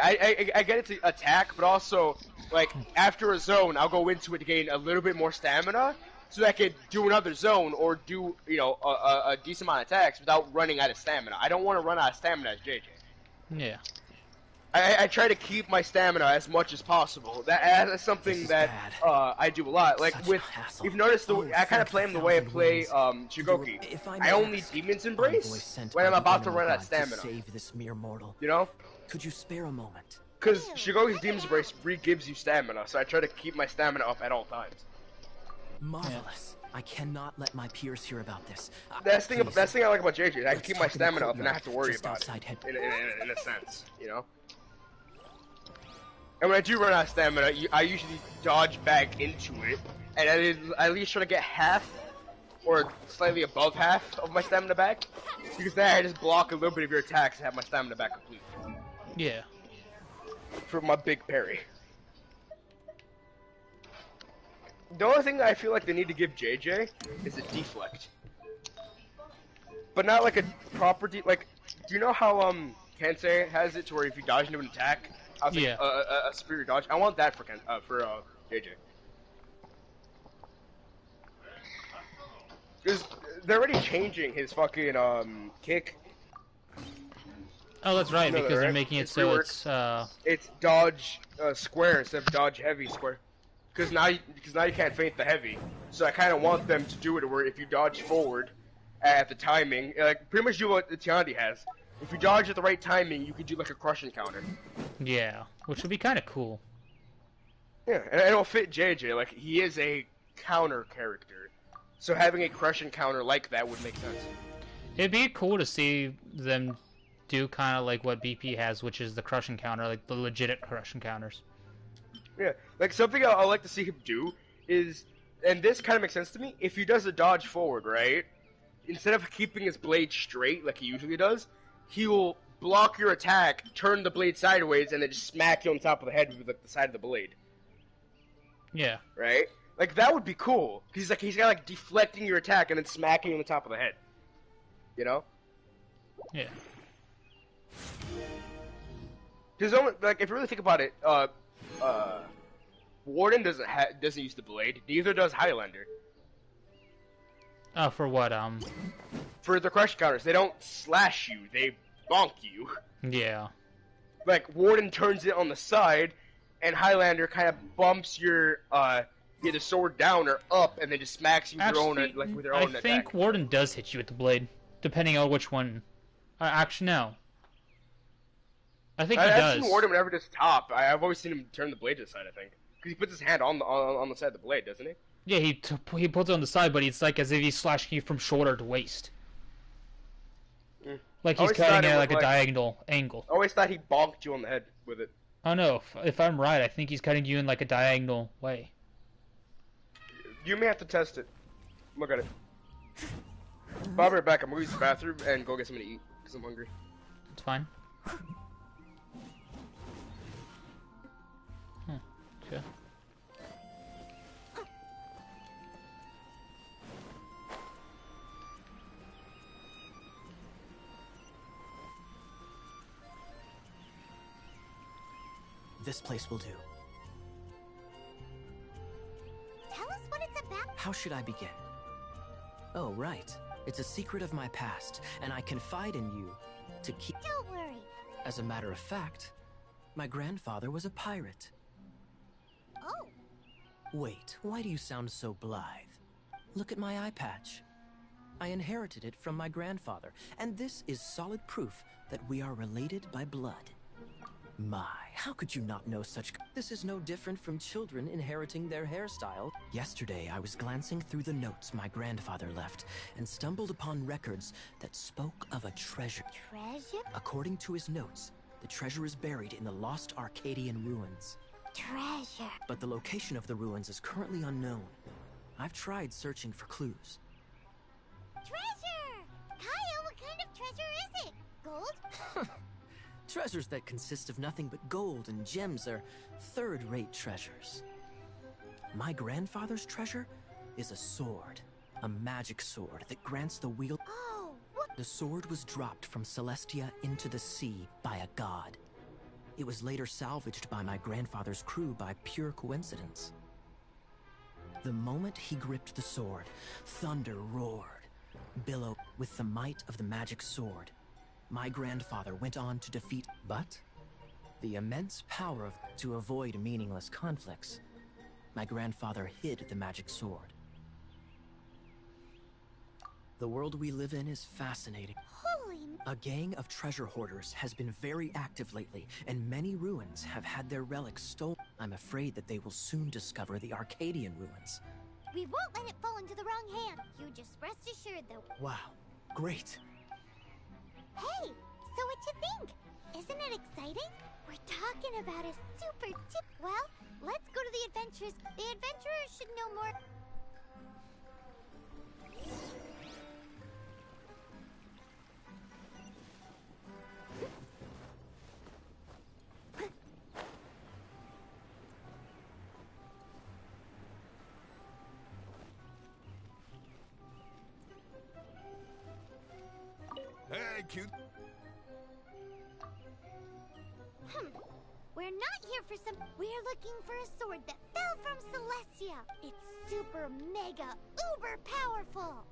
Speaker 1: I get it to attack, but also, like, after a zone, I'll go into it to gain a little bit more stamina, so that I can do another zone, or do, you know, a decent amount of attacks without running out of stamina. I don't want to run out of stamina as JJ.
Speaker 2: Yeah.
Speaker 1: I try to keep my stamina as much as possible. That's something that I do a lot. Like
Speaker 7: Such
Speaker 1: with,
Speaker 7: a hassle.
Speaker 1: you've noticed the I kind of
Speaker 7: thank
Speaker 1: play him
Speaker 7: the
Speaker 1: the way I
Speaker 7: thousand
Speaker 1: play
Speaker 7: winds.
Speaker 1: Shigoki.
Speaker 7: If I
Speaker 1: I
Speaker 7: may
Speaker 1: only
Speaker 7: ask,
Speaker 1: Demon's
Speaker 7: envoy
Speaker 1: Embrace
Speaker 7: sent
Speaker 1: when
Speaker 7: by
Speaker 1: I'm
Speaker 7: the
Speaker 1: about to
Speaker 7: enemy
Speaker 1: run out of
Speaker 7: god
Speaker 1: stamina.
Speaker 7: To save this mere mortal.
Speaker 1: You know,
Speaker 7: Could you spare a moment?
Speaker 1: because Shigoki's Demon's Embrace re-gives you stamina, so I try to keep my stamina up at all times.
Speaker 7: Marvelous. I cannot let my peers hear about this.
Speaker 1: That's the
Speaker 7: Please,
Speaker 1: thing I like about JJ. I can
Speaker 7: let's
Speaker 1: keep my
Speaker 7: talk in the
Speaker 1: stamina up and not have to
Speaker 7: courtyard,
Speaker 1: worry
Speaker 7: just
Speaker 1: about
Speaker 7: outside head.
Speaker 1: it. In a sense, you know. And when I do run out of stamina, I usually dodge back into it, and I at least try to get half, or slightly above half of my stamina back, because then I just block a little bit of your attacks and have my stamina back complete.
Speaker 2: Yeah.
Speaker 1: For my big parry. The only thing I feel like they need to give JJ is a deflect. But not like a proper like, do you know how Kensei has it to where if you dodge into an attack, I was like,
Speaker 2: Yeah.
Speaker 1: a superior dodge? I want that for JJ. Because they're already changing his fucking kick.
Speaker 2: Oh, that's right,
Speaker 1: You know that,
Speaker 2: because they're
Speaker 1: right?
Speaker 2: making it
Speaker 1: It's
Speaker 2: so
Speaker 1: reworked.
Speaker 2: it's
Speaker 1: It's dodge square instead of dodge heavy square. Because now you can't feint the heavy. So I kind of want them to do it where if you dodge forward at the timing, like pretty much do what Tiandi has. If you dodge at the right timing, you can do like a crush encounter.
Speaker 2: yeah, which would be kind of cool.
Speaker 1: Yeah, and it'll fit JJ. Like he is a counter character, so having a crush encounter like that would make sense.
Speaker 2: It'd be cool to see them do kind of like what BP has, which is the crush encounter, like the legit crush encounters.
Speaker 1: Yeah, like something I like to see him do is, and this kind of makes sense to me, if he does a dodge forward, right? Instead of keeping his blade straight like he usually does, he will block your attack, turn the blade sideways, and then just smack you on top of the head with like the side of the blade.
Speaker 2: Yeah.
Speaker 1: Right? Like that would be cool. He's got like deflecting your attack and then smacking you on the top of the head. You know?
Speaker 2: Yeah.
Speaker 1: Because like if you really think about it, Warden doesn't use the blade. Neither does Highlander.
Speaker 2: Oh, for what?
Speaker 1: For the crush counters, they don't slash you; they bonk you.
Speaker 2: Yeah.
Speaker 1: Like Warden turns it on the side, and Highlander kind of bumps your either sword down or up, and then just smacks you with their own
Speaker 2: I
Speaker 1: attack.
Speaker 2: think Warden does hit you with the blade, depending on which one. Actually, no. I think he does.
Speaker 1: I've seen Warden whenever does top. I've always seen him turn the blade to the side. I think because he puts his hand on the side of the blade, doesn't he?
Speaker 2: Yeah, he puts it on the side, but it's like as if he's slashing you from shoulder to waist.
Speaker 1: Mm.
Speaker 2: Like
Speaker 1: I
Speaker 2: he's
Speaker 1: always thought
Speaker 2: cutting
Speaker 1: it
Speaker 2: it
Speaker 1: was
Speaker 2: like a diagonal angle.
Speaker 1: I always thought he bonked you on the head with it.
Speaker 2: Oh no, if I'm right, I think he's cutting you in like a diagonal way.
Speaker 1: You may have to test it. Look at it. I'll be right back. I'm gonna use the bathroom and go get something to eat because I'm hungry.
Speaker 2: It's fine. Okay.
Speaker 7: This place will do.
Speaker 5: Tell us what it's about.
Speaker 7: How should I begin? Oh, right. It's a secret of my past, and I confide in you to keep...
Speaker 5: Don't worry.
Speaker 7: As a matter of fact, my grandfather was a pirate.
Speaker 5: Oh,
Speaker 7: Wait, why do you sound so blithe? Look at my eye patch. I inherited it from my grandfather, and this is solid proof that we are related by blood. My, how could you not know such... This is no different from children inheriting their hairstyle. Yesterday, I was glancing through the notes my grandfather left and stumbled upon records that spoke of a treasure.
Speaker 5: treasure?
Speaker 7: According to his notes, the treasure is buried in the lost Arcadian ruins.
Speaker 5: Treasure.
Speaker 7: But the location of the ruins is currently unknown. I've tried searching for clues.
Speaker 5: Treasure! Kaya, what kind of treasure is it? Gold?
Speaker 7: Treasures that consist of nothing but gold and gems are third-rate treasures. My grandfather's treasure is a sword. A magic sword that grants the wield...
Speaker 5: Oh, what?
Speaker 7: The sword was dropped from Celestia into the sea by a god. It was later salvaged by my grandfather's crew by pure coincidence. The moment he gripped the sword, thunder roared. Billowed with the might of the magic sword. My grandfather went on to defeat, but the immense power to avoid meaningless conflicts. My grandfather hid the magic sword. The world we live in is fascinating.
Speaker 5: Holy...
Speaker 7: A gang of treasure hoarders has been very active lately, and many ruins have had their relics stolen. I'm afraid that they will soon discover the Arcadian ruins.
Speaker 5: We won't let it fall into the wrong hand. You just rest assured, though.
Speaker 7: Wow, great.
Speaker 5: Hey, so what you think? Isn't it exciting? We're talking about a super tip. Well, let's go to the adventurers. The adventurers should know more.
Speaker 6: Hey, cute.
Speaker 5: We're not here for some... We're looking for a sword that fell from Celestia. It's super mega uber powerful.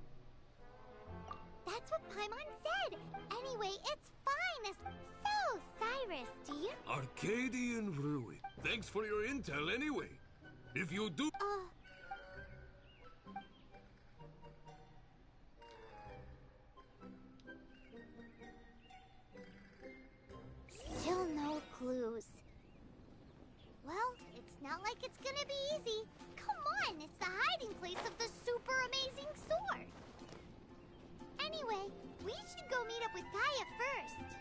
Speaker 5: That's what Paimon said. Anyway, it's fine. So, Cyrus, do you...
Speaker 6: Arcadian ruin. Thanks for your intel anyway. If you do...
Speaker 5: Still no clues. Well, it's not like it's gonna be easy. Come on, it's the hiding place of the super amazing sword. Anyway, we should go meet up with Gaia first.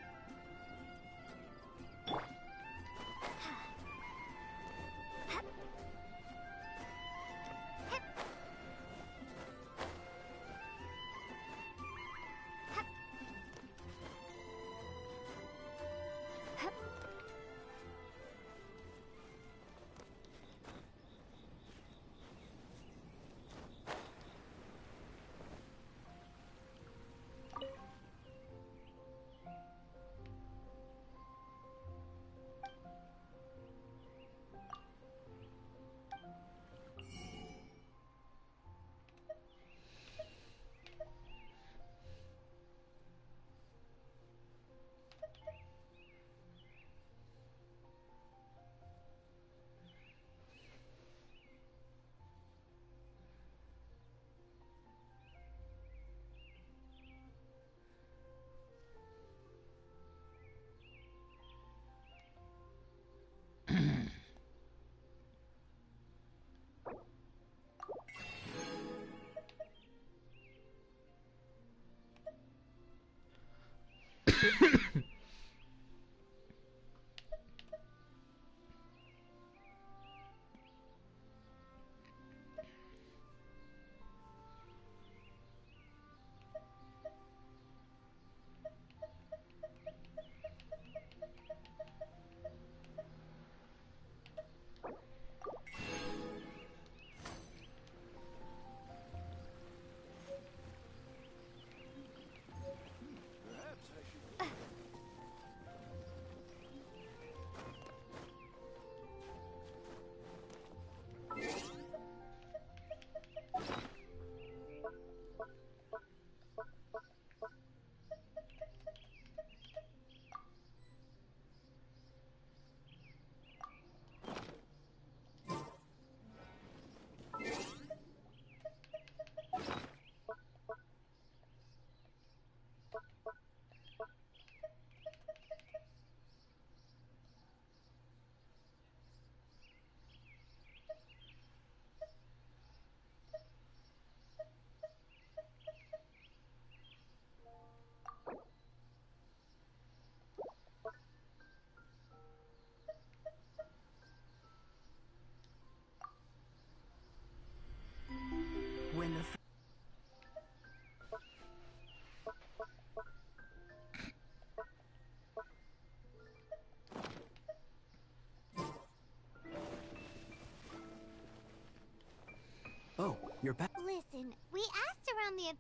Speaker 7: You're back.
Speaker 5: Listen, we asked around the...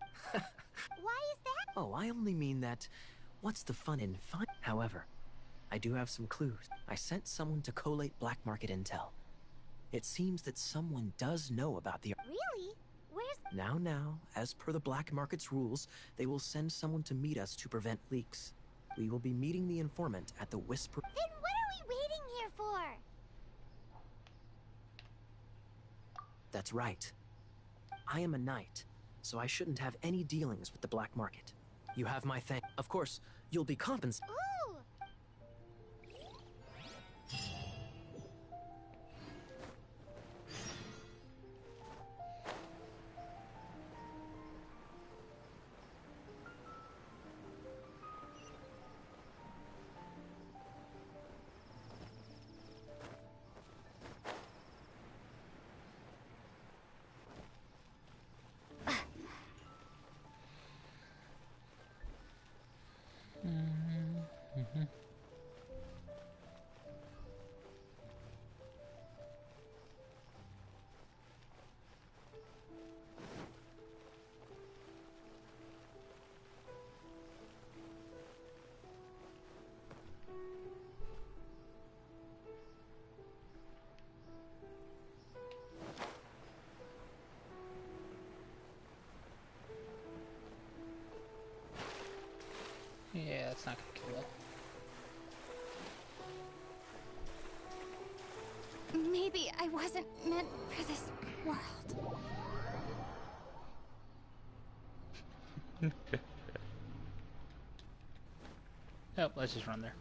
Speaker 5: Why is that?
Speaker 7: Oh, I only mean that. What's the fun in fun? However, I do have some clues. I sent someone to collate black market intel. It seems that someone does know about the...
Speaker 5: Really? Where's...
Speaker 7: Now, as per the black market's rules, they will send someone to meet us to prevent leaks. We will be meeting the informant at the Whisper...
Speaker 5: Then what are we waiting here for?
Speaker 7: That's right. I am a knight, so I shouldn't have any dealings with the black market. You have my thank... Of course, you'll be compensated.
Speaker 5: Ooh!
Speaker 2: Yeah, that's not gonna kill it.
Speaker 5: Maybe I wasn't meant for this world.
Speaker 2: Oh, let's just run there.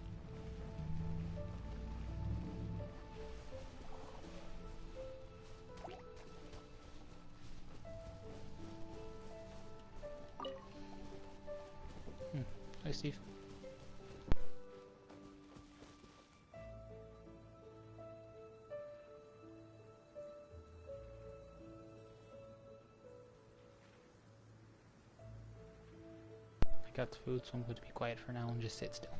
Speaker 2: Hi, Steve. I got the food, so I'm going to be quiet for now and just sit still.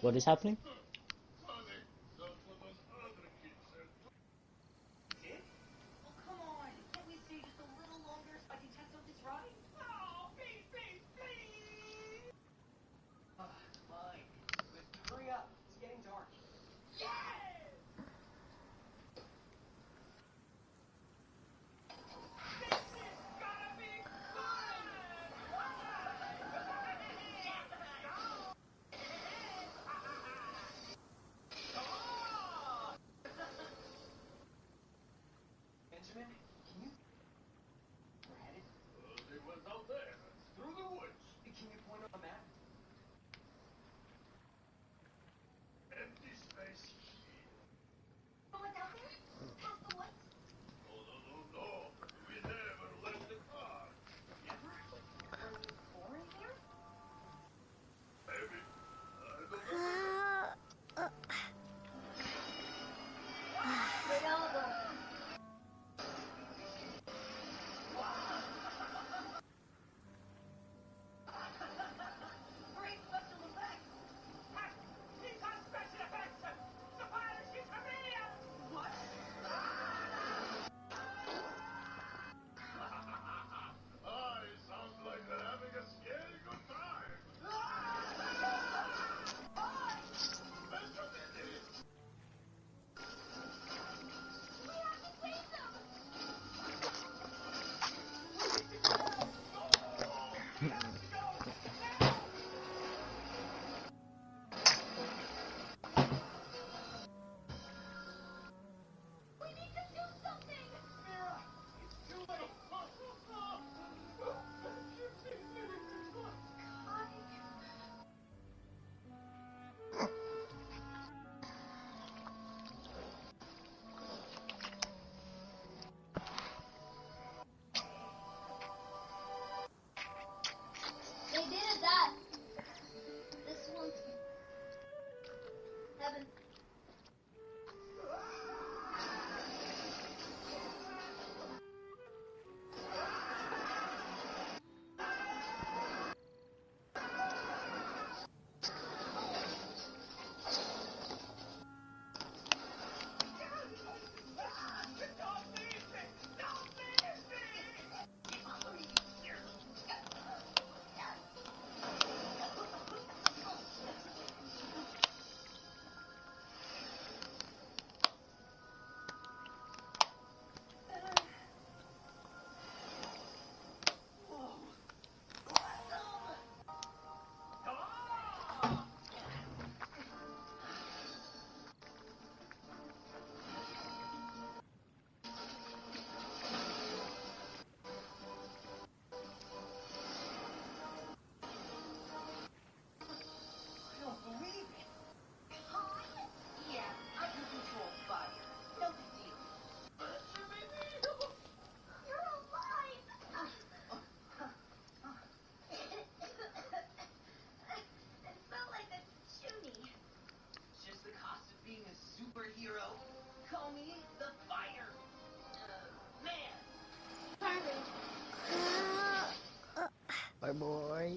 Speaker 4: What is happening?
Speaker 5: They did it, Dad. This one's heaven.
Speaker 4: My boy.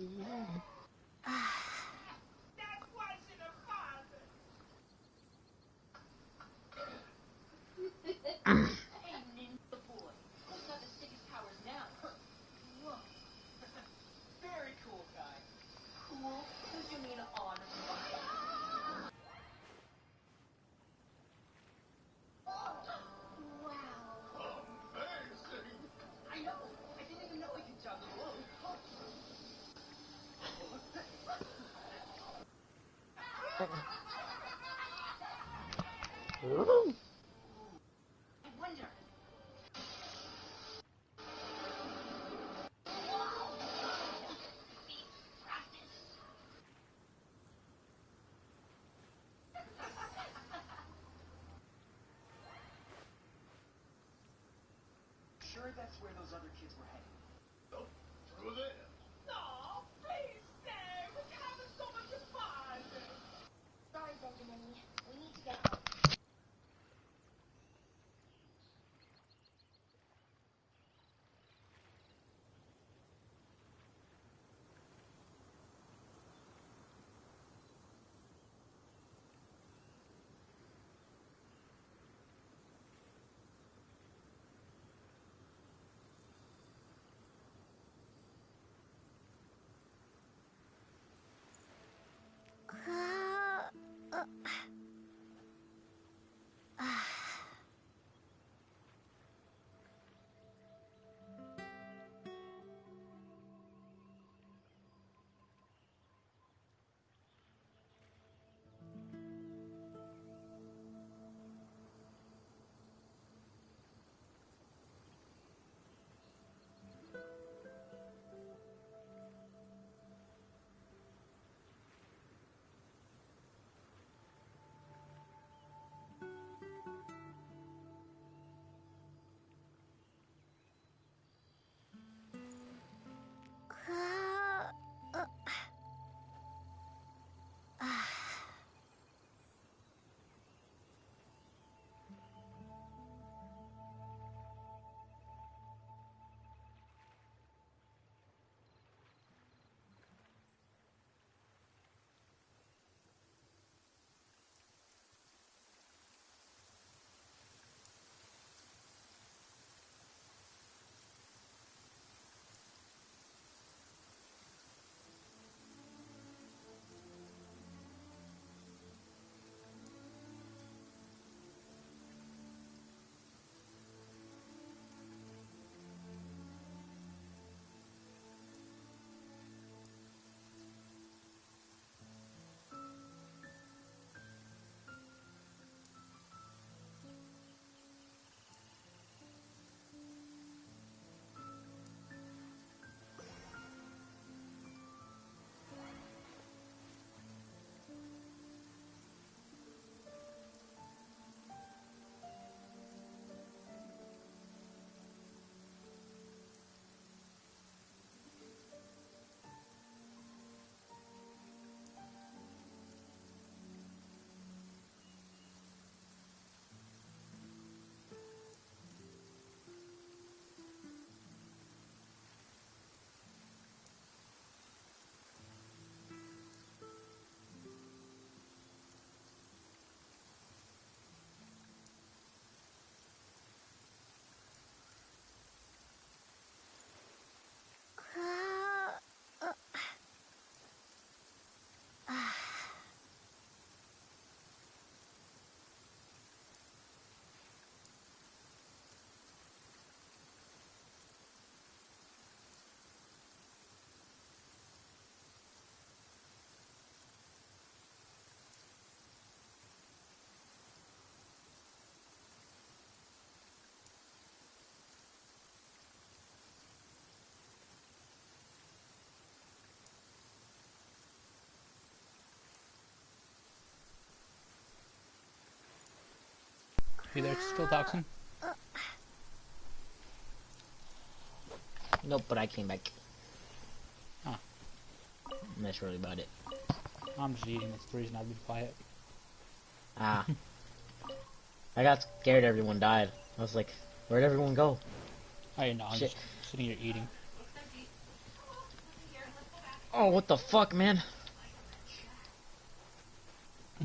Speaker 4: Sorry, Benjamin. We need to get home.
Speaker 2: You there still, Toxin?
Speaker 4: Nope, but I came back.
Speaker 2: Huh.
Speaker 4: And that's really about it.
Speaker 2: I'm just eating. That's the reason I've been quiet.
Speaker 4: Ah. I got scared everyone died. I was like, where'd everyone go?
Speaker 2: I know, I'm
Speaker 4: Shit.
Speaker 2: just sitting here eating.
Speaker 4: Oh, what the fuck, man?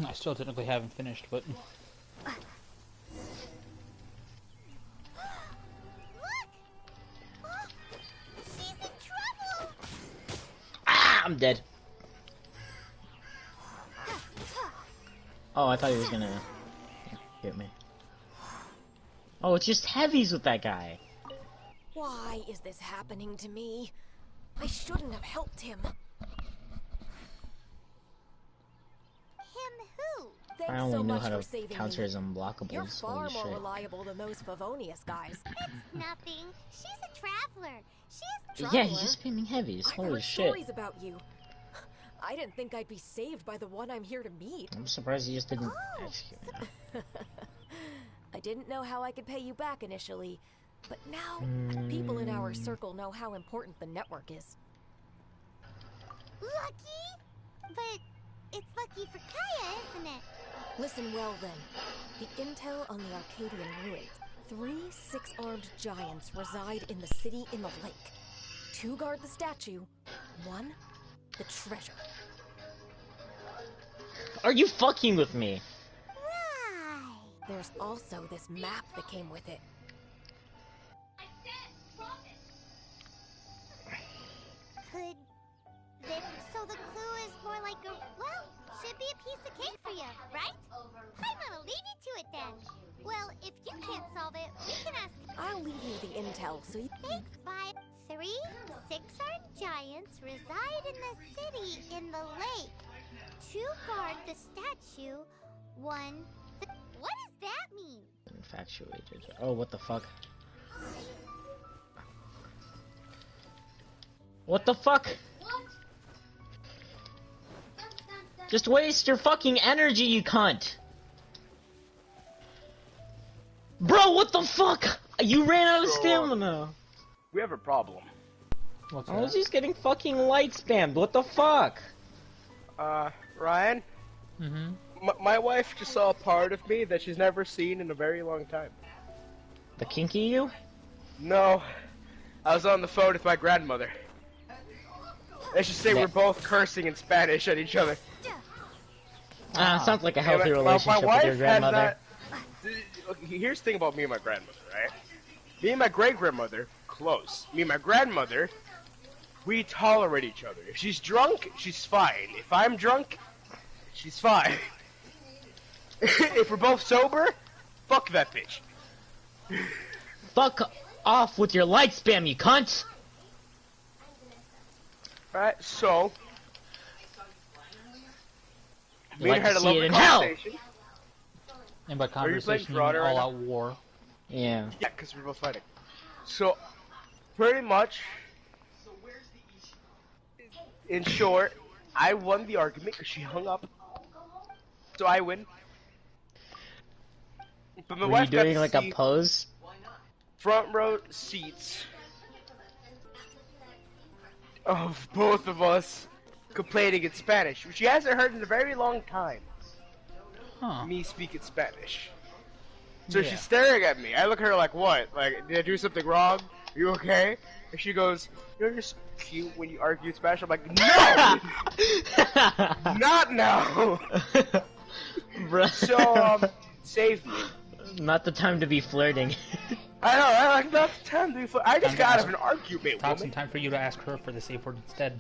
Speaker 2: I still technically haven't finished, but...
Speaker 5: She's in trouble!
Speaker 4: Ah, I'm dead. Oh, I thought he was gonna get me. Oh, it's just heavies with that guy.
Speaker 8: Why is this happening to me? I shouldn't have helped him.
Speaker 5: Him who?
Speaker 8: Thanks
Speaker 4: I only
Speaker 8: so
Speaker 4: knew
Speaker 8: much
Speaker 4: how
Speaker 8: for
Speaker 4: to
Speaker 8: saving
Speaker 4: counter
Speaker 8: me.
Speaker 4: his unblockables.
Speaker 8: You're far
Speaker 4: Holy
Speaker 8: more
Speaker 4: shit.
Speaker 8: reliable than those Favonius guys.
Speaker 5: It's nothing. She's a traveler. She's
Speaker 4: Yeah,
Speaker 8: Traveler?
Speaker 4: he's just spamming heavies.
Speaker 8: I've
Speaker 4: Holy
Speaker 8: heard
Speaker 4: shit.
Speaker 8: stories about you. I didn't think I'd be saved by the one I'm here to meet.
Speaker 4: I'm surprised he just didn't
Speaker 5: Oh,
Speaker 4: execute me.
Speaker 8: I didn't know how I could pay you back initially, but now people in our circle know how important the network is.
Speaker 5: lucky? But it's lucky for Kaya, isn't it?
Speaker 8: Listen well then. The intel on the Arcadian ruins. 3 6-armed giants reside in the city in the lake. 2 guard the statue, 1 the treasure.
Speaker 4: Are you fucking with me?
Speaker 5: Right.
Speaker 8: There's also this map that came with it.
Speaker 5: Could that so the clue is more like a well, should be a piece of cake for you, right? I'm gonna leave you to it then. Well, if you can't solve it, we can ask.
Speaker 8: I'll leave you the intel so you...
Speaker 5: Thanks, bye. 3 6-armed giants reside in the city in the lake. 2 guard the statue. 1. What does that mean?
Speaker 4: Infatuated. Oh, what the fuck? What the fuck? Just waste your fucking energy, you cunt! Bro, what the fuck? You ran out of stamina!
Speaker 1: We have a problem.
Speaker 2: What's
Speaker 4: I was
Speaker 2: that?
Speaker 4: just getting fucking light spammed, what the fuck?
Speaker 1: Ryan?
Speaker 2: Mm-hmm.
Speaker 1: My wife just saw a part of me that she's never seen in a very long time.
Speaker 4: The kinky you?
Speaker 1: No. I was on the phone with my grandmother. Let's just say we're both cursing in Spanish at each other.
Speaker 4: Sounds like a
Speaker 1: Yeah,
Speaker 4: healthy relationship with your grandmother.
Speaker 1: Here's the thing about me and my grandmother, right? Me and my great-grandmother, close. Me and my grandmother, we tolerate each other. If she's drunk, she's fine. If I'm drunk, she's fine. If we're both sober, fuck that bitch.
Speaker 4: Fuck off with your light spam, you cunt!
Speaker 1: Alright, so... Me
Speaker 4: Like
Speaker 1: and her had
Speaker 4: to
Speaker 1: a
Speaker 4: see it
Speaker 1: lovely
Speaker 4: in hell.
Speaker 1: conversation.
Speaker 2: And by
Speaker 1: Are you playing
Speaker 2: conversation, you mean
Speaker 1: Marauder right
Speaker 2: all-out
Speaker 1: now?
Speaker 2: war.
Speaker 4: Yeah.
Speaker 1: Yeah, because we're both fighting. So, pretty much, in short, I won the argument because she hung up. So I win. But my
Speaker 4: Were you
Speaker 1: wife got
Speaker 4: doing
Speaker 1: to
Speaker 4: like
Speaker 1: see
Speaker 4: a pose?
Speaker 1: front row seats of both of us complaining in Spanish, which she hasn't heard in a very long time.
Speaker 2: Huh.
Speaker 1: Me speaking Spanish. So
Speaker 2: Yeah.
Speaker 1: she's staring at me. I look at her like, what? Like, did I do something wrong? Are you okay? And she goes, you're just cute when you argue Spanish. I'm like, no! Not now!
Speaker 4: Bruh.
Speaker 1: So, save me.
Speaker 4: Not the time to be flirting.
Speaker 1: I know, I like, not the time to be I just
Speaker 2: Time to
Speaker 1: got out
Speaker 2: ask-
Speaker 1: of an argument,
Speaker 2: Toxin,
Speaker 1: woman.
Speaker 2: time for you to ask her for the safe word instead.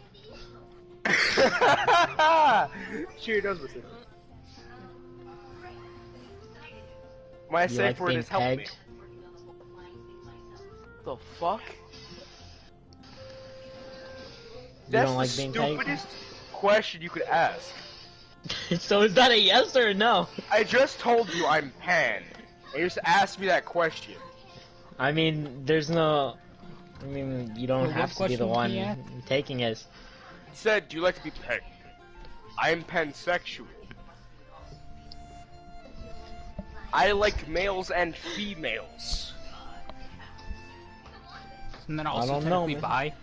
Speaker 1: She knows what's in it. My
Speaker 4: You
Speaker 1: safe
Speaker 4: like
Speaker 1: word
Speaker 4: being
Speaker 1: is help me.
Speaker 4: pegged?
Speaker 1: The fuck?
Speaker 4: You
Speaker 1: That's
Speaker 4: don't like being
Speaker 1: the
Speaker 4: pegged?
Speaker 1: stupidest question you could ask.
Speaker 4: So is that a yes or a no?
Speaker 1: I just told you I'm pan, and you just asked me that question.
Speaker 4: I mean, there's no... I mean, you don't
Speaker 2: Well,
Speaker 4: have
Speaker 2: what
Speaker 4: to be the
Speaker 2: question
Speaker 4: one
Speaker 2: did he ask?
Speaker 4: taking it.
Speaker 1: He said, do you like to be pegged? I'm pansexual. I like males and females.
Speaker 2: And then
Speaker 4: I
Speaker 2: also
Speaker 4: don't know,
Speaker 2: technically
Speaker 4: man.
Speaker 2: bi.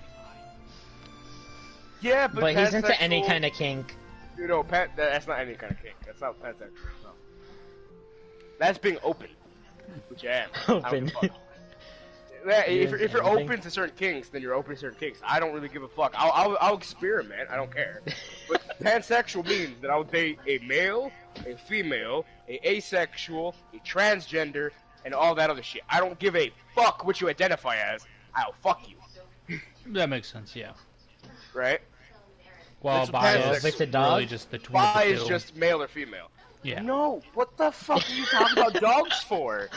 Speaker 1: Yeah,
Speaker 4: But he's into any
Speaker 1: pansexual-
Speaker 4: kind of kink.
Speaker 1: You know, that's not any kind of kink. That's not pansexual. No. That's being open, which I am. I don't
Speaker 4: Open.
Speaker 1: give a fuck. Yeah, if
Speaker 4: Is
Speaker 1: you're
Speaker 4: anything?
Speaker 1: open to certain kinks, then you're open to certain kinks. I don't really give a fuck. I'll experiment. I don't care. But pansexual means that I'll date a male, a female, a asexual, a transgender, and all that other shit. I don't give a fuck what you identify as. I'll fuck you.
Speaker 2: That makes sense, yeah.
Speaker 1: Right?
Speaker 2: Well,
Speaker 1: That's what
Speaker 2: bi
Speaker 1: pansexual-
Speaker 2: is
Speaker 4: If it's a dog,
Speaker 2: really just between
Speaker 1: Bi
Speaker 2: the
Speaker 1: is
Speaker 2: two.
Speaker 1: just male or female.
Speaker 2: Yeah.
Speaker 1: No, what the fuck are you talking about dogs for?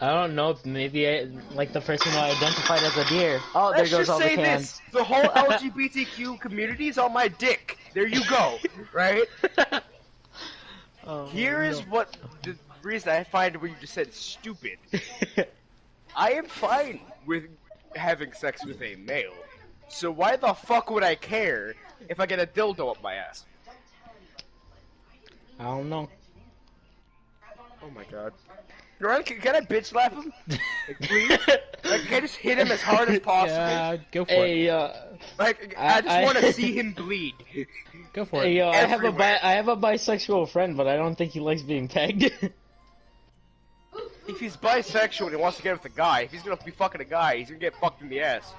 Speaker 4: I don't know. Maybe like the person who identified as a deer. Oh, there
Speaker 1: Let's
Speaker 4: goes
Speaker 1: just
Speaker 4: all the
Speaker 1: say
Speaker 4: cans.
Speaker 1: this: the whole LGBTQ community is on my dick. There you go, right?
Speaker 4: Oh,
Speaker 1: Here is what the reason I find what you just said stupid. I am fine with having sex with a male, so why the fuck would I care if I get a dildo up my ass?
Speaker 4: I don't know.
Speaker 1: Oh my god. Ryan, can I bitch slap him? Like, please? Like, can I just hit him as hard as possible?
Speaker 2: Yeah, go for it.
Speaker 4: Hey,
Speaker 1: Like, I just
Speaker 4: I-
Speaker 1: want to see him bleed.
Speaker 2: Go for
Speaker 4: hey,
Speaker 2: it.
Speaker 4: I have a
Speaker 1: Everywhere.
Speaker 4: I have a bisexual friend, but I don't think he likes being pegged.
Speaker 1: If he's bisexual and he wants to get with a guy, if he's gonna be fucking a guy, he's gonna get fucked in the ass.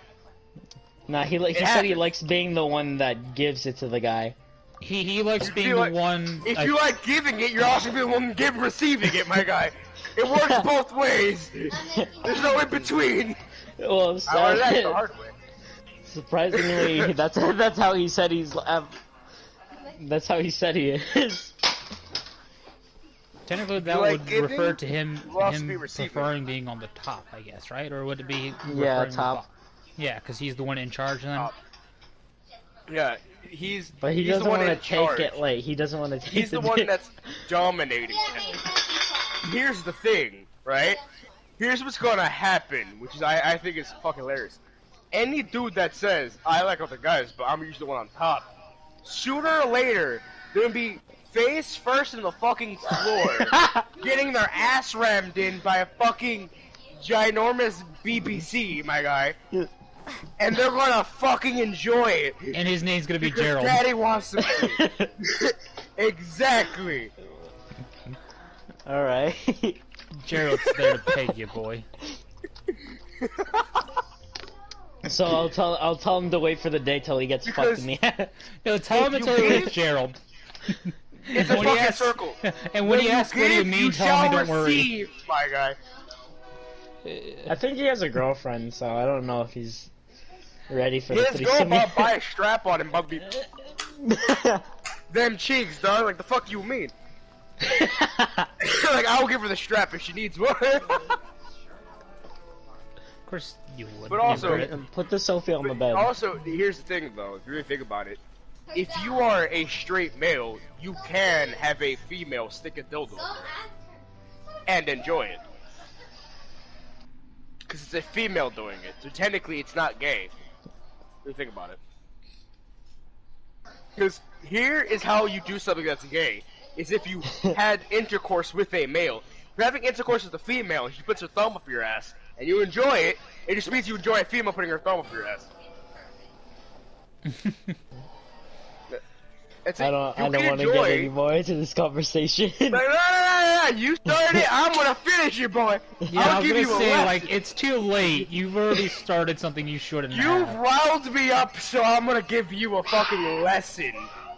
Speaker 4: Nah, he said he
Speaker 1: happens.
Speaker 4: likes being the one that gives it to the guy.
Speaker 2: He likes
Speaker 1: You
Speaker 2: being
Speaker 1: feel
Speaker 2: the
Speaker 1: like-
Speaker 2: one.
Speaker 1: If you like giving it, you're also gonna be the one receiving it, my guy. It works both ways. There's no in between.
Speaker 4: Well,
Speaker 1: I learned that the hard way.
Speaker 4: surprisingly, that's how he said he's. That's how he said he is.
Speaker 2: Technically, that
Speaker 1: like
Speaker 2: would
Speaker 1: giving,
Speaker 2: refer to him,
Speaker 1: you also be
Speaker 2: him
Speaker 1: receiving.
Speaker 2: preferring being on the top, I guess, right? Or would it be
Speaker 4: Yeah,
Speaker 2: referring to
Speaker 4: top.
Speaker 2: bottom? Yeah, because he's the one in charge then.
Speaker 1: Top. Yeah, he's.
Speaker 4: But he
Speaker 1: he's
Speaker 4: doesn't
Speaker 1: the one
Speaker 4: want to
Speaker 1: in
Speaker 4: take
Speaker 1: charge.
Speaker 4: it. Like he doesn't want to take.
Speaker 1: He's the one that's dominating him. Here's the thing, right? Here's what's gonna happen, which is I think is fucking hilarious. Any dude that says I like other guys, but I'm usually the one on top, sooner or later they're gonna be face first in the fucking floor, getting their ass rammed in by a fucking ginormous BBC, my guy, and they're gonna fucking enjoy it.
Speaker 2: And his name's gonna be
Speaker 1: Because
Speaker 2: Gerald.
Speaker 1: Daddy wants to. Exactly.
Speaker 4: All right.
Speaker 2: Gerald's there to peg you, boy.
Speaker 4: So I'll tell him to wait for the day till he gets fucked in the ass.
Speaker 2: No, tell him
Speaker 1: If
Speaker 2: until
Speaker 1: you
Speaker 2: he
Speaker 1: give-
Speaker 2: with Gerald.
Speaker 1: It's a
Speaker 2: When he
Speaker 1: fucking
Speaker 2: asks-
Speaker 1: circle.
Speaker 2: And when he
Speaker 1: you
Speaker 2: asks what do you
Speaker 1: give,
Speaker 2: mean, tell
Speaker 1: shall
Speaker 2: him don't worry.
Speaker 1: receive, my guy.
Speaker 4: I think he has a girlfriend, so I don't know if he's ready for the
Speaker 1: His girl
Speaker 4: threesome.
Speaker 1: about buy a strap on him, about to be them cheeks, dog. Like the fuck you mean? Like I'll give her the strap if she needs one.
Speaker 2: Of course you would.
Speaker 1: But also-
Speaker 2: You
Speaker 4: Put the Sophie on the
Speaker 1: But
Speaker 4: bed.
Speaker 1: also, here's the thing, though. If you really think about it, if you are a straight male, you can have a female stick a dildo in there and enjoy it. Because it's a female doing it, so technically it's not gay. If you think about it. Because here is how you do something that's gay. Is if you had intercourse with a male. If you're having intercourse with a female and she puts her thumb up your ass, and you enjoy it, it just means you enjoy a female putting her thumb up your ass. That's it.
Speaker 4: I don't
Speaker 1: You
Speaker 4: want
Speaker 1: can
Speaker 4: to get
Speaker 1: enjoy-
Speaker 4: any more into this conversation.
Speaker 1: Like, no, you started it, I'm gonna finish it, boy.
Speaker 2: Yeah,
Speaker 1: I'll
Speaker 2: I was
Speaker 1: give
Speaker 2: gonna
Speaker 1: you a
Speaker 2: say,
Speaker 1: lesson.
Speaker 2: like, it's too late. You've already started something you shouldn't
Speaker 1: You've
Speaker 2: have.
Speaker 1: riled me up, so I'm gonna give you a fucking lesson.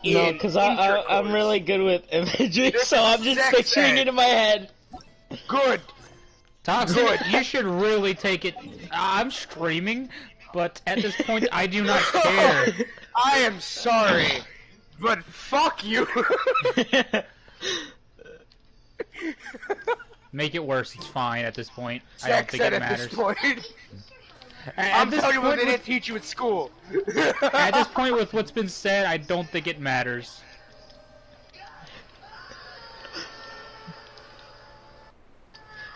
Speaker 4: No,
Speaker 1: in
Speaker 4: because I'm
Speaker 1: intercourse.
Speaker 4: really good with imagery,
Speaker 1: This
Speaker 4: so
Speaker 1: is
Speaker 4: I'm just
Speaker 1: sex
Speaker 4: picturing
Speaker 1: ed.
Speaker 4: it in my head.
Speaker 1: Good.
Speaker 2: Toxic,
Speaker 1: Good.
Speaker 2: you should really take it. I'm screaming, but at this point, I do not care.
Speaker 1: I am sorry, but fuck you.
Speaker 2: Make it worse. It's fine at this point. I don't
Speaker 1: Sex
Speaker 2: think
Speaker 1: ed
Speaker 2: it
Speaker 1: at
Speaker 2: matters.
Speaker 1: this point.
Speaker 2: At
Speaker 1: I'm
Speaker 2: this
Speaker 1: telling you what
Speaker 2: point
Speaker 1: they
Speaker 2: with-
Speaker 1: didn't teach you at school.
Speaker 2: At this point, with what's been said, I don't think it matters.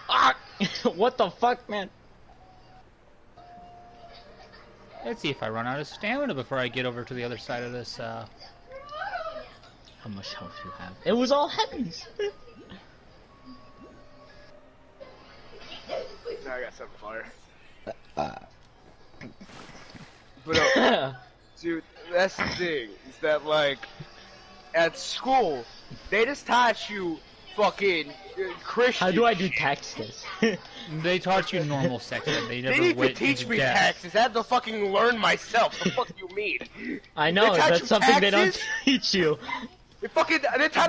Speaker 4: Ah! What the fuck, man?
Speaker 2: Let's see if I run out of stamina before I get over to the other side of this.
Speaker 4: How much health you have? It was all heavies.
Speaker 1: Now I got something fire. But dude, that's the thing, is that like, at school, they just taught you fucking Christian
Speaker 4: How do I do
Speaker 1: shit.
Speaker 4: taxes?
Speaker 2: They taught you normal sex ed. They
Speaker 1: They
Speaker 2: never
Speaker 1: need to
Speaker 2: went
Speaker 1: teach
Speaker 2: into
Speaker 1: me
Speaker 2: depth.
Speaker 1: taxes. I had to fucking learn myself. The fuck you mean?
Speaker 4: I know,
Speaker 1: They taught
Speaker 4: that's
Speaker 1: you
Speaker 4: something they don't
Speaker 1: taxes?
Speaker 4: teach you.
Speaker 1: They taught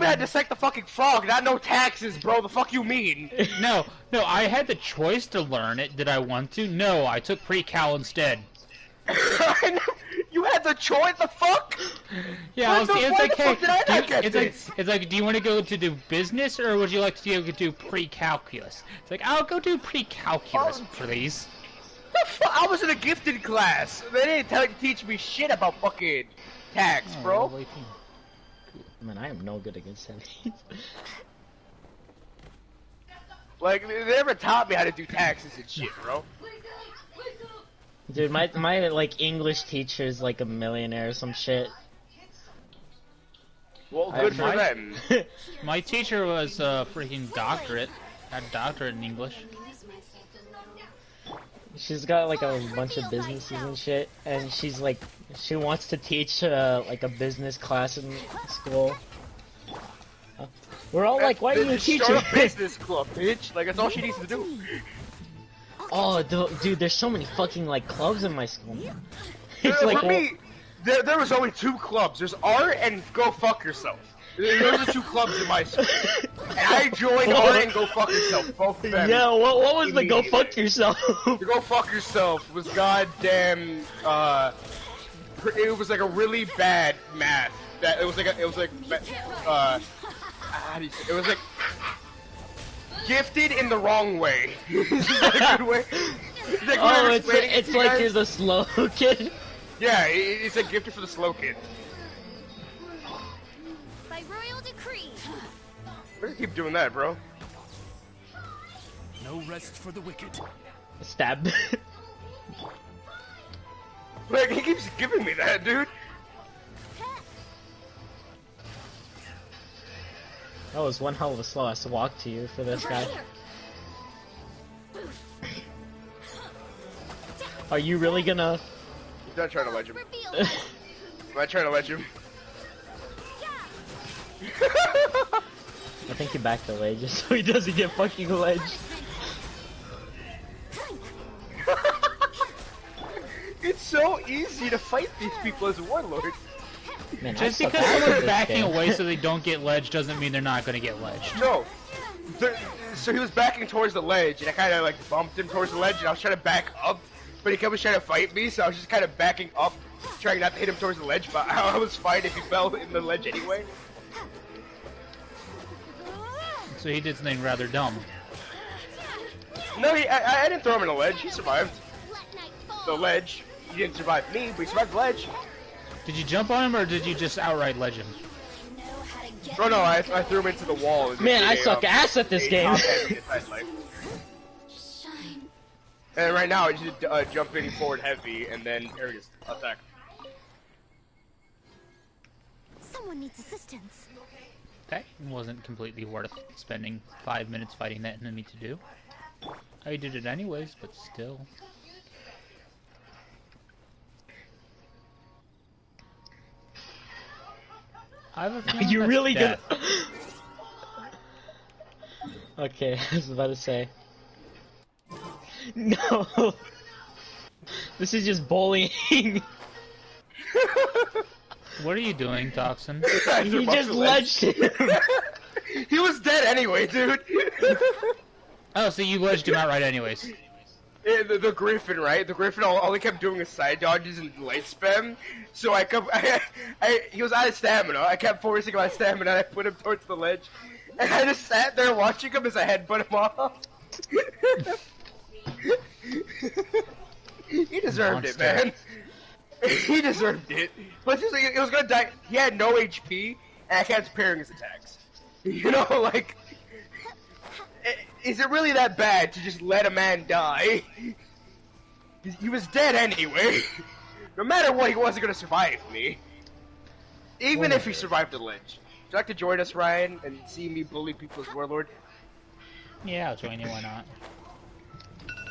Speaker 1: me how to dissect the fucking frog, not no taxes, bro. The fuck you mean?
Speaker 2: No, I had the choice to learn it. Did I want to? No, I took pre-cal instead.
Speaker 1: You had the choice. The fuck?
Speaker 2: Yeah,
Speaker 1: What the
Speaker 2: it's like,
Speaker 1: fuck did I not get
Speaker 2: it's
Speaker 1: this?
Speaker 2: like, do you want to go to do business or would you like to do pre-calculus? It's like, I'll go do pre-calculus, please.
Speaker 1: I was in a gifted class. They didn't teach me shit about fucking tax, bro.
Speaker 2: level 18.
Speaker 4: Man, I am no good against enemies.
Speaker 1: Like, they never taught me how to do taxes and shit, bro.
Speaker 4: Dude, my like English teacher is like a millionaire or some shit.
Speaker 1: Well, good for
Speaker 2: My-
Speaker 1: them.
Speaker 2: My teacher was a freaking doctorate. Had a doctorate in English.
Speaker 4: She's got like a bunch of businesses and shit, and she's like, she wants to teach like a business class in school. We're all like, why are you a teacher?
Speaker 1: Start a business club, bitch. Like, that's all she needs to do.
Speaker 4: Oh, dude, there's so many fucking like clubs in my school. It's
Speaker 1: For
Speaker 4: like,
Speaker 1: me, there was only 2 clubs. There's art and go fuck yourself. Those are 2 clubs in my school. And I joined art and go fuck yourself. Both of them.
Speaker 4: yeah, what was the go fuck yourself?
Speaker 1: The go fuck yourself was goddamn. It was like a really bad math. That it was like how do you say, it was like gifted in the wrong way. Is that a good way? Like,
Speaker 4: Oh,
Speaker 1: explaining it
Speaker 4: it's
Speaker 1: to you
Speaker 4: like
Speaker 1: guys?
Speaker 4: you're the slow kid.
Speaker 1: Yeah, it's like gifted for the slow kid.
Speaker 5: By royal decree.
Speaker 1: We're gonna keep doing that, bro.
Speaker 6: No rest for the wicked.
Speaker 4: Stab.
Speaker 1: Like, he keeps giving me that, dude.
Speaker 4: That was one hell of a slow ass walk to you for this guy. Are you really gonna?
Speaker 1: He's not trying to ledge him.
Speaker 5: Reveal.
Speaker 1: I'm not trying to ledge him.
Speaker 4: I think he backed away just so he doesn't get fucking ledged.
Speaker 1: It's so easy to fight these people as warlords.
Speaker 4: Man,
Speaker 2: Just
Speaker 4: I suck
Speaker 2: because
Speaker 4: ass at
Speaker 2: someone's
Speaker 4: this
Speaker 2: backing
Speaker 4: game.
Speaker 2: away so they don't get ledged doesn't mean they're not going to get ledged.
Speaker 1: No. So he was backing towards the ledge, and I kind of like bumped him towards the ledge, and I was trying to back up, but he kept trying to fight me, so I was just kind of backing up, trying not to hit him towards the ledge, but I was fine if he fell in the ledge anyway.
Speaker 2: So he did something rather dumb.
Speaker 1: No, I didn't throw him in the ledge, he survived
Speaker 5: Let night fall.
Speaker 1: the ledge. He didn't survive me, but he survived the ledge.
Speaker 2: Did you jump on him or did you just outright ledge him?
Speaker 5: Know how to get
Speaker 1: Oh no, I threw him into the wall.
Speaker 4: Man, I suck ass at this game.
Speaker 5: shine.
Speaker 1: And right now, I just jump in forward heavy, and then there it is, attack.
Speaker 5: Someone needs assistance.
Speaker 2: That wasn't completely worth spending 5 minutes fighting that enemy to do. I did it anyways, but still. I have a feeling
Speaker 4: You
Speaker 2: that's
Speaker 4: really
Speaker 2: death.
Speaker 4: gonna? Okay, I was about to say. No. This is just bullying.
Speaker 2: What are you doing, Toxin?
Speaker 4: He just ledged him.
Speaker 1: He was dead anyway, dude.
Speaker 2: Oh, so you ledged him outright anyways.
Speaker 1: Yeah, the Griffin, right? The Griffin all he kept doing was side dodges and light spam. So he was out of stamina. I kept forcing my stamina and I put him towards the ledge. And I just sat there watching him as I headbutt him off. He deserved it, man. He deserved it. But seriously, it was gonna die. He had no HP, and I kept parrying his attacks. You know, like, is it really that bad to just let a man die? He was dead anyway. No matter what, he wasn't gonna survive me. Even if he survived the ledge. Would you like to join us, Ryan, and see me bully people as warlord?
Speaker 2: Yeah, I'll join you, why not?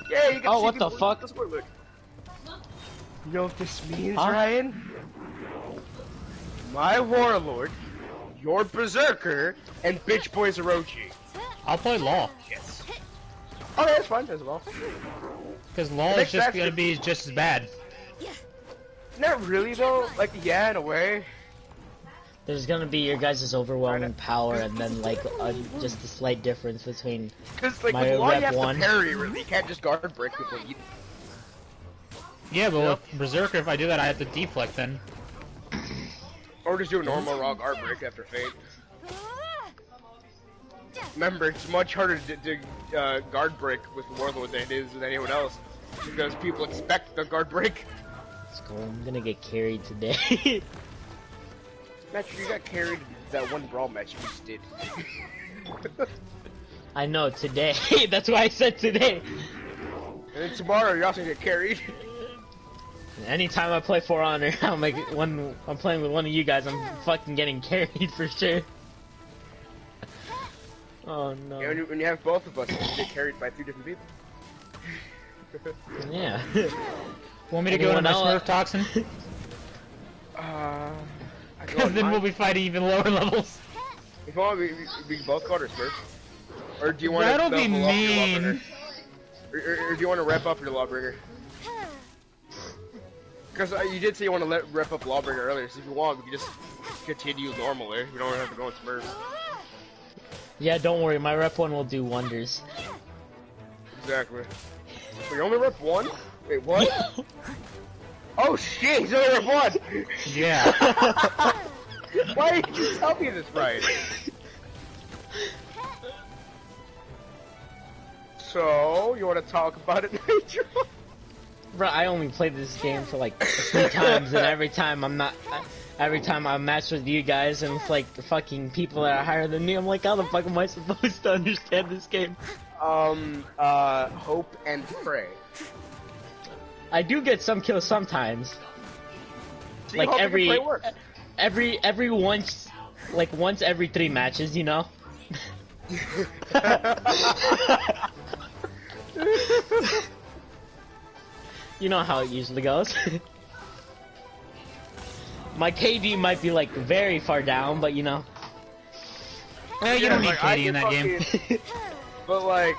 Speaker 1: Yeah, you can
Speaker 4: Oh,
Speaker 1: see
Speaker 4: what the
Speaker 1: people-
Speaker 4: fuck?
Speaker 1: this way, look. You know what this means,
Speaker 4: Huh?
Speaker 1: Ryan? My warlord, your berserker, and bitch boy Orochi.
Speaker 2: I'll play Law.
Speaker 1: Yes. Oh, yeah, that's fine as well.
Speaker 2: Because Law
Speaker 1: It
Speaker 2: is
Speaker 1: makes
Speaker 2: just
Speaker 1: sense.
Speaker 2: gonna be just as bad.
Speaker 1: Not really though. Like, yeah, in a way.
Speaker 4: There's gonna be your guys' overwhelming power, and then like just a slight difference between.
Speaker 1: Because like
Speaker 4: My
Speaker 1: with Law, you
Speaker 4: rep
Speaker 1: have
Speaker 4: one.
Speaker 1: to parry. Really, you can't just guard break people. You...
Speaker 2: Yeah, but
Speaker 1: Yep.
Speaker 2: with Berserker, if I do that, I have to deflect then.
Speaker 1: Or just do a normal raw guard break after Fate. Remember, it's much harder to guard break with Warlord than it is with anyone else. Because people expect the guard break.
Speaker 4: Let's go. I'm gonna get carried today.
Speaker 1: Match, you got carried that one brawl match you just did.
Speaker 4: I know today. That's why I said today.
Speaker 1: And then tomorrow you're also gonna get carried.
Speaker 4: Anytime I play For Honor, I'm playing with one of you guys. I'm fucking getting carried for sure. Oh no.
Speaker 1: Yeah, when you have both of us, you get carried by 2 different people.
Speaker 4: Yeah.
Speaker 2: Want me to go into
Speaker 4: Anyone
Speaker 2: my
Speaker 4: else?
Speaker 2: Smurf Toxin?
Speaker 1: I go
Speaker 2: Because then
Speaker 1: online.
Speaker 2: we'll be fighting even lower levels.
Speaker 1: If you want, we both go to first. Or do you want
Speaker 2: That'll
Speaker 1: to
Speaker 2: be
Speaker 1: level up your
Speaker 2: mean.
Speaker 1: Lawbringer? Or do you want to rep up your Lawbringer? Because you did say you want to rep up Lawbringer earlier, so if you want, we can just continue normally. You don't have to go in Smurfs.
Speaker 4: Yeah, don't worry. My rep one will do wonders.
Speaker 1: Exactly. Wait, you only rep 1? Wait, what? Oh shit, he's only rep 1!
Speaker 2: Yeah.
Speaker 1: Why did you tell me this, Ryan? So, you want to talk about it, Nitro?
Speaker 4: Bro, I only played this game for like 3 times, and every time I match with you guys, and it's like the fucking people that are higher than me. I'm like, how the fuck am I supposed to understand this game?
Speaker 1: Hope and pray.
Speaker 4: I do get some kills sometimes.
Speaker 1: See,
Speaker 4: Like
Speaker 1: hope and pray works.
Speaker 4: every once every 3 matches, you know. You know how it usually goes. My KD might be like very far down, but you know.
Speaker 2: Well, you don't need
Speaker 1: like, I
Speaker 2: KD in that game.
Speaker 1: fucking- But like,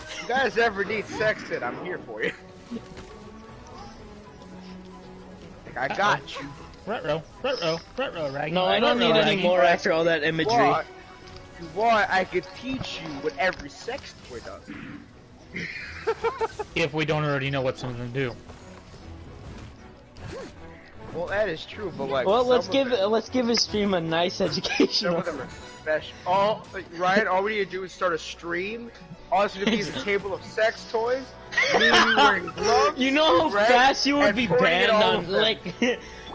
Speaker 1: if you guys ever need sexted, I'm here for you. Like, I got you.
Speaker 2: Retro, Raggy.
Speaker 4: No, I don't need any more after all that imagery.
Speaker 1: Why? Why I could teach you what every sex toy does.
Speaker 2: If we don't already know what some of them do.
Speaker 1: Well, that is true, but like.
Speaker 4: Well, let's
Speaker 1: some of
Speaker 4: give his stream a nice
Speaker 1: Some
Speaker 4: education.
Speaker 1: of them are special. Ryan, all we need to do is start a stream. All it's gonna be is a table of sex toys. Me wearing gloves.
Speaker 4: You know how
Speaker 1: right?
Speaker 4: fast you would
Speaker 1: And
Speaker 4: be
Speaker 1: pouring it
Speaker 4: banned
Speaker 1: all
Speaker 4: on
Speaker 1: over them.
Speaker 4: like.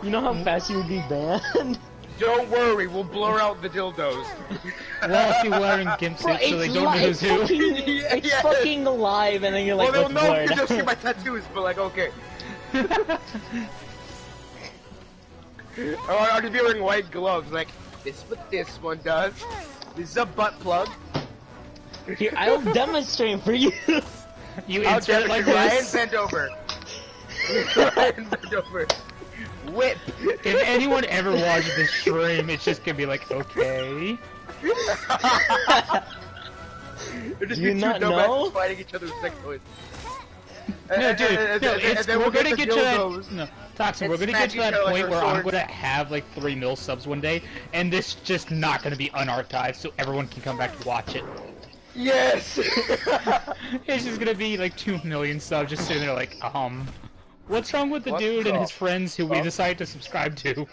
Speaker 4: You know how fast you would be banned.
Speaker 1: Don't worry, we'll blur out the dildos.
Speaker 2: We'll all be wearing gimp
Speaker 4: Bro,
Speaker 2: suits so they don't know
Speaker 4: it's
Speaker 2: who's who.
Speaker 4: fucking,
Speaker 1: Yeah,
Speaker 4: it's
Speaker 1: yeah.
Speaker 4: fucking alive, and then you're like,
Speaker 1: Well, they'll
Speaker 4: let's
Speaker 1: know
Speaker 4: blur it
Speaker 1: because they'll see
Speaker 4: out.
Speaker 1: my tattoos, but like, okay. Oh, I'll just be wearing white gloves, like, this is what this one does. This is a butt plug.
Speaker 4: Here, I'll demonstrate for you.
Speaker 2: You
Speaker 1: I'll
Speaker 2: insert it like
Speaker 1: Ryan,
Speaker 2: this.
Speaker 1: bend over. Ryan, bend over. Whip.
Speaker 2: If anyone ever watches this stream, it's just gonna be like, okay.
Speaker 1: They're just
Speaker 4: Do you
Speaker 1: two
Speaker 4: not
Speaker 1: dumbasses
Speaker 4: know?
Speaker 1: fighting each other with sex toys.
Speaker 2: No, dude, no,
Speaker 1: and then
Speaker 2: we're
Speaker 1: we'll
Speaker 2: gonna
Speaker 1: the
Speaker 2: get to
Speaker 1: dildos.
Speaker 2: that. No, Toxin,
Speaker 1: and
Speaker 2: we're gonna get
Speaker 1: smack
Speaker 2: to that
Speaker 1: each other like
Speaker 2: point
Speaker 1: our
Speaker 2: where I'm
Speaker 1: swords.
Speaker 2: gonna have like 3 mil subs one day, and this just not gonna be unarchived, so everyone can come back and watch it.
Speaker 1: Yes!
Speaker 2: It's just gonna be like 2 million subs, just sitting there like, what's wrong with the
Speaker 1: What
Speaker 2: dude and
Speaker 1: the
Speaker 2: his friends who we
Speaker 1: fuck?
Speaker 2: decide to subscribe to?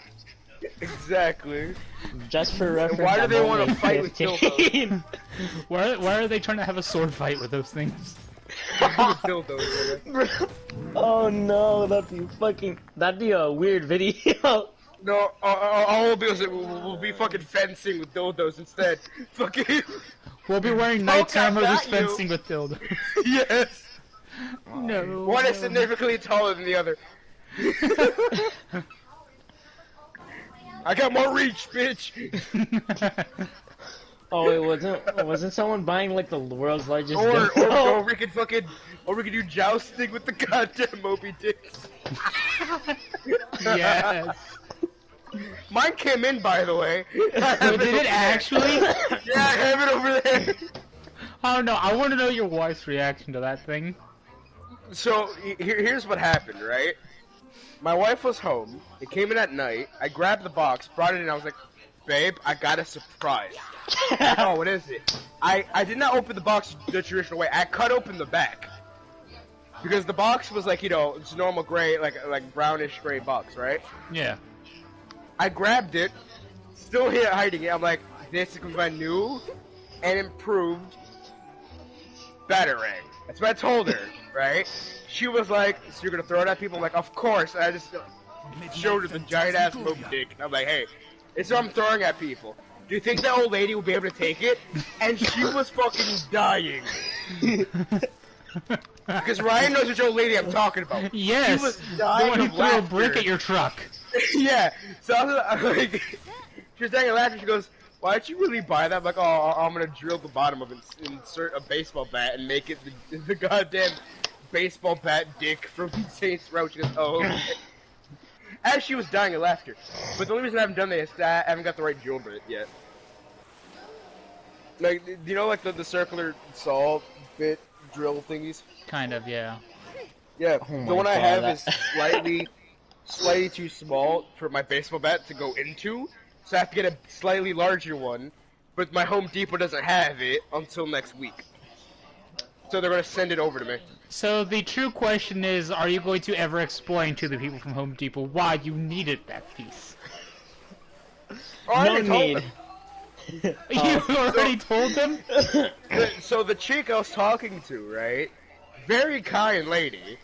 Speaker 1: Exactly.
Speaker 4: Just for reference,
Speaker 1: why do
Speaker 4: I'm
Speaker 1: they wanna
Speaker 4: only
Speaker 1: fight with
Speaker 4: 15.
Speaker 2: Why are they trying to have a sword fight with those things?
Speaker 1: Dildos,
Speaker 4: Oh no, that'd be a weird video.
Speaker 1: no, all we'll do is we'll be fucking fencing with dildos instead. Fucking.
Speaker 2: We'll be wearing
Speaker 1: Fuck,
Speaker 2: knights
Speaker 1: I
Speaker 2: armor
Speaker 1: got
Speaker 2: just
Speaker 1: you.
Speaker 2: fencing with dildos.
Speaker 1: Yes!
Speaker 2: No.
Speaker 1: One is significantly taller than the other. I got more reach, bitch!
Speaker 4: Oh, it wasn't someone buying like the world's largest
Speaker 1: Or
Speaker 4: dildo?
Speaker 1: we could do jousting with the goddamn Moby Dick.
Speaker 2: Yes.
Speaker 1: Mine came in, by the way.
Speaker 2: Wait, did it actually?
Speaker 1: Yeah, I have it over there.
Speaker 2: I don't know. I want to know your wife's reaction to that thing.
Speaker 1: So here's what happened, right? My wife was home. It came in at night. I grabbed the box, brought it in. I was like, "Babe, I got a surprise." Oh, what is it? I did not open the box the traditional way. I cut open the back because the box was like, you know, it's normal gray, like brownish gray box, right?
Speaker 2: Yeah.
Speaker 1: I grabbed it, still here hiding it. I'm like, this is my new and improved batarang. That's what I told her, right? She was like, so you're gonna throw it at people? I'm like, of course. And I just showed her the giant ass Moby Dick. And I'm like, hey, it's what I'm throwing at people. Do you think that old lady will be able to take it? And she was fucking dying. Because Ryan knows which old lady I'm talking about.
Speaker 2: Yes.
Speaker 1: She was
Speaker 2: The
Speaker 1: dying
Speaker 2: one who
Speaker 1: of
Speaker 2: threw a
Speaker 1: laughter.
Speaker 2: brick at your truck.
Speaker 1: Yeah. So I was like, she was dying of laughter. She goes, why'd you really buy that? I'm like, oh, I'm gonna drill the bottom of it, insert a baseball bat, and make it the goddamn baseball bat dick from Saints Row. She goes, oh, okay. As she was dying of laughter. But the only reason I haven't done that is that I haven't got the right drill bit yet. Like, do you know, like the circular saw bit drill thingies?
Speaker 2: Kind of, yeah.
Speaker 1: Yeah,
Speaker 4: Oh my
Speaker 1: the one I
Speaker 4: God,
Speaker 1: have
Speaker 4: that-
Speaker 1: is slightly too small for my baseball bat to go into, so I have to get a slightly larger one, but my Home Depot doesn't have it until next week. So they're gonna send it over to me.
Speaker 2: So the true question is, are you going to ever explain to the people from Home Depot why you needed that piece?
Speaker 1: Oh, I
Speaker 4: No
Speaker 1: already told
Speaker 4: need.
Speaker 1: them.
Speaker 2: You already told them?
Speaker 1: So the chick I was talking to, right? Very kind lady.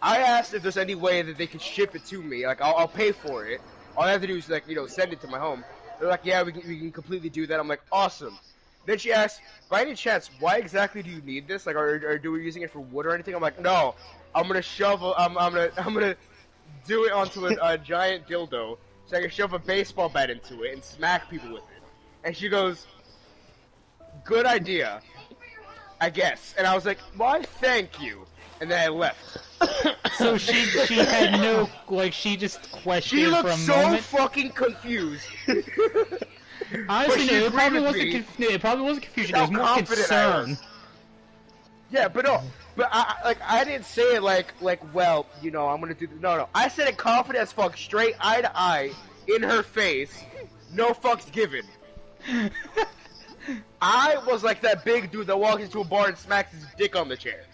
Speaker 1: I asked if there's any way that they could ship it to me. Like, I'll pay for it. All I have to do is, like, you know, send it to my home. They're like, yeah, we can completely do that. I'm like, awesome. Then she asked, by any chance, why exactly do you need this? Like, are we using it for wood or anything? I'm like, no. I'm gonna I'm gonna do it onto a giant dildo so I can shove a baseball bat into it and smack people with it. And she goes, good idea, I guess. And I was like, why, thank you. And then I left.
Speaker 2: So she had no, like, she just questioned
Speaker 1: She
Speaker 2: for
Speaker 1: looked
Speaker 2: a
Speaker 1: so
Speaker 2: moment.
Speaker 1: fucking confused.
Speaker 2: Honestly,
Speaker 1: she
Speaker 2: no, it
Speaker 1: agreed
Speaker 2: probably
Speaker 1: with
Speaker 2: wasn't.
Speaker 1: me.
Speaker 2: It probably wasn't confusion. It
Speaker 1: How
Speaker 2: was more
Speaker 1: confident I
Speaker 2: concern.
Speaker 1: was. Yeah, but no. But I didn't say it like, well, you know, I'm gonna do this. No. I said it confident as fuck, straight eye to eye, in her face, no fucks given. I was like that big dude that walks into a bar and smacks his dick on the chair.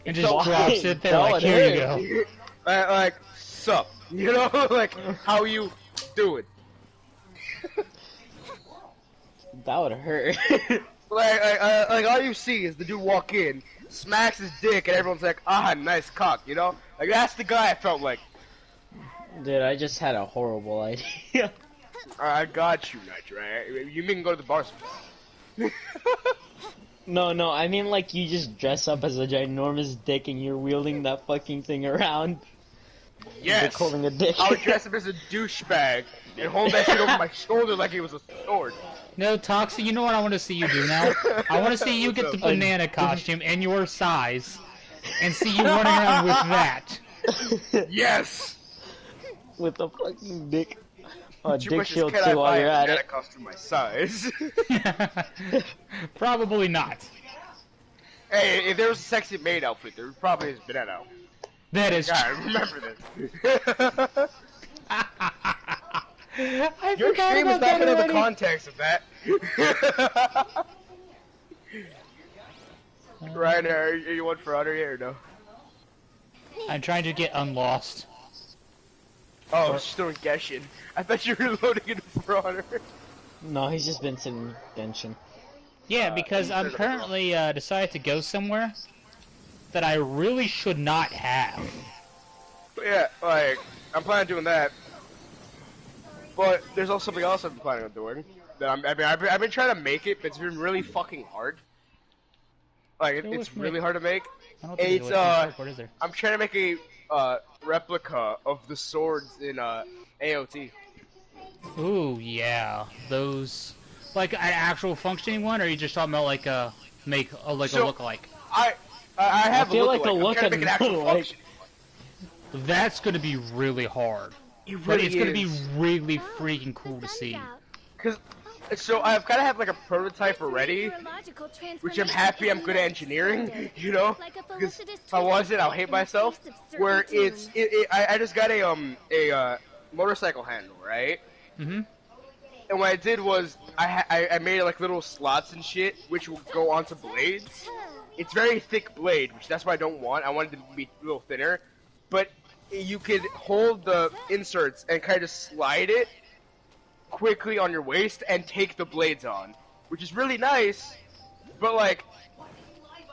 Speaker 2: And just
Speaker 4: Why?
Speaker 2: drops it there,
Speaker 4: That
Speaker 2: like,
Speaker 4: would
Speaker 2: here you
Speaker 4: hurt.
Speaker 2: go.
Speaker 1: Like, sup? You know, like, how you doing?
Speaker 4: That would hurt.
Speaker 1: Like all you see is the dude walk in, smacks his dick, and everyone's like, ah, nice cock, you know? Like, that's the guy I felt like.
Speaker 4: Dude, I just had a horrible idea.
Speaker 1: I got you, Nitro, right? You mean go to the bar sometime.
Speaker 4: No, I mean like you just dress up as a ginormous dick and you're wielding that fucking thing around.
Speaker 1: Yes!
Speaker 4: Holding a dick.
Speaker 1: I would dress up as a douchebag and hold that shit over my shoulder like it was a sword.
Speaker 2: No, Toxie, you know what I want to see you do now? I want to see you get the banana costume and your size, and see you running around with that.
Speaker 1: Yes!
Speaker 4: With a fucking dick. Oh,
Speaker 1: Too
Speaker 4: dick
Speaker 1: much
Speaker 4: shield
Speaker 1: can I
Speaker 4: too while
Speaker 1: buy
Speaker 4: you're
Speaker 1: a
Speaker 4: at
Speaker 1: banana
Speaker 4: it.
Speaker 1: costume my size.
Speaker 2: Probably not.
Speaker 1: Hey, if there was a sexy maid outfit, there probably is banana outfit.
Speaker 2: That is
Speaker 1: God,
Speaker 2: true.
Speaker 1: remember this.
Speaker 2: I
Speaker 1: Your
Speaker 2: forgot
Speaker 1: stream is
Speaker 2: about
Speaker 1: not
Speaker 2: that
Speaker 1: gonna know the
Speaker 2: already.
Speaker 1: context of that. Ryan, are you one for honor yet or no?
Speaker 2: I'm trying to get unlost.
Speaker 1: Oh, still in Genshin. I thought you were loading in for honor.
Speaker 4: No, he's just been sitting Genshin.
Speaker 2: Yeah, because I'm currently decided to go somewhere that I really should not have.
Speaker 1: But yeah, like, I'm planning on doing that. But there's also something else I'm planning on doing. That I've been trying to make it, but it's been really fucking hard. Like, it's really hard to make.
Speaker 2: I don't think
Speaker 1: It's,
Speaker 2: there's what is there?
Speaker 1: I'm trying to make a replica of the swords in AOT.
Speaker 2: Ooh, yeah, those Like an actual functioning one, or are you just talking about like a a lookalike?
Speaker 1: I have
Speaker 4: feel
Speaker 1: a
Speaker 4: like
Speaker 1: lookalike.
Speaker 4: the
Speaker 1: I'm trying to make an actual
Speaker 4: lookalike-
Speaker 1: function.
Speaker 2: That's gonna be really hard.
Speaker 1: It
Speaker 2: But
Speaker 1: really
Speaker 2: it's gonna be
Speaker 1: is.
Speaker 2: really freaking cool to see.
Speaker 1: Cause, so I've kind of have like a prototype already, which I'm happy I'm good at engineering, you know? Because if I wasn't, I'll hate myself. Where I just got a motorcycle handle, right?
Speaker 2: Mm-hmm.
Speaker 1: And what I did was I made like little slots and shit, which will go onto blades. It's very thick blade, which that's what I don't want. I want it to be a little thinner, but you could hold the inserts and kind of slide it quickly on your waist and take the blades on, which is really nice. But like,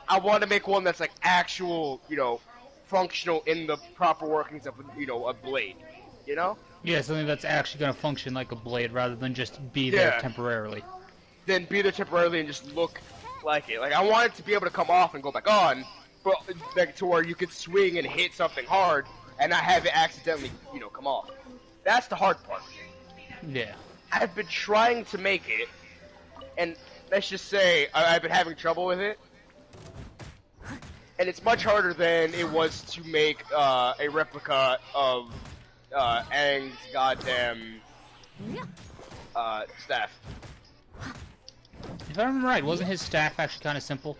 Speaker 1: I want to make one that's like actual, you know, functional in the proper workings of, you know, a blade, you know?
Speaker 2: Yeah, something that's actually gonna function like a blade rather than just be there
Speaker 1: Yeah.
Speaker 2: temporarily.
Speaker 1: Then be there temporarily and just look like it. Like, I want it to be able to come off and go back on, but like to where you could swing and hit something hard and not have it accidentally, you know, come off. That's the hard part.
Speaker 2: Yeah.
Speaker 1: I've been trying to make it, and let's just say I've been having trouble with it. And it's much harder than it was to make a replica of Aang's goddamn staff.
Speaker 2: If I remember right, wasn't his staff actually kind of simple?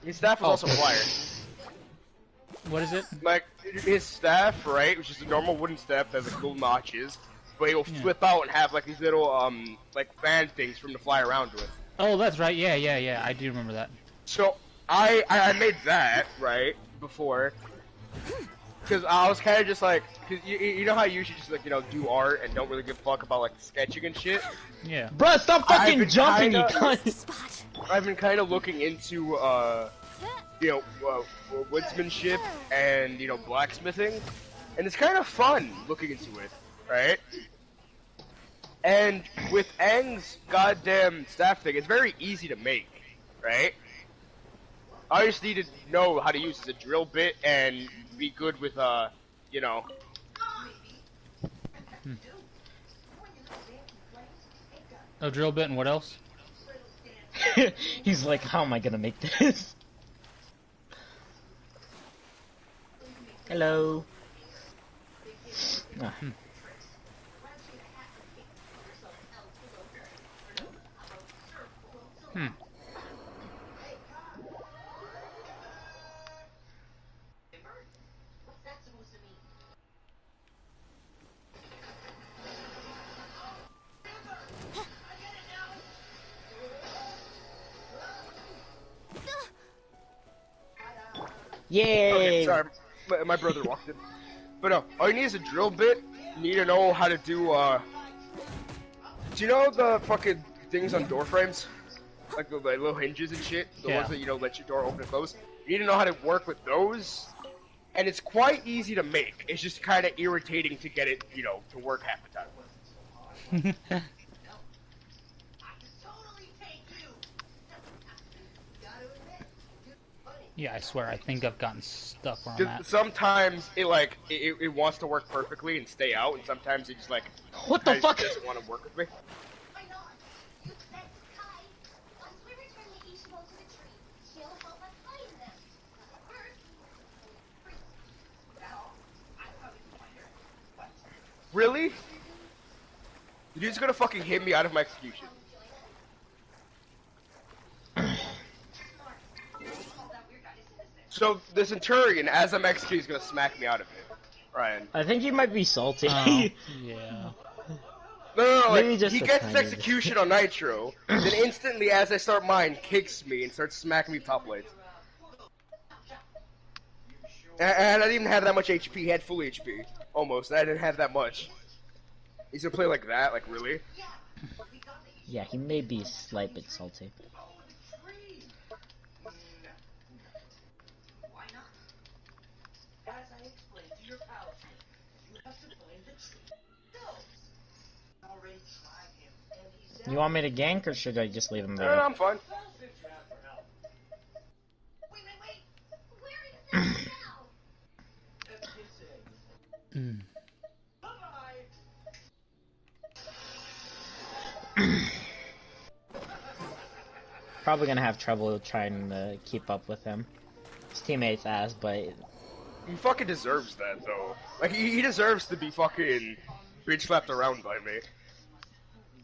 Speaker 1: His staff was also flyer.
Speaker 2: What is it?
Speaker 1: Like, his staff, right, which is a normal wooden staff that has like little notches, but it'll flip out and have like these little like fan things from to fly around with.
Speaker 2: Oh, that's right. Yeah. I do remember that.
Speaker 1: So I made that right before, because I was kind of just like, cause you know how you usually just like, you know, do art and don't really give a fuck about like sketching and shit.
Speaker 2: Yeah.
Speaker 4: Bruh, stop fucking jumping, you
Speaker 1: kinda-
Speaker 4: cunt!
Speaker 1: I've been kind of looking into you know, woodsmanship and, you know, blacksmithing, and it's kind of fun looking into it, right? And with Aang's goddamn staff thing, it's very easy to make, right? I just need to know how to use the drill bit and be good with, you know.
Speaker 2: A drill bit and what else?
Speaker 4: He's like, how am I gonna make this? Hello. Ah. Yay!
Speaker 1: Okay, sorry, my brother walked in. But no, all you need is a drill bit. You need to know how to do, do you know the fucking things on door frames? Like the little hinges and shit? The ones that, you know, let your door open and close? You need to know how to work with those. And it's quite easy to make. It's just kind of irritating to get it, you know, to work half the time.
Speaker 2: Yeah, I swear, I think I've gotten stuck where I'm at.
Speaker 1: Sometimes it like it wants to work perfectly and stay out, and sometimes it just like
Speaker 4: What the fuck?
Speaker 1: doesn't want to work with me. Really? The dude's gonna fucking hit me out of my execution. So the Centurion, as I'm executing, is gonna smack me out of it. Ryan.
Speaker 4: I think you might be salty.
Speaker 2: Yeah.
Speaker 1: No,
Speaker 4: Maybe
Speaker 1: like,
Speaker 4: just
Speaker 1: he
Speaker 4: a
Speaker 1: gets
Speaker 4: tiny bit.
Speaker 1: execution on Nitro, then instantly, as I start mine, kicks me and starts smacking me top blades. And I didn't even have that much HP. He had full HP, almost. And I didn't have that much. He's gonna play like that, like really?
Speaker 4: Yeah, he may be a slight bit salty. You want me to gank, or should I just leave him
Speaker 1: No,
Speaker 4: there?
Speaker 1: I'm fine.
Speaker 4: probably gonna have trouble trying to keep up with him. His teammates ass, but
Speaker 1: He fucking deserves that, though. Like, he deserves to be fucking bitch slapped around by me.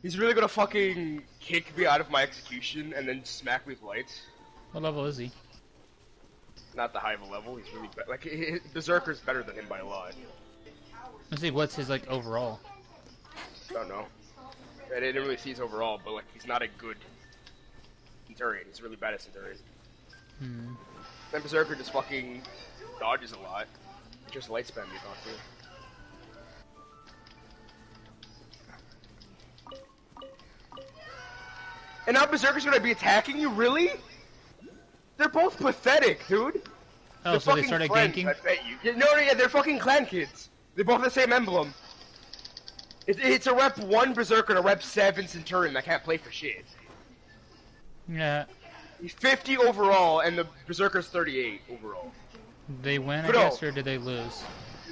Speaker 1: He's really gonna fucking kick me out of my execution and then smack me with lights.
Speaker 2: What level is he?
Speaker 1: Not the high of a level, he's really bad. Like, Berserker's better than him by a lot.
Speaker 2: Let's see, what's his, like, overall?
Speaker 1: I don't know. I didn't really see his overall, but, like, he's not a good Centurion. He's really bad at Centurion.
Speaker 2: Hmm.
Speaker 1: Then Berserker just fucking dodges a lot. Just light spam me, not too. And now Berserker's gonna be attacking you, really? They're both pathetic, dude.
Speaker 2: Oh,
Speaker 1: They're
Speaker 2: so they
Speaker 1: fucking
Speaker 2: started
Speaker 1: friends,
Speaker 2: ganking?
Speaker 1: I bet you. Yeah, they're fucking clan kids. They both have the same emblem. It's a rep 1 Berserker and a rep 7 Centurion that can't play for shit.
Speaker 2: Yeah.
Speaker 1: He's 50 overall, and the Berserker's 38 overall.
Speaker 2: They win, I
Speaker 1: But no.
Speaker 2: guess, or did they lose?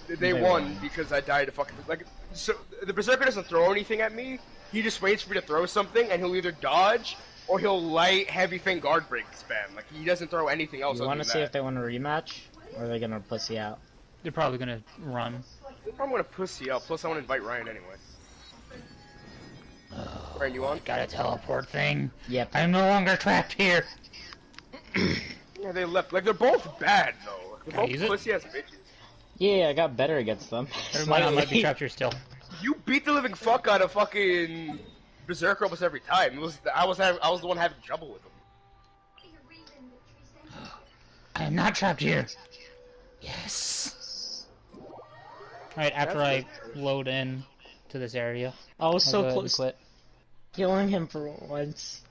Speaker 1: They won because I died to fucking... Like, so, the Berserker doesn't throw anything at me. He just waits for me to throw something, and he'll either dodge, or he'll light heavy thing guard break spam. Like, he doesn't throw anything else.
Speaker 4: you want to see if they want to rematch, or are they gonna pussy out?
Speaker 2: They're probably gonna run.
Speaker 1: I'm gonna pussy out, plus I want to invite Ryan anyway. Ryan, you on?
Speaker 2: Got a teleport thing.
Speaker 4: Yep.
Speaker 2: I'm no longer trapped here.
Speaker 1: Yeah, they left. Like, they're both bad, though. They're
Speaker 2: Can I
Speaker 1: both
Speaker 2: use it?
Speaker 1: pussy-ass bitches.
Speaker 4: Yeah, I got better against them.
Speaker 2: Never mind, I might be
Speaker 4: Slightly.
Speaker 2: trapped here still.
Speaker 1: You beat the living fuck out of fucking Berserker almost every time. I was the one having trouble with him.
Speaker 2: I am not trapped here. Yes. Alright, after I load in to this area,
Speaker 4: I was
Speaker 2: I'll
Speaker 4: so
Speaker 2: go ahead and
Speaker 4: close
Speaker 2: quit.
Speaker 4: killing him for once.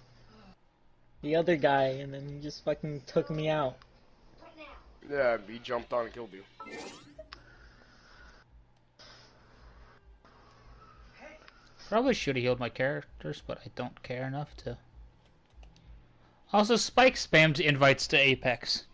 Speaker 4: The other guy, and then he just fucking took me out.
Speaker 1: Yeah, he jumped on and killed you.
Speaker 2: Probably should have healed my characters, but I don't care enough to. Also, Spike spams invites to Apex.